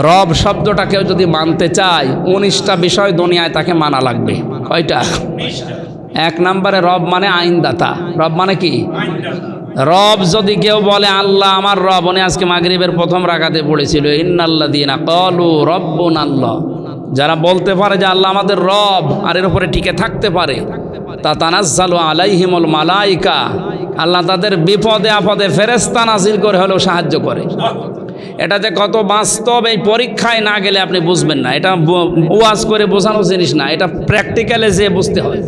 রব শব্দটা কেউ যদি মানতে চায়, 19টা বিষয় দুনিয়ায় তাকে মানা লাগবে। কয়টা? 1 নম্বরে রব মানে আইনদাতা। রব মানে কি? রব যদি কেউ বলে আল্লাহ আমার রব, উনি আজকে মাগরিবের প্রথম রাকাতে পড়েছিল ইন্নাল্লাযীনা ক্বালু রাব্বুনাল্লাহ, যারা বলতে পারে যে আল্লাহ আমাদের রব আর এর উপরে টিকে থাকতে পারে, তাতানাজ্জালু আলাইহিমুল মালাইকা, আল্লাহ তাদের বিপদে আপদে ফেরেশতা নাজিল করে হলেও সাহায্য করে। এটা যে কত বাস্তব, এই পরীক্ষায় না গেলে আপনি বুঝবেন না। এটা ওয়াজ করে বোঝানো জিনিস না, এটা প্র্যাকটিক্যালে যে বুঝতে হয়।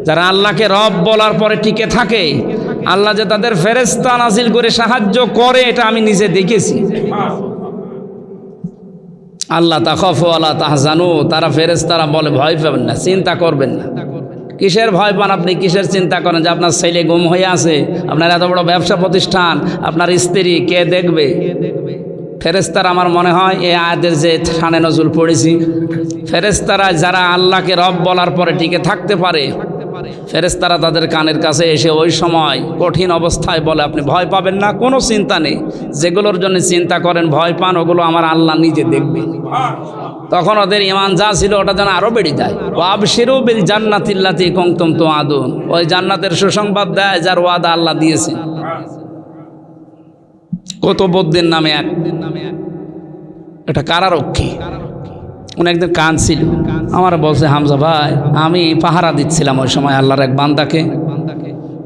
যারা আল্লাহকে রব বলার পরে টিকে থাকে, আল্লাহ যে তাদের ফেরেশতা নাজিল করে সাহায্য করে, এটা আমি নিজে দেখেছি। আল্লাহ তাখাফু ওয়ালা তাহজানু, তারা ফেরেশতারা বলে ভয় পাবেন না, চিন্তা করবেন না। কিসের ভয় পান আপনি? কিসের চিন্তা করেন যে আপনার ছেলে গুম হয়ে আছে, আপনার এত বড় ব্যবসা প্রতিষ্ঠান, আপনার স্ত্রী কে দেখবে? ফেরেশতারা, আমার মনে হয় এই আয়াতের যে শানে নজুল পড়েছি, ফেরেশতারা যারা আল্লাহকে রব বলার পরে টিকে থাকতে পারে, ফেরেশতারা তাদের কানের কাছে এসে ওই সময় কঠিন অবস্থায় বলে আপনি ভয় পাবেন না, কোনো চিন্তা নেই। যেগুলোর জন্য চিন্তা করেন, ভয় পান, ওগুলো আমার আল্লাহ নিজে দেখবে। তখন ওদের ঈমান যা ছিল ওটা যেন আরও বেড়ে যায়। ওয়াবশিরু বিল জান্নাতিল্লাতী কুনতুম তুআদুন, ওই জান্নাতের সুসংবাদ দেয় যার ওয়াদা আল্লাহ দিয়েছেন। কুতুবউদ্দিন নামে এক, এটা কারারক্ষী, উনি একদিন কাঁদছিল। আমার বলছে হামজা ভাই, আমি পাহারা দিচ্ছিলাম ওই সময় আল্লাহর এক বান্দাকে।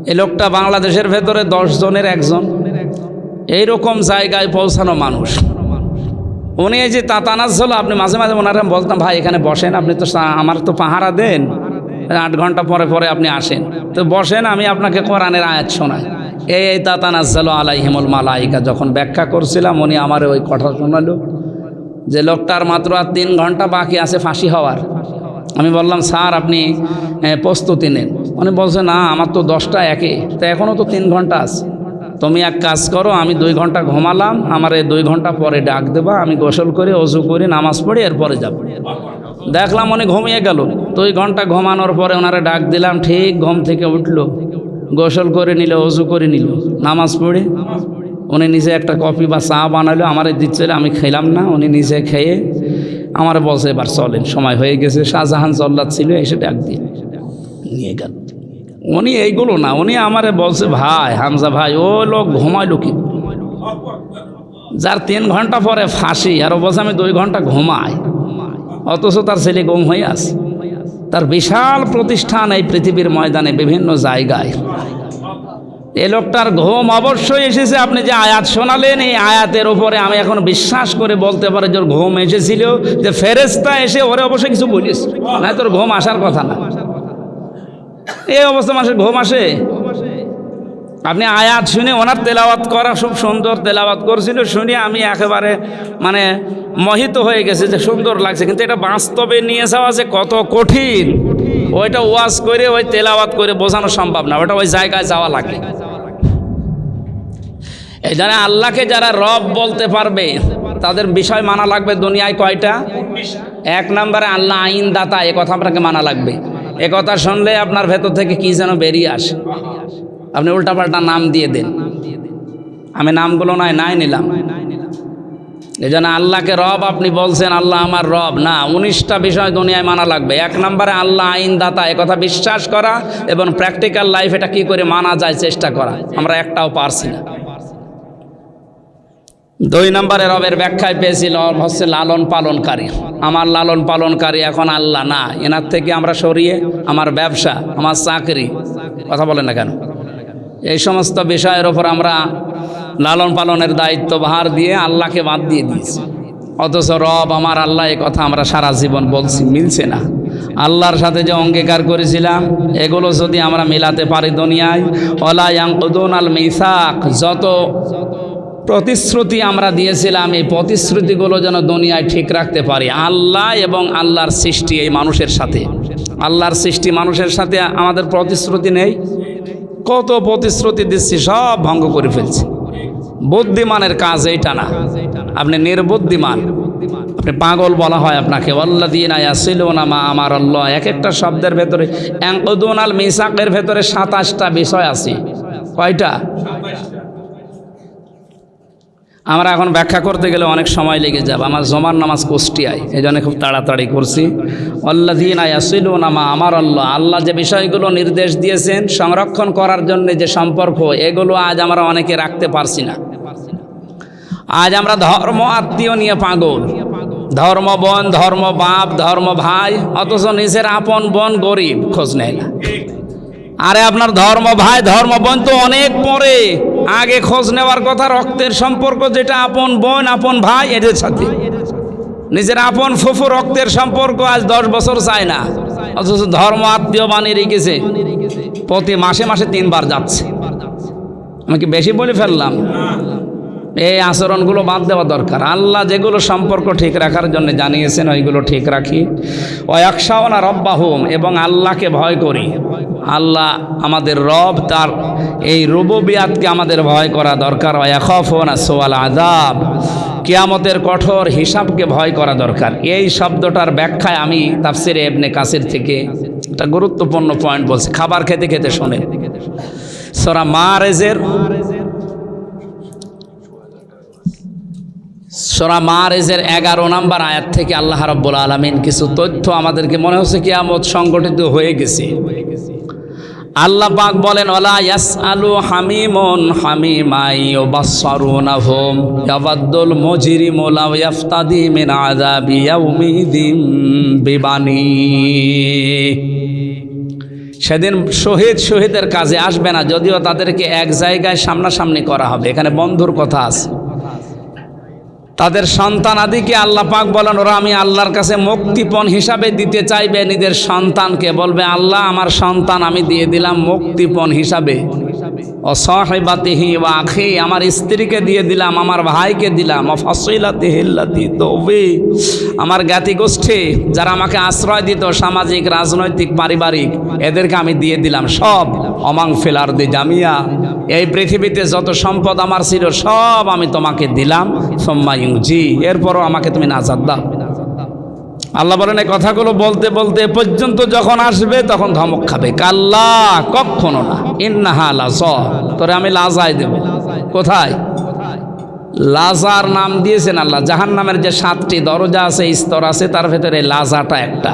এই লোকটা বাংলাদেশের ভেতরে 10 জনের একজন, এইরকম জায়গায় পৌঁছানো মানুষ। উনি এই যে তাতানাজ্জাল, আপনি মাঝে মাঝে ওনারা বলতাম ভাই এখানে বসেন, আপনি তো আমার তো পাহারা দেন, 8 ঘন্টা পরে পরে আপনি আসেন, তো বসেন, আমি আপনাকে কোরআনের আয়াত শোনাই। এই তাতানাজ্জালু আলাইহিমুল মালাইকা যখন ব্যাখ্যা করছিলাম, উনি আমার ওই কথা শোনালো যে লোকটার মাত্র আর 3 ঘন্টা বাকি আছে ফাঁসি হওয়ার। আমি বললাম স্যার আপনি প্রস্তুতি নেন। উনি বলছে না আমার তো 10টা একে, তো এখনও তো 3 ঘন্টা আছে। তুমি এক কাজ করো, আমি 2 ঘন্টা ঘুমালাম, আমার 2 ঘন্টা পরে ডাক দেবা, আমি গোসল করে অজু করে নামাজ পড়ি এরপরে যাব। দেখলাম উনি ঘুমিয়ে গেল। 2 ঘন্টা ঘুমানোর পরে ওনারা ডাক দিলাম, ঠিক ঘুম থেকে উঠলো, গোসল করে নিল, অজু করে নিল, নামাজ পড়ে উনি নিজে একটা কফি বা চা বানালো, আমারে দিচ্ছিল, আমি খেলাম না। উনি নিজে খেয়ে আমার বলছে এবার চলেন, সময় হয়ে গেছে। শাহজাহান জল্লাদ ছিল, এসে ডাক দিয়ে নিয়ে গেল। উনি এইগুলো না, উনি আমারে বলছে ভাই হামজা ভাই, ও লোক ঘুমাইলো কি, যার 3 ঘন্টা পরে ফাঁসি, আর বলছে আমি 2 ঘন্টা ঘুমাই, অথচ তার ছেলে গুম হয়ে আছে। তার বিশাল প্রতিষ্ঠান এই পৃথিবীর ময়দানে বিভিন্ন জায়গায়। এ লোকটার ঘুম অবশ্যই এসেছে। আপনি যে আয়াত শোনালেন, এই আয়াতের উপরে আমি এখন বিশ্বাস করে বলতে পারি যে ঘুম এসেছিল, যে ফেরেশতা এসে ওরে অবশ্যই কিছু বলিস, না তোর ঘুম আসার কথা না। এই অবস্থা মানুষের ঘুম আসে? আপনি আয়াত শুনে ওনার তেলাওয়াত করা খুব সুন্দর তেলাওয়াত করছিল, শুনে আমি একেবারে মানে মোহিত হয়ে গেছে যে সুন্দর লাগছে, কিন্তু এটা বাস্তবে নিয়ে যাওয়া যে কত কঠিন, ওইটা ওয়াজ করে ওই তেলাওয়াত করে বোঝানো সম্ভব না, ওটা ওই জায়গায় যাওয়া লাগে। এই জন্য আল্লাহকে যারা রব বলতে পারবে তাদের বিষয় মানা লাগবে দুনিয়ায় কয়টা? 1 নম্বরে আল্লাহ আইন দাতা, এ কথা আপনাকে মানা লাগবে। এ কথা শুনলে আপনার ভেতর থেকে কি যেন বেরিয়ে আসে, আপনি উল্টাপাল্টা নাম দিয়ে দেন। আমি নামগুলো নাই নিলাম। এই জন্য আল্লাহকে রব আপনি বলছেন, আল্লাহ আমার রব না, 19টা বিষয় দুনিয়ায় মানা লাগবে। 1 নম্বরে আল্লাহ আইন দাতা, এ কথা বিশ্বাস করা এবং প্র্যাকটিক্যাল লাইফ এটা কি করে মানা যায় চেষ্টা করা, আমরা একটাও পারছি না। 2 নম্বরে রবের ব্যাখ্যায় পেয়েছিল হচ্ছে লালন পালনকারী। আমার লালন পালনকারী এখন আল্লাহ না, এনার থেকে আমরা সরিয়ে আমার ব্যবসা, আমার চাকরি, কথা বলেন না কেন, এই সমস্ত বিষয়ের ওপর আমরা লালন পালনের দায়িত্ব ভার দিয়ে আল্লাহকে বাদ দিয়ে দিয়েছি। অথচ রব আমার আল্লাহ, এ কথা আমরা সারা জীবন বলছি, মিলছে না। আল্লাহর সাথে যে অঙ্গীকার করেছিলাম এগুলো যদি আমরা মিলাতে পারি দুনিয়ায়, ওয়ালা ইয়ানকুদুনাল মিসাক, যত প্রতিশ্রুতি আমরা দিয়েছিলাম এই প্রতিশ্রুতিগুলো যেন দুনিয়ায় ঠিক রাখতে পারি। আল্লাহ এবং আল্লাহর সৃষ্টি এই মানুষের সাথে, আল্লাহর সৃষ্টি মানুষের সাথে আমাদের প্রতিশ্রুতি নেই। কত প্রতিশ্রুতি দিচ্ছি, সব ভঙ্গ করে ফেলছি। বুদ্ধিমানের কাজ এইটা না, আপনি নির্বুদ্ধিমান, আপনি পাগল বলা হয় আপনাকে। ওয়াল্লাযীনা ইয়াসিলুনা মা আমারাল্লাহ, এক একটা শব্দের ভেতরে ইয়ানকুদুনাল মিসাকের ভেতরে 27টা বিষয় আছে। কয়টা? আমরা এখন ব্যাখ্যা করতে গেলে অনেক সময় লেগে যাবে। আমার জমার নামাজ কুষ্টিয়ায়, এই জন্য খুব তাড়াতাড়ি করছি। আল্লাযীনা ইয়াসিলুনা মা আমারাল্লাহ, আল্লাহ যে বিষয়গুলো নির্দেশ দিয়েছেন সংরক্ষণ করার জন্য যে সম্পর্ক, এগুলো আজ আমরা অনেকে রাখতে পারছি না। আজ আমরা ধর্ম আত্মীয় নিয়ে পাগল, ধর্ম বোন, ধর্ম বাপ, ধর্ম ভাই, অথচ নিজের আপন বোন গরিব, খোঁজ নেয় না। আরে আপনার ধর্ম ভাই ধর্ম বোন তো অনেক পরে, আগে খোঁজ নেওয়ার কথা রক্তের সম্পর্ক, যেটা আপন বোন আপন ভাই এদের সাথে। নিজের আপন ফুফু রক্তের সম্পর্ক আজ 10 বছর চায় না, অথচ ধর্ম আত্মীয় বানিয়ে রেখেছে, প্রতি মাসে মাসে 3 বার যাচ্ছে। আমি কি বেশি বলে ফেললাম? এই আচরণগুলো বাদ দেওয়া দরকার। আল্লাহ যেগুলো সম্পর্ক ঠিক রাখার জন্য জানিয়েছেন ওইগুলো ঠিক রাখি। ওয়ায়াখশাউনা রাব্বাহুম, এবং আল্লাহকে ভয় করি। আল্লাহ আমাদের রব, তার এই রুবুবিয়াতকে আমাদের ভয় করা দরকার। ওয়ায়াখাফুনা সুআল আযাব, কিয়ামতের কঠোর হিসাবকে ভয় করা দরকার। এই শব্দটার ব্যাখ্যায় আমি তাফসিরে ইবনে কাসির থেকে একটা গুরুত্বপূর্ণ পয়েন্ট বলছি, খাবার খেতে খেতে শোনেন। সূরা মাআরিজের সূরা মাআরিজের 11 নম্বর আয়াত থেকে আল্লাহ রাব্বুল আলামিন কিছু তথ্য আমাদেরকে, মনে হচ্ছে কিয়ামত সংগঠিত হয়ে গেছে। আল্লাহ পাক বলেন, ওয়ালা ইয়াসআলু হামিমুন হামিমা ইউবাসসারুনাহুম ইয়াওয়াদ্দুল মুজরিমু লাউ ইয়াফতাদি মিন আযাবি ইয়াউমিদিন বিবানি। সেদিন শহীদের কাজে আসবে না, যদিও তাদেরকে এক জায়গায় সামনাসামনি করা হবে। এখানে বন্ধুর কথা আছে। তাদের সন্তান আদিকে আল্লাহ পাক বলেন, ওরা আমি আল্লাহর কাছে মুক্তিপণ হিসাবে দিতে চাইবে নিজের সন্তানকে, বলবে আল্লাহ আমার সন্তান আমি দিয়ে দিলাম মুক্তিপণ হিসাবে। ও সাহিবাতিহি ওয়া আখি, আমার স্ত্রীকে দিয়ে দিলাম, আমার ভাইকে দিলাম। ও ফাসিলাতিহি আল্লাতী তুবি, আমার জ্ঞাতি গোষ্ঠী যারা আমাকে আশ্রয় দিত, সামাজিক, রাজনৈতিক, পারিবারিক, এদেরকে আমি দিয়ে দিলাম সব। অমাং ফিল আরদি জামিয়া, এই পৃথিবীতে যত সম্পদ আমার ছিল সব আমি তোমাকে দিলাম। সুম্মা ইউজি, এরপরও আমাকে তুমি নাজাত দাও। আল্লাহ বলেন এই কথাগুলো বলতে বলতে পর্যন্ত যখন আসবে তখন ধমক খাবে, কাল্লা, কখনো না, ইন্নাহা লাযা, তোরে আমি লাজায় দেব। কোথায়? লাজার নাম দিয়েছেন আল্লাহ। জাহান্নামের যে 7টি দরজা আছে, স্তর আছে, তার ভেতরে লাজাটা একটা।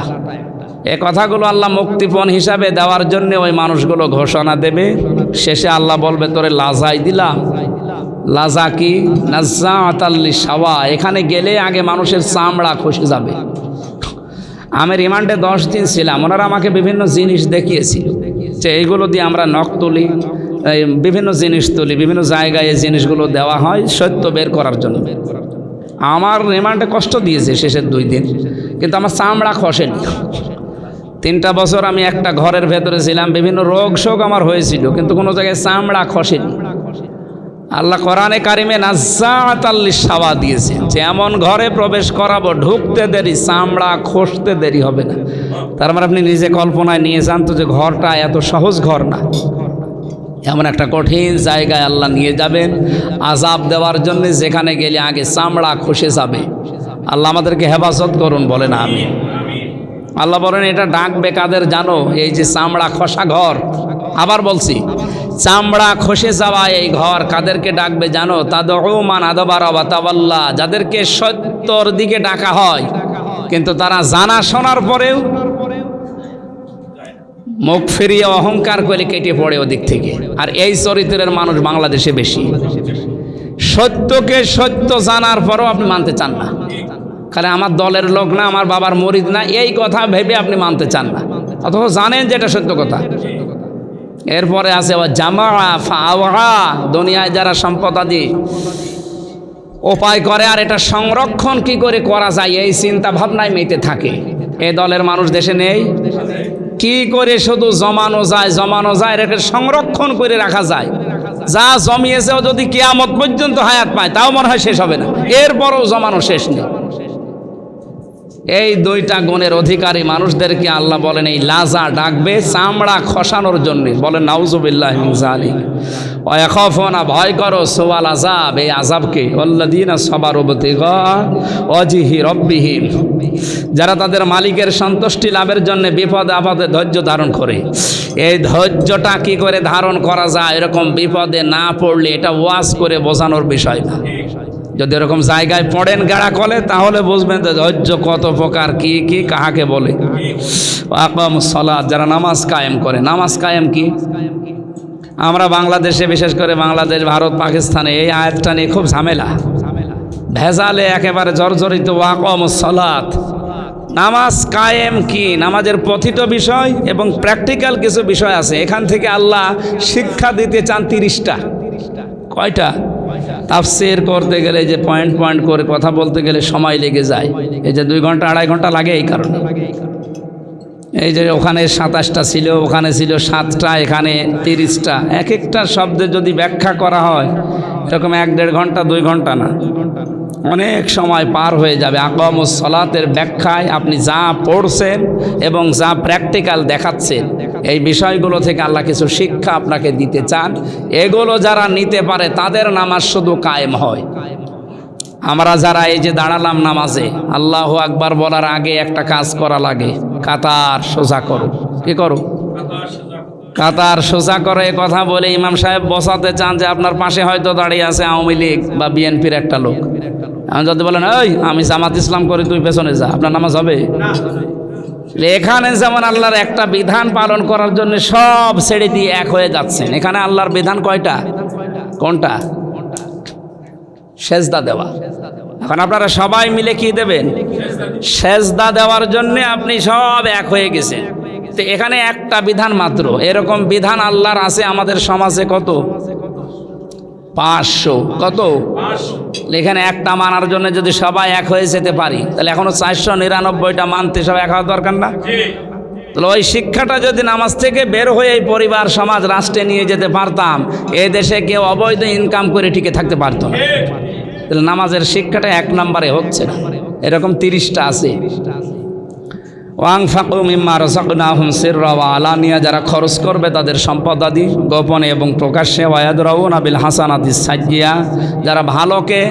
এ কথাগুলো আল্লাহ মুক্তিপণ হিসাবে দেওয়ার জন্য ওই মানুষগুলো ঘোষণা দেবে। শেষে আল্লাহ বলবে, তোরে লাজাই দিলাম। লাজা কি? নাজ্জাআতাল লিশাওয়া, এখানে গেলে আগে মানুষের চামড়া খসে যাবে। আমি রিমান্ডে 10 দিন ছিলাম, ওনারা আমাকে বিভিন্ন জিনিস দেখিয়েছিল যে এইগুলো দিয়ে আমরা নখ তুলি, বিভিন্ন জিনিস তুলি, বিভিন্ন জায়গায় এই জিনিসগুলো দেওয়া হয় সত্য বের করার জন্য। আমার রিমান্ডে কষ্ট দিয়েছে শেষের 2 দিন, কিন্তু আমার চামড়া খসেনি। 3টা বছর আমি একটা ঘরের ভেতরে ছিলাম, বিভিন্ন রোগ শোক আমার হয়েছিল, কিন্তু কোনো জায়গায় চামড়া খসেনি। আল্লাহ কোরআনে কারিমে নাজ্জাআতাল লিশাওয়া দিয়েছে যে এমন ঘরে প্রবেশ করাবো, ঢুকতে দেরি, চামড়া খসতে দেরি হবে না। তার মানে আপনি নিজে কল্পনায় নিয়ে যান তো যে ঘরটা এত সহজ ঘর না, এমন একটা কঠিন জায়গায় আল্লাহ নিয়ে যাবেন আযাব দেওয়ার জন্য, যেখানে গেলে আগে চামড়া খসে যাবে। আল্লাহ আমাদেরকে হেফাজত করুন, বলেন আমিন। আল্লাহ বলেন এটা ডাকবে কাদের জানো? এই যে চামড়া খসা ঘর। আবার বলছি, চামড়া খসে যাওয়া এই ঘর কাদেরকে ডাকবে জানো? তাদউ মান আদবারা ওয়া তাওয়াল্লা, যাদেরকে সত্যর দিকে ডাকা হয় কিন্তু তারা জানা শোনার পরেও মুখ ফিরিয়ে অহংকার করে কেটে পড়ে ওদিক থেকে। আর এই চরিত্রের মানুষ বাংলাদেশে বেশি। সত্যকে সত্য জানার পরও আপনি মানতে চান না, কারণ আমার দলের লোক না, আমার বাবার মুরিদ না, এই কথা ভেবে আপনি মানতে চান না, অথচ জানেন যেটা সত্য কথা। এরপরে আছে জামা ফাওয়া, দুনিয়ায় যারা সম্পদাদি উপায় করে আর এটা সংরক্ষণ কি করে করা যায় এই চিন্তা ভাবনায় মেতে থাকে। এই দলের মানুষ দেশে নেই। কি করে শুধু জমানো যায়, এটাকে সংরক্ষণ করে রাখা যায়। যা জমিয়েছেও যদি কিয়ামত পর্যন্ত হায়াত পায় তাও মনে হয় শেষ হবে না, এরপরও জমানো শেষ নেই। এই 2টা গুণের অধিকারী মানুষদেরকে আল্লাহ বলেন এই লাজা ডাকবে চামড়া খসানোর জন্য। বলেন নাউজুবিল্লাহি মিন যালিক। ওয়া ইয়াখাফুনা, ভয় করো সুওয়াল আযাব, এই আযাবকে। ওয়াল্লাযীনা সাবারু বিতিগা ওয়াজহি রাব্বিহিম, যারা তাদের মালিকের সন্তুষ্টি লাভের জন্য বিপদে আপদে ধৈর্য ধারণ করে। এই ধৈর্যটা কি করে ধারণ করা যায়? এরকম বিপদে না পড়লে এটা ওয়াজ করে বোঝানোর বিষয় না। যদি এরকম জায়গায় পড়েন গাড়া কলে, তাহলে বুঝবেন যে ধৈর্য কত প্রকার, কি কি কাহাকে বলে। আকামুস সালাত, যারা নামাজ কায়েম করে। নামাজ কায়েম কি? আমরা বাংলাদেশে, বিশেষ করে বাংলাদেশ, ভারত, পাকিস্তানে এই আয়াতটা নিয়ে খুব ঝামেলা, ভেজালে একেবারে জর্জরিত। আকামুস সালাত, নামাজ কায়েম কি? নামাজের প্রথিত বিষয় এবং প্র্যাকটিক্যাল কিছু বিষয় আছে। এখান থেকে আল্লাহ শিক্ষা দিতে চান 30টা। কয়টা? তাফসীর করতে গেলে যে পয়েন্ট করে কথা বলতে গেলে সময় লেগে যায়। এই যে 2 ঘন্টা 2.5 ঘন্টা লাগে এই কারণে। এই যে ওখানে 27টা ছিল, ওখানে ছিল 7টা, এখানে 30টা। এক একটা শব্দে যদি ব্যাখ্যা করা হয় এরকম 1-1.5 ঘন্টা 2 ঘন্টা না, অনেক সময় পার হয়ে যাবে। আকামুস সালাতের ব্যাখ্যায় আপনি যা পড়ছেন এবং যা প্র্যাকটিক্যাল দেখাচ্ছেন, এই বিষয়গুলো থেকে আল্লাহ কিছু শিক্ষা আপনাকে দিতে চান। এগুলো যারা নিতে পারে তাদের নামাজ শুধু কায়েম হয়। আমরা যারা এই যে দাঁড়ালাম নামাজে, আল্লাহু আকবার বলার আগে একটা কাজ করা লাগে, কাতার সোজা করো। কি করো? কাতার সোজা করে। এ কথা বলে ইমাম সাহেব বসাতে চান যে আপনার পাশে হয়তো দাঁড়িয়ে আছে আওয়ামী লীগ বা বিএনপির একটা লোক। আমি যদি বলেন ওই আমি জামাত ইসলাম করি, তুই পেছনে যা, আপনার নামাজ হবে? এখানে যেমন আল্লাহর একটা বিধান পালন করার জন্য সব ছেড়ে দিয়ে এক হয়ে যাচ্ছেন, এখানে আল্লাহর বিধান কয়টা? কোনটা? সেজদা দেওয়া। এখন আপনারা সবাই মিলে কি দেবেন? সেজদা দেওয়ার জন্য আপনি সব এক হয়ে গেছেন। তো এখানে একটা বিধান মাত্র। এরকম বিধান আল্লাহর আছে আমাদের সমাজে কত? 500। কত? এখানে একটা মানার জন্য যদি সবাই এক হয়ে যেতে পারি, তাহলে এখনো 499টা মানতে সব এক হওয়ার দরকার না? তাহলে ওই শিক্ষাটা যদি নামাজ থেকে বের হয়ে এই পরিবার, সমাজ, রাষ্ট্রে নিয়ে যেতে পারতাম, এই দেশে কেউ অবৈধ ইনকাম করে টিকে থাকতে পারতো না। তাহলে নামাজের শিক্ষাটা 1 নম্বরে হচ্ছে না। এরকম 30টা আছে। ওয়ানফাকু মিম্মা রাযাকনাহুম সিররা ওয়া আলানিয়া, যারা খরচ করবে তাদের সম্পদ আদি গোপনে এবং প্রকাশ্যে। ওয়ায়াদরাউনা বিল হাসানাতিস সাইয়্যিয়া, যারা ভালোকে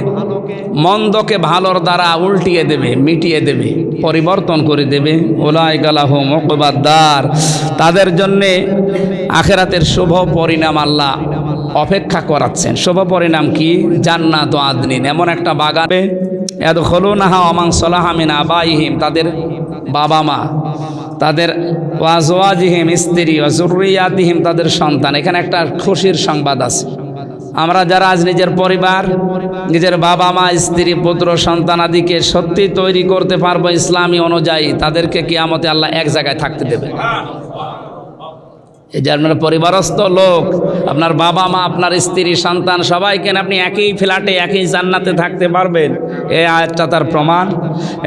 মন্দকে ভালোর দ্বারা উল্টিয়ে দেবে, মিটিয়ে দেবে, পরিবর্তন করে দেবে। উলাইকা লাহুম উকবাদ দার, তাদের জন্যে আখিরাতের শুভ পরিণাম আল্লাহ অপেক্ষা করাচ্ছেন। শুভ পরিণাম কি? জান্নাত ও আদনিন, এমন একটা বাগানে ইয়াদখুলুনাহা ওয়া মান সালাহা মিন আবাইহিম, তাদের বাবা মা, তাদের ওয়াজওয়াজিহিম, স্ত্রী, ওয়া যুররিয়াতিহিম, তাদের সন্তান। এখানে একটা খুশির সংবাদ আছে। আমরা যারা আজ নিজের পরিবার, নিজের বাবা মা, স্ত্রী, পুত্র, সন্তান আদিকে সত্যি তৈরি করতে পারবো ইসলামী অনুযায়ী, তাদেরকে কিয়ামতে আল্লাহ এক জায়গায় থাকতে দেবে। এই যে আপনার পরিবারস্থ লোক, আপনার বাবা মা, আপনার স্ত্রী, সন্তান, সবাইকে আপনি একই ফ্ল্যাটে, একই জান্নাতে থাকতে পারবেন। এই আয়াতটা তার প্রমাণ।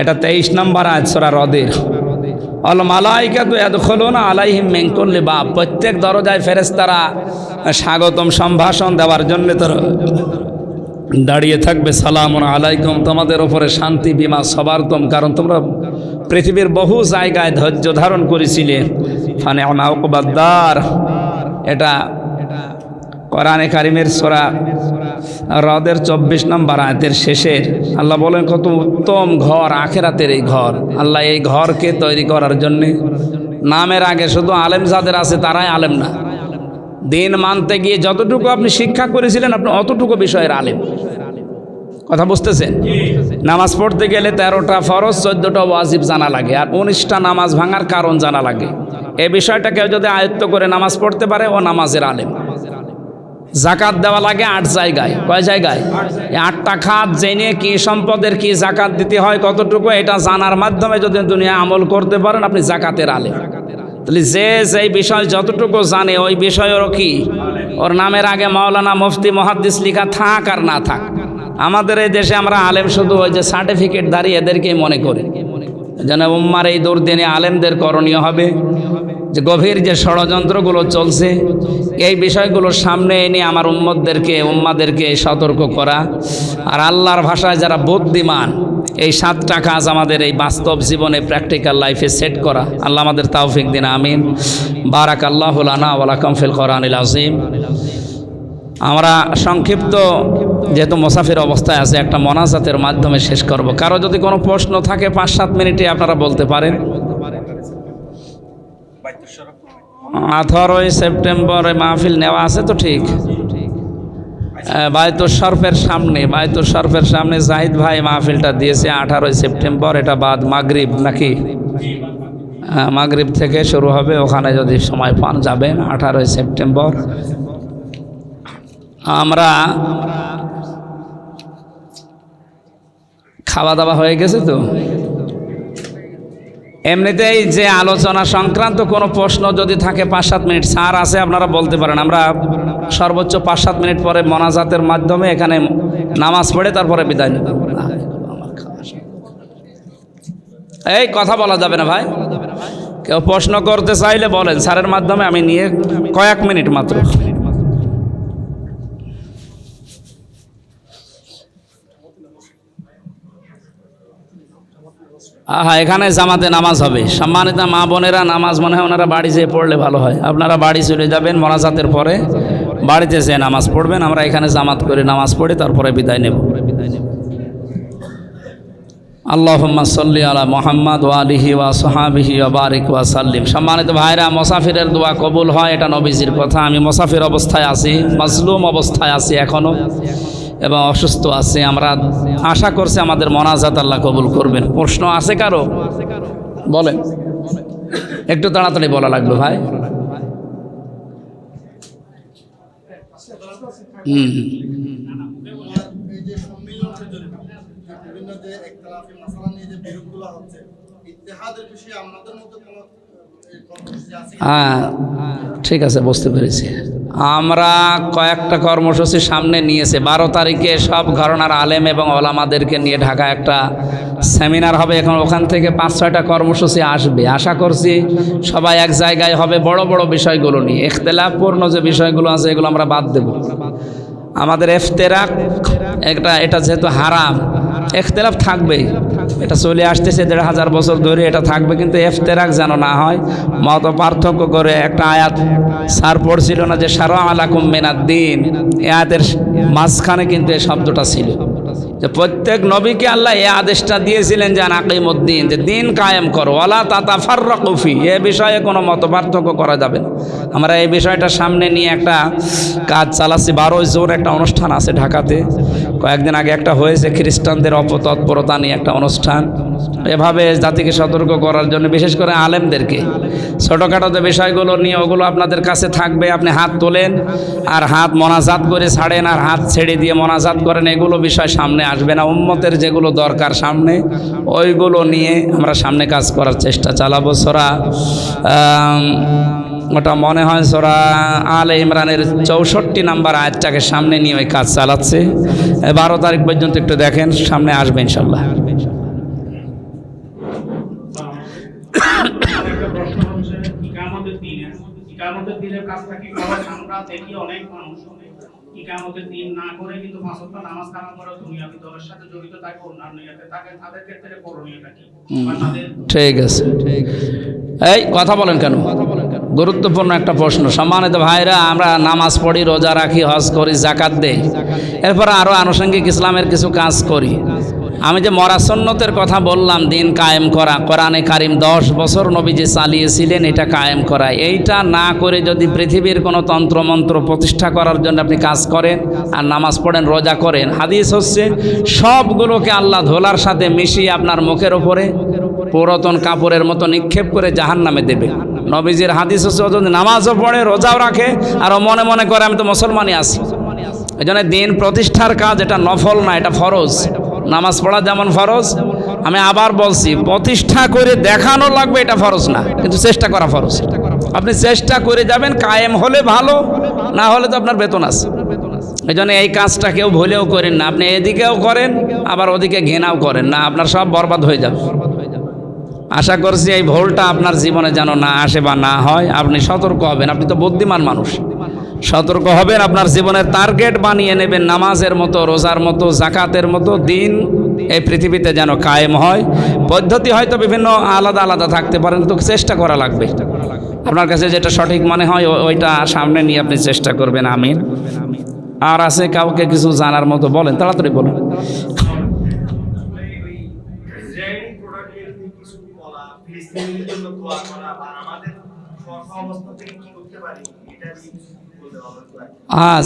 এটা 23 নম্বর আয়াত সূরা রদের। আল মালাইকাতু ইয়াদখুলুনা আলাইহিম মিন কুল্লি বাব, প্রত্যেক দরজায় ফেরেশতারা স্বাগতম সম্ভাষণ দেওয়ার জন্য তারা দাঁড়িয়ে থাকবে। সালামুন আলাইকুম, তোমাদের ওপরে শান্তি, বিমা সবারতম, কারণ তোমরা পৃথিবীর বহু জায়গায় ধৈর্য ধারণ করেছিলে। ফানি'মা উকবাদ্দার, এটা কোরআনে কারিমের সূরা রদের 24 নম্বর আয়াতের শেষের আল্লাহ বলেন কত উত্তম ঘর আখিরাতের এই ঘর। আল্লাহ এই ঘরকে তৈরি করার জন্যে নামের আগে শুধু আলেম যাদের আছে তারাই আলেম না, দিন মানতে গিয়ে যতটুকু আপনি শিক্ষা করেছিলেন আপনি অতটুকু বিষয়ের আলেম। কথা বুঝতেছেন? নামাজ পড়তে গেলে 13টা ফরজ 14টা ওয়াজিব জানা লাগে, আর 19টা নামাজ ভাঙার কারণ জানা লাগে। এই বিষয়টা কেউ যদি আয়ত্ত করে নামাজ পড়তে পারে ও নামাজের আলেম। জাকাত দেওয়া লাগে 8 জায়গায়, কয় জায়গায়? 8টা খাত জেনে কি সম্পদের কি জাকাত দিতে হয় কতটুকু, এটা জানার মাধ্যমে যদি দুনিয়া আমল করতে পারেন আপনি জাকাতের আলেম। তাহলে যে যেই বিষয় যতটুকু জানে ওই বিষয়েরও কি ওর নামের আগে মাওলানা মুফতি মুহাদ্দিস লেখা থাক আর না থাক। আমাদের এই দেশে আমরা আলেম শুধু ওই যে সার্টিফিকেট দাঁড়িয়ে এদেরকেই মনে করি। যেন উম্মার এই দুর্দিনে আলেমদের করণীয় হবে যে গভীর যে ষড়যন্ত্রগুলো চলছে এই বিষয়গুলোর সামনে এনে আমার উম্মাদেরকে সতর্ক করা, আর আল্লাহর ভাষায় যারা বুদ্ধিমান এই 7টা কাজ আমাদের এই বাস্তব জীবনে প্র্যাকটিক্যাল লাইফে সেট করা। আল্লাহ আমাদের তাওফিক দিন, আমিন। বারাকাল্লাহু লানা ওয়া লাকুম ফিল কোরআনিল আযীম। আমরা সংক্ষিপ্ত যেহেতু মুসাফির অবস্থায় আছে একটা মোনাজাতের মাধ্যমে শেষ করব। কারো যদি কোনো প্রশ্ন থাকে 5-7 মিনিটে আপনারা বলতে পারেন। 18 সেপ্টেম্বরে মাহফিল নেওয়া আছে তো ঠিক? বায়তুল শরফের সামনে জাহিদ ভাই মাহফিলটা দিয়েছে 18 সেপ্টেম্বর, এটা বাদ মাগরিব নাকি? মাগরিব থেকে শুরু হবে, ওখানে যদি সময় পান যাবেন 18 সেপ্টেম্বর। আমরা খাওয়া দাওয়া হয়ে গেছে তো? এমনিতেই যে আলোচনা সংক্রান্ত কোনো প্রশ্ন যদি থাকে 5-7 মিনিট ছাড় আছে, আপনারা বলতে পারেন। আমরা সর্বোচ্চ 5-7 মিনিট পরে মোনাজাতের মাধ্যমে এখানে নামাজ পড়ে তারপরে বিদায় নেব। এই কথা বলা যাবে না ভাই, কেউ প্রশ্ন করতে চাইলে বলেন, স্যারের মাধ্যমে আমি নিয়ে কয়েক মিনিট মাত্র। এখানে জামাতে নামাজ হবে। সম্মানিত মা বোনেরা, নামাজ মনে হয় ওনারা বাড়ি যেয়ে পড়লে ভালো হয়। আপনারা বাড়ি চলে যাবেন, মোনাজাতের পরে বাড়িতে যেয়ে নামাজ পড়বেন। আমরা এখানে জামাত করে নামাজ পড়ে তারপরে বিদায় নেব। আল্লাহুম্মা সাল্লি আলা মুহাম্মাদ ওয়া আলিহি ওয়া সাহাবিহি ওয়া বারিক ওয়া সাল্লিম। সম্মানিত ভাইরা, মুসাফিরের দোয়া কবুল হয়, এটা নবীজির কথা। আমি মুসাফির অবস্থায় আছি, মাজলুম অবস্থায় আছি এখনো, এবং অসুস্থ আছে। আমরা আশা করছি আমাদের মোনাজাত আল্লাহ কবুল করবেন। প্রশ্ন আছে কারো? বলেন, একটু তাড়াতাড়ি বলা লাগলো ভাই। হ্যাঁ ঠিক আছে, বুঝতে পেরেছি। আমরা কয়েকটা কর্মসূচি সামনে নিয়েছে। 12 তারিখে সব ঘরানার আলেম এবং ওলামাদেরকে নিয়ে ঢাকা একটা সেমিনার হবে। এখন ওখান থেকে 5-6টা কর্মসূচি আসবে। আশা করছি সবাই এক জায়গায় হবে বড় বড় বিষয়গুলো নিয়ে। ইখতিলাফপূর্ণ যে বিষয়গুলো আছে এগুলো আমরা বাদ দেব। আমাদের ইফতিরাক এটা যেহেতু হারাম, ইখতিলাফ থাকবেই, এটা চলে আসতেছে 1500 বছর ধরে, এটা থাকবে, কিন্তু ইফতিরাক যেন না হয়। মত পার্থক্য করে একটা আয়াত স্যার পড়ছিল না যে শারআ লাকুম মিনাদ-দ্বীন, এই আয়াতের মাঝখানে কিন্তু এই শব্দটা ছিল যে প্রত্যেক নবীকে আল্লাহ এই আদেশটা দিয়েছিলেন যে আকিমুদ্দিন, যে দিন কায়েম করো, ওয়ালা তাতাফাররাকু ফি, এ বিষয়ে কোনো মত পার্থক্য করা যাবে না। আমরা এই বিষয়টা সামনে নিয়ে একটা কাজ চালাচ্ছি। 12 জুন একটা অনুষ্ঠান আছে ঢাকাতে, কয়েকদিন আগে একটা হয়েছে খ্রিস্টানদের অপতৎপরতা নিয়ে একটা অনুষ্ঠান। এভাবে জাতিকে সতর্ক করার জন্য বিশেষ করে আলেমদেরকে ছোটোখাটো যে বিষয়গুলো নিয়ে ওগুলো আপনাদের কাছে থাকবে। আপনি হাত তোলেন আর হাত মোনাজাত করে ছাড়েন, আর হাত ছেড়ে দিয়ে মোনাজাত করেন, এগুলো বিষয় সামনে আসবে না। উম্মতের যেগুলো দরকার সামনে, ওইগুলো নিয়ে আমরা সামনে কাজ করার চেষ্টা চালাবো। ওটা মনে হয় সূরা আলে ইমরানের 64 নম্বর আয়াতটাকে সামনে নিয়ে ওই কাজ চালাচ্ছে। 12 তারিখ পর্যন্ত একটু দেখেন, সামনে আসবে ইনশাল্লাহ। কিয়ামতের দিনে, কিয়ামতের দিনের কাজটা কি করে আমরা দেখি অনেক মানুষ কিয়ামতের দিন না করে কিন্তু পাঁচ ওয়াক্ত নামাজ কালাম করে দুনিয়াবি দলের সাথে জড়িত থাকে, অন্যান্য ইয়াতে থাকে, তাদের ক্ষেত্রে করণীয়টা কি? ঠিক আছে, এই কথা বলেন কেন? গুরুত্বপূর্ণ একটা প্রশ্ন। সম্মানিত ভাইরা, আমরা নামাজ পড়ি, রোজা রাখি, হজ করি, জাকাত দেই, এরপর আরও আনুষঙ্গিক ইসলামের কিছু কাজ করি। আমি যে মরা সুন্নতের কথা বললাম, দিন কায়েম করা, কোরআনে কারিম 10 বছর নবীজি চালিয়েছিলেন, এটা কায়েম করা। এইটা না করে যদি পৃথিবীর কোনো তন্ত্রমন্ত্র প্রতিষ্ঠা করার জন্য আপনি কাজ করেন আর নামাজ পড়েন, রোজা করেন, হাদিস হচ্ছে সবগুলোকে আল্লাহ ধোলার সাথে মিশিয়ে আপনার মুখের ওপরে পুরাতন কাপড়ের মতো নিক্ষেপ করে জাহান্নামে দেবে। নবীজির হাদিস হচ্ছে, যদি নামাজও পড়ে, রোজাও রাখে, আর মনে মনে করে আমি তো মুসলমানই আছি। এই জন্য দিন প্রতিষ্ঠার কাজ এটা নফল না, এটা ফরজ। নামাজ পড়া যেমন ফরজ, আমি আবার বলছি, প্রতিষ্ঠা করে দেখানো লাগবে এটা ফরজ না, কিন্তু চেষ্টা করা ফরজ। আপনি চেষ্টা করে যাবেন, কায়েম হলে ভালো, না হলে তো আপনার বেতন আছে। এই জন্য এই কাজটা কেউ ভুলেও করেন না। আপনি এদিকেও করেন, আবার ওদিকে ঘৃণাও করেন না, আপনার সব বরবাদ হয়ে যাবে। আশা করছি এই ভুলটা আপনার জীবনে যেন না আসে বা না হয়। আপনি সতর্ক হবেন, আপনি তো বুদ্ধিমান মানুষ, সতর্ক হবেন, আপনার জীবনের টার্গেট বানিয়ে নেবেন নামাজের মতো, রোজার মতো, জাকাতের মতো দিন এই পৃথিবীতে যেন কায়েম হয়। পদ্ধতি হয়তো বিভিন্ন আলাদা আলাদা থাকতে পারেন, কিন্তু চেষ্টা করা লাগবে। আপনার কাছে যেটা সঠিক মনে হয় ওইটা সামনে নিয়ে আপনি চেষ্টা করবেন। আমিন। আর আছে কাউকে কিছু জানার মতো? বলেন, তাড়াতাড়ি বলুন। হ্যাঁ,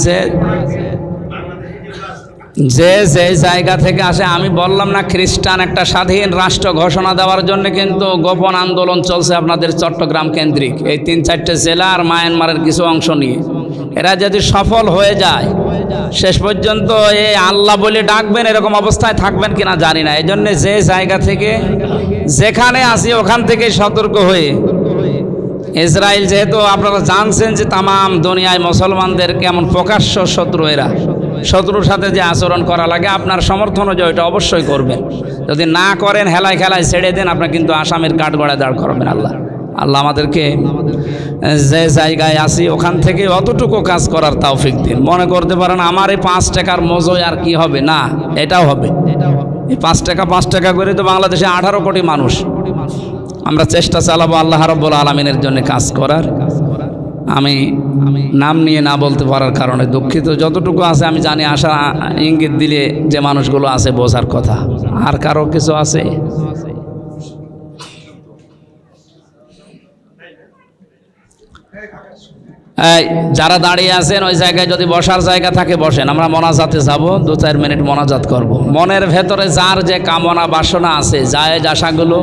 যে যে জায়গা থেকে আসে, আমি বললাম না খ্রিস্টান একটা স্বাধীন রাষ্ট্র ঘোষণা দেওয়ার জন্য কিন্তু গোপন আন্দোলন চলছে আপনাদের চট্টগ্রাম কেন্দ্রিক এই 3-4টে জেলা আর মায়ানমারের কিছু অংশ নিয়ে। এরা যদি সফল হয়ে যায়, শেষ পর্যন্ত এই আল্লাহ বলে ডাকবেন, এরকম অবস্থায় থাকবেন কিনা জানি না। এই জন্য যে জায়গা থেকে যেখানে আসি ওখান থেকে সতর্ক হয়ে, ইসরায়েল যেহেতু আপনারা জানছেন যে তামাম দুনিয়ায় মুসলমানদের কেমন প্রকাশ্য শত্রু, এরা শত্রুর সাথে যে আচরণ করা লাগে, আপনার সমর্থন যে ওইটা অবশ্যই করবেন। যদি না করেন, হেলায় খেলায় ছেড়ে দেন, আপনার কিন্তু আসামের কাঠগড়ায় দাঁড় করাবেন। আল্লাহ আমাদেরকে যে জায়গায় আসি ওখান থেকে অতটুকু কাজ করার তৌফিক দিন। মনে করতে পারেন আমার এই 5 টাকার মজোয় আর কি হবে, না, এটাও হবে। এই 5 টাকা করে তো বাংলাদেশে 18 কোটি মানুষ। আমরা চেষ্টা চালাবো আল্লাহ রাব্বুল আলামিনের জন্য কাজ করার। আমি নাম নিয়ে না বলতে পারার কারণে দুঃখিত। যতটুকু আছে আমি জানি, আশা ইঙ্গিত দিলে যে মানুষগুলো আছে বোঝার কথা। আর কারো কিছু আছে? এই যারা দাঁড়িয়ে আছেন ওই জায়গায় যদি বসার জায়গা থাকে বসেন। আমরা মোনাজাতে যাব, 2-4 মিনিট মোনাজাত করব। মনের ভেতরে যার যে কামনা বাসনা আছে, জায়েজ আশাগুলো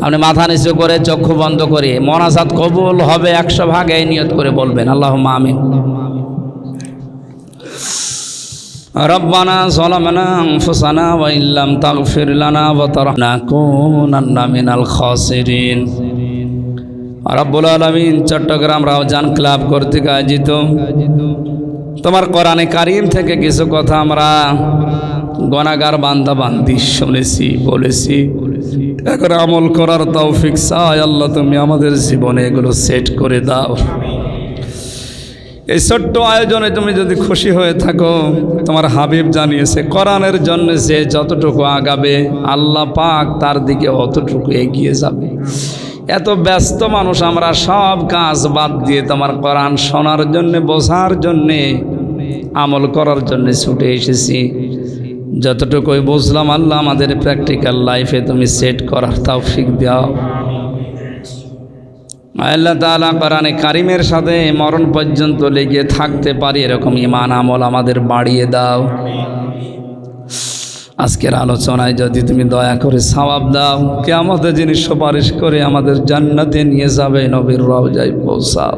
আপনি মাথা নিচু করে চক্ষু বন্ধ করে মোনাজাত কবুল হবে 100 এই নিয়ত করে বলবেন, আল্লাহুম্মা আমিন। রব্বানা যালামনা আনফুসানা ওয়া ইল্লাম তাগফির লানা ওয়া তারহামনা লানাকুনান্না মিনাল খাসিরিন। রব্বুল আলামিন চট্টগ্রাম রাউজান ক্লাব কর্তৃক আয়োজিত তোমার কোরআনে কারিম থেকে কিছু কথা আমরা গুনাহগার বান্দা বান্দি শুনেছি, বলেছি, এখন আমল করার তৌফিক চাই। আল্লাহ তুমি আমাদের জীবনে এগুলো সেট করে দাও। এই ছোট্ট আয়োজনে তুমি যদি খুশি হয়ে থাকো, তোমার হাবিব জানিয়েছে কোরআনের জন্য যে যতটুকু আগাবে আল্লাহ পাক তার দিকে অতটুকু এগিয়ে যাবে। এত ব্যস্ত মানুষ আমরা, সব কাজ বাদ দিয়ে তোমার কোরআন শোনার জন্যে, বোঝার জন্যে, আমল করার জন্যে ছুটে এসেছি। যতটুকুই বুঝলাম আল্লাহ আমাদের প্র্যাকটিক্যাল লাইফে তুমি সেট করার তৌফিক দাও। আল্লাহ তাআলা কোরআনে কারিমের সাথে মরণ পর্যন্ত লেগে থাকতে পারি এরকম ঈমান আমল আমাদের বাড়িয়ে দাও। আজকের আলোচনায় যদি তুমি দয়া করে সওয়াব দাও, কিয়ামতে যিনি সুপারিশ করে আমাদের জান্নাতে নিয়ে যাবে, নবীর রওজায় পৌঁছাও।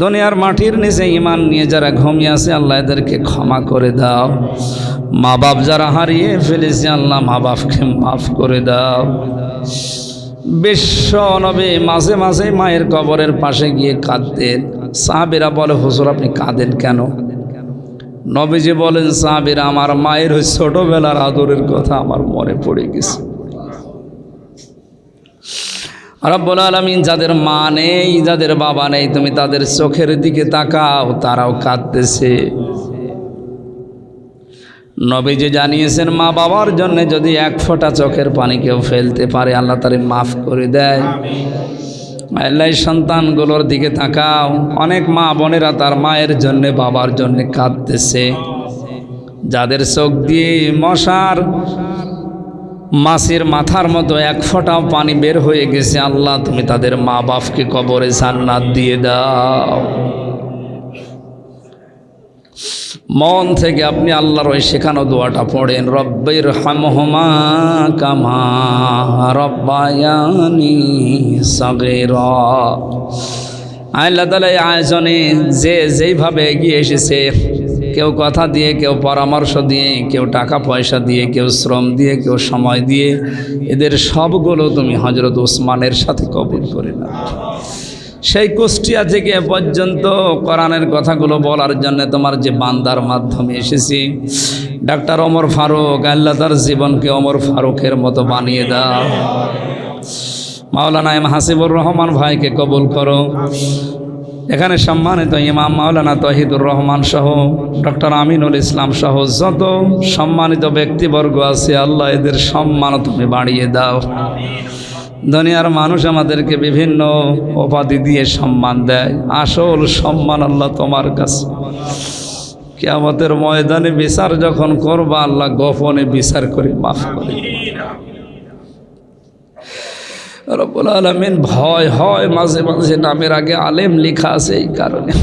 দুনিয়ার মাটির নিচে ঈমান নিয়ে যারা ঘুমিয়ে আছে আল্লাহ এদেরকে ক্ষমা করে দাও। মা বাপ যারা হারিয়ে ফেলেছে আল্লাহ মা বাপকে মাফ করে দাও। বিশ্ব নবী মাঝে মাঝে মায়ের কবরের পাশে গিয়ে কাঁদতেন। সাহাবীরা বলে, হুজুর আপনি কাঁদেন কেন? নবীজি বলেন, সাহাবীরা আমার মায়ের ওই ছোটবেলার আদরের কথা আমার মনে পড়ে গেছে। রব্বুল আলামিন যাদের মা নেই, যাদের বাবা নেই, তুমি তাদের চোখের দিকে তাকাও, তারাও কাঁদতেছে। নবীজি জানিয়েছেন মা বাবার জন্য যদি এক ফোঁটা চোখের পানি কেউ ফেলতে পারে আল্লাহ তারে মাফ করে দেয়। আল্লাহ সন্তানগুলোর দিকে তাকাও, অনেক মা বোনেরা তার মায়ের জন্য বাবার জন্য কাঁদতেছে। যাদের চোখ দিয়ে মাছের মাথার মতো এক ফোঁটাও পানি বের হয়ে গেছে, আল্লাহ তুমি তাদের মা বাপকে কবরে জান্নাত দিয়ে দাও। মন থেকে আপনি আল্লাহর ওই শেখানো দোয়াটা পড়েন, রব্বির হামহুমা কামা রব্বায়ানি সাগীরা। আল্লাহ তাআলা এই আয়োজনে যেইভাবে এগিয়ে এসেছে, কেউ কথা দিয়ে, কেউ পরামর্শ দিয়ে, কেউ টাকা পয়সা দিয়ে, কেউ শ্রম দিয়ে, কেউ সময় দিয়ে, এদের সবগুলো তুমি হযরত ওসমানের সাথে কবুল করে নাও। সেই কুষ্টিয়া থেকে পর্যন্ত কোরআনের কথাগুলো বলার জন্য তোমার যে বান্দার মাধ্যমে এসেছি, ডাক্তার ওমর ফারুক, আল্লাহ তার জীবনকে ওমর ফারুকের মতো বানিয়ে দাও। মাওলানা এম হাসিবুর রহমান ভাইকে কবুল করো। এখানে সম্মানিত ইমাম মাওলানা তহিদুর রহমান সহ ডক্টর আমিনুল ইসলাম সহ যত সম্মানিত ব্যক্তিবর্গ আছে, আল্লাহ এদের সম্মান তুমি বাড়িয়ে দাও। দুনিয়ার মানুষ আমাদেরকে বিভিন্ন উপাধি দিয়ে সম্মান দেয়, আসল সম্মান আল্লাহ তোমার কাছে। কিয়ামতের ময়দানে বিচার যখন করবা, আল্লাহ গোপনে বিচার করে মাফ করে। রব্বুল আলামিন ভয় হয় মাঝে মাঝে নামের আগে আলেম লেখা আছে, এই কারণে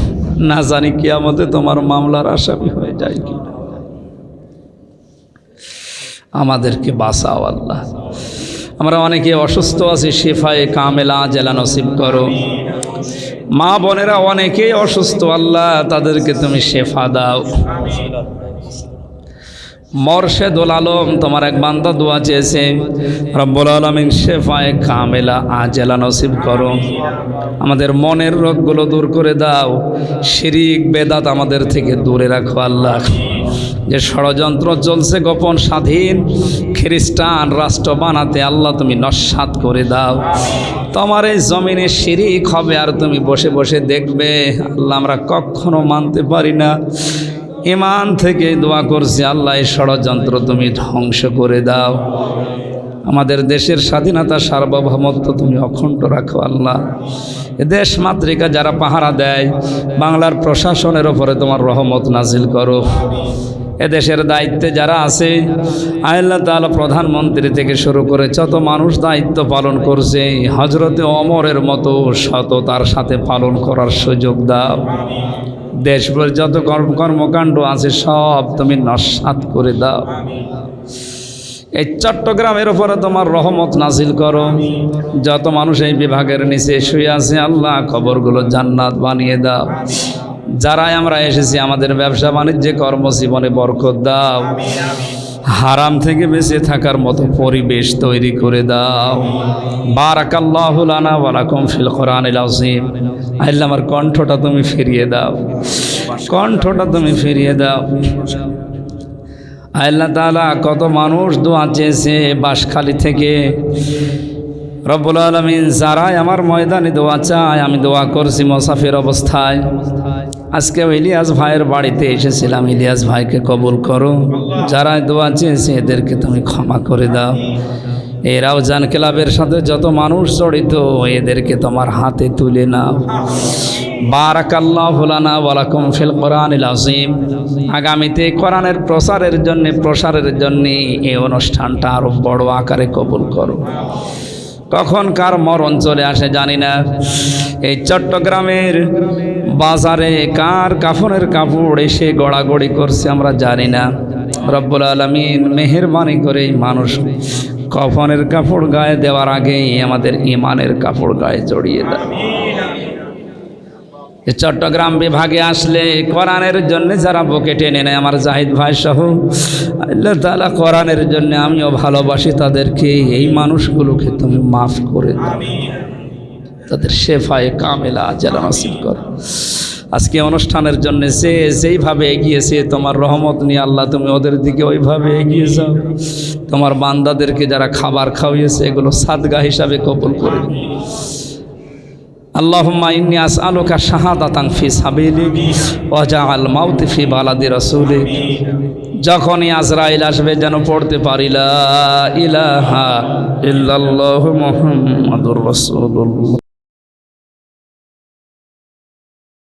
না জানি কিয়ামতে তোমার মামলার আসামি হয়ে যায় কি। আমাদেরকে বাঁচাও আল্লাহ। আমরা অনেকে অসুস্থ আছি, শিফায়ে কামেলা আজেলা নসিব করো। মা বোনেরা অনেকেই অসুস্থ, আল্লাহ তাদেরকে তুমি শেফা দাও। মোরশেদুল আলম তোমার এক বান্দা দোয়া চেয়েছে, রব্বুল আলামিন শেফায়ে কামেলা আজেলা নসিব করো। আমাদের মনের রোগগুলো দূর করে দাও, শিরিক বেদাত আমাদের থেকে দূরে রাখো আল্লাহ। যে ষড়যন্ত্র চলছে গোপন স্বাধীন খ্রিস্টান রাষ্ট্র বানাতে, আল্লাহ তুমি নস্যাৎ করে দাও। তোমার এই জমিনে শিরিক হবে আর তুমি বসে বসে দেখবে, আল্লাহ আমরা কখনো মানতে পারি না। ঈমান থেকে দোয়া করছি, আল্লাহ এই ষড়যন্ত্র তুমি ধ্বংস করে দাও। আমাদের দেশের স্বাধীনতা সার্বভৌমত্ব তুমি অখণ্ড রাখো আল্লাহ। এ দেশ মাতৃকা যারা পাহারা দেয়, বাংলার প্রশাসনের ওপরে তোমার রহমত নাজিল করো। এদেশের দায়িত্বে যারা আছে, আল্লাহ তাআলা প্রধানমন্ত্রী থেকে শুরু করে যত মানুষ দায়িত্ব পালন করছে, হযরতে ওমরের মতো সততার সাথে পালন করার সুযোগ দাও। দেশভর যত কর্মকাণ্ড আছে সব তুমি নস্যাৎ করে দাও। এই চট্টগ্রামের উপরে তোমার রহমত নাজিল করো। যত মানুষ এই বিভাগের নিচে শুয়ে আছে, আল্লাহ কবরগুলো জান্নাত বানিয়ে দাও। যারাই আমরা এসেছি আমাদের ব্যবসা বাণিজ্যে কর্মজীবনে বরকত দাও। হারাম থেকে বেঁচে থাকার মতো পরিবেশ তৈরি করে দাও। বারাকাল্লাহু লানা ওয়া লাকুম ফিল কোরআনিল আযীম। আল্লাহ আমার কণ্ঠটা তুমি ফিরিয়ে দাও, কণ্ঠটা তুমি ফিরিয়ে দাও। আল্লাহ তাআলা কত মানুষ দোয়া চেয়েছে বাঁশখালী থেকে, রব্বুল আলামিন যারাই আমার ময়দানে দোয়া চায়, আমি দোয়া করছি মুসাফির অবস্থায়। আজকে ইলিয়াস ভাইয়ের বাড়িতে এসেছিলাম, ইলিয়াস ভাইকে কবুল করো। যারা দোয়া চেয়েছে এদেরকে তুমি ক্ষমা করে দাও। এই রাউজান ক্লাবের সাথে যত মানুষ জড়িত, এদেরকে তোমার হাতে তুলে নাও। বারাকাল্লাহু লানা ওয়া লাকুম ফিল কোরআনিল আযীম। আগামীতে কোরআনের প্রসারের জন্য এই অনুষ্ঠানটা আরো বড় আকারে কবুল করো। কখন কার মরণ চলে আসে জানি না। এই চট্টগ্রামের বাজারে কার কাফনের কাপড় এসে গড়াগড়ি করছে আমরা জানি না। রব্বুল আলামিন মেহেরবানি করে মানুষ কাফনের কাপড় গায়ে দেওয়ার আগেই আমাদের ঈমানের কাপড় গায়ে জড়িয়ে দেয়। চট্টগ্রাম বিভাগে আসলে কোরআনের জন্য যারা বুকে টেনে নেয়, আমার জাহিদ ভাই সহ, আল্লাহ তাআলা কোরআনের জন্য আমিও ভালোবাসি তাদেরকে, এই মানুষগুলোকে তুমি মাফ করে দাও, তাদের শেফায়ে কামেলা আজেলা নসিব করো। আজকে অনুষ্ঠানের জন্য যেইভাবে এগিয়েছে তোমার রহমত নিয়ে আল্লাহ তুমি ওদের দিকে ওইভাবে এগিয়ে যাও। তোমার বান্দাদেরকে যারা খাবার খাওয়িয়েছে এগুলো সাদগা হিসাবে কবুল করে নিও। আল্লাহুম্মা ইন্নী আসআলুকা শাহাদাতান ফি সাবিলিক ওয়া জাআল মাউতি ফি বালাদি রাসূলিক। যখনই আজরাইল আসবে যেন পড়তে পারি লা ইলাহা ইল্লাল্লাহু মুহাম্মাদুর রাসূলুল্লাহ।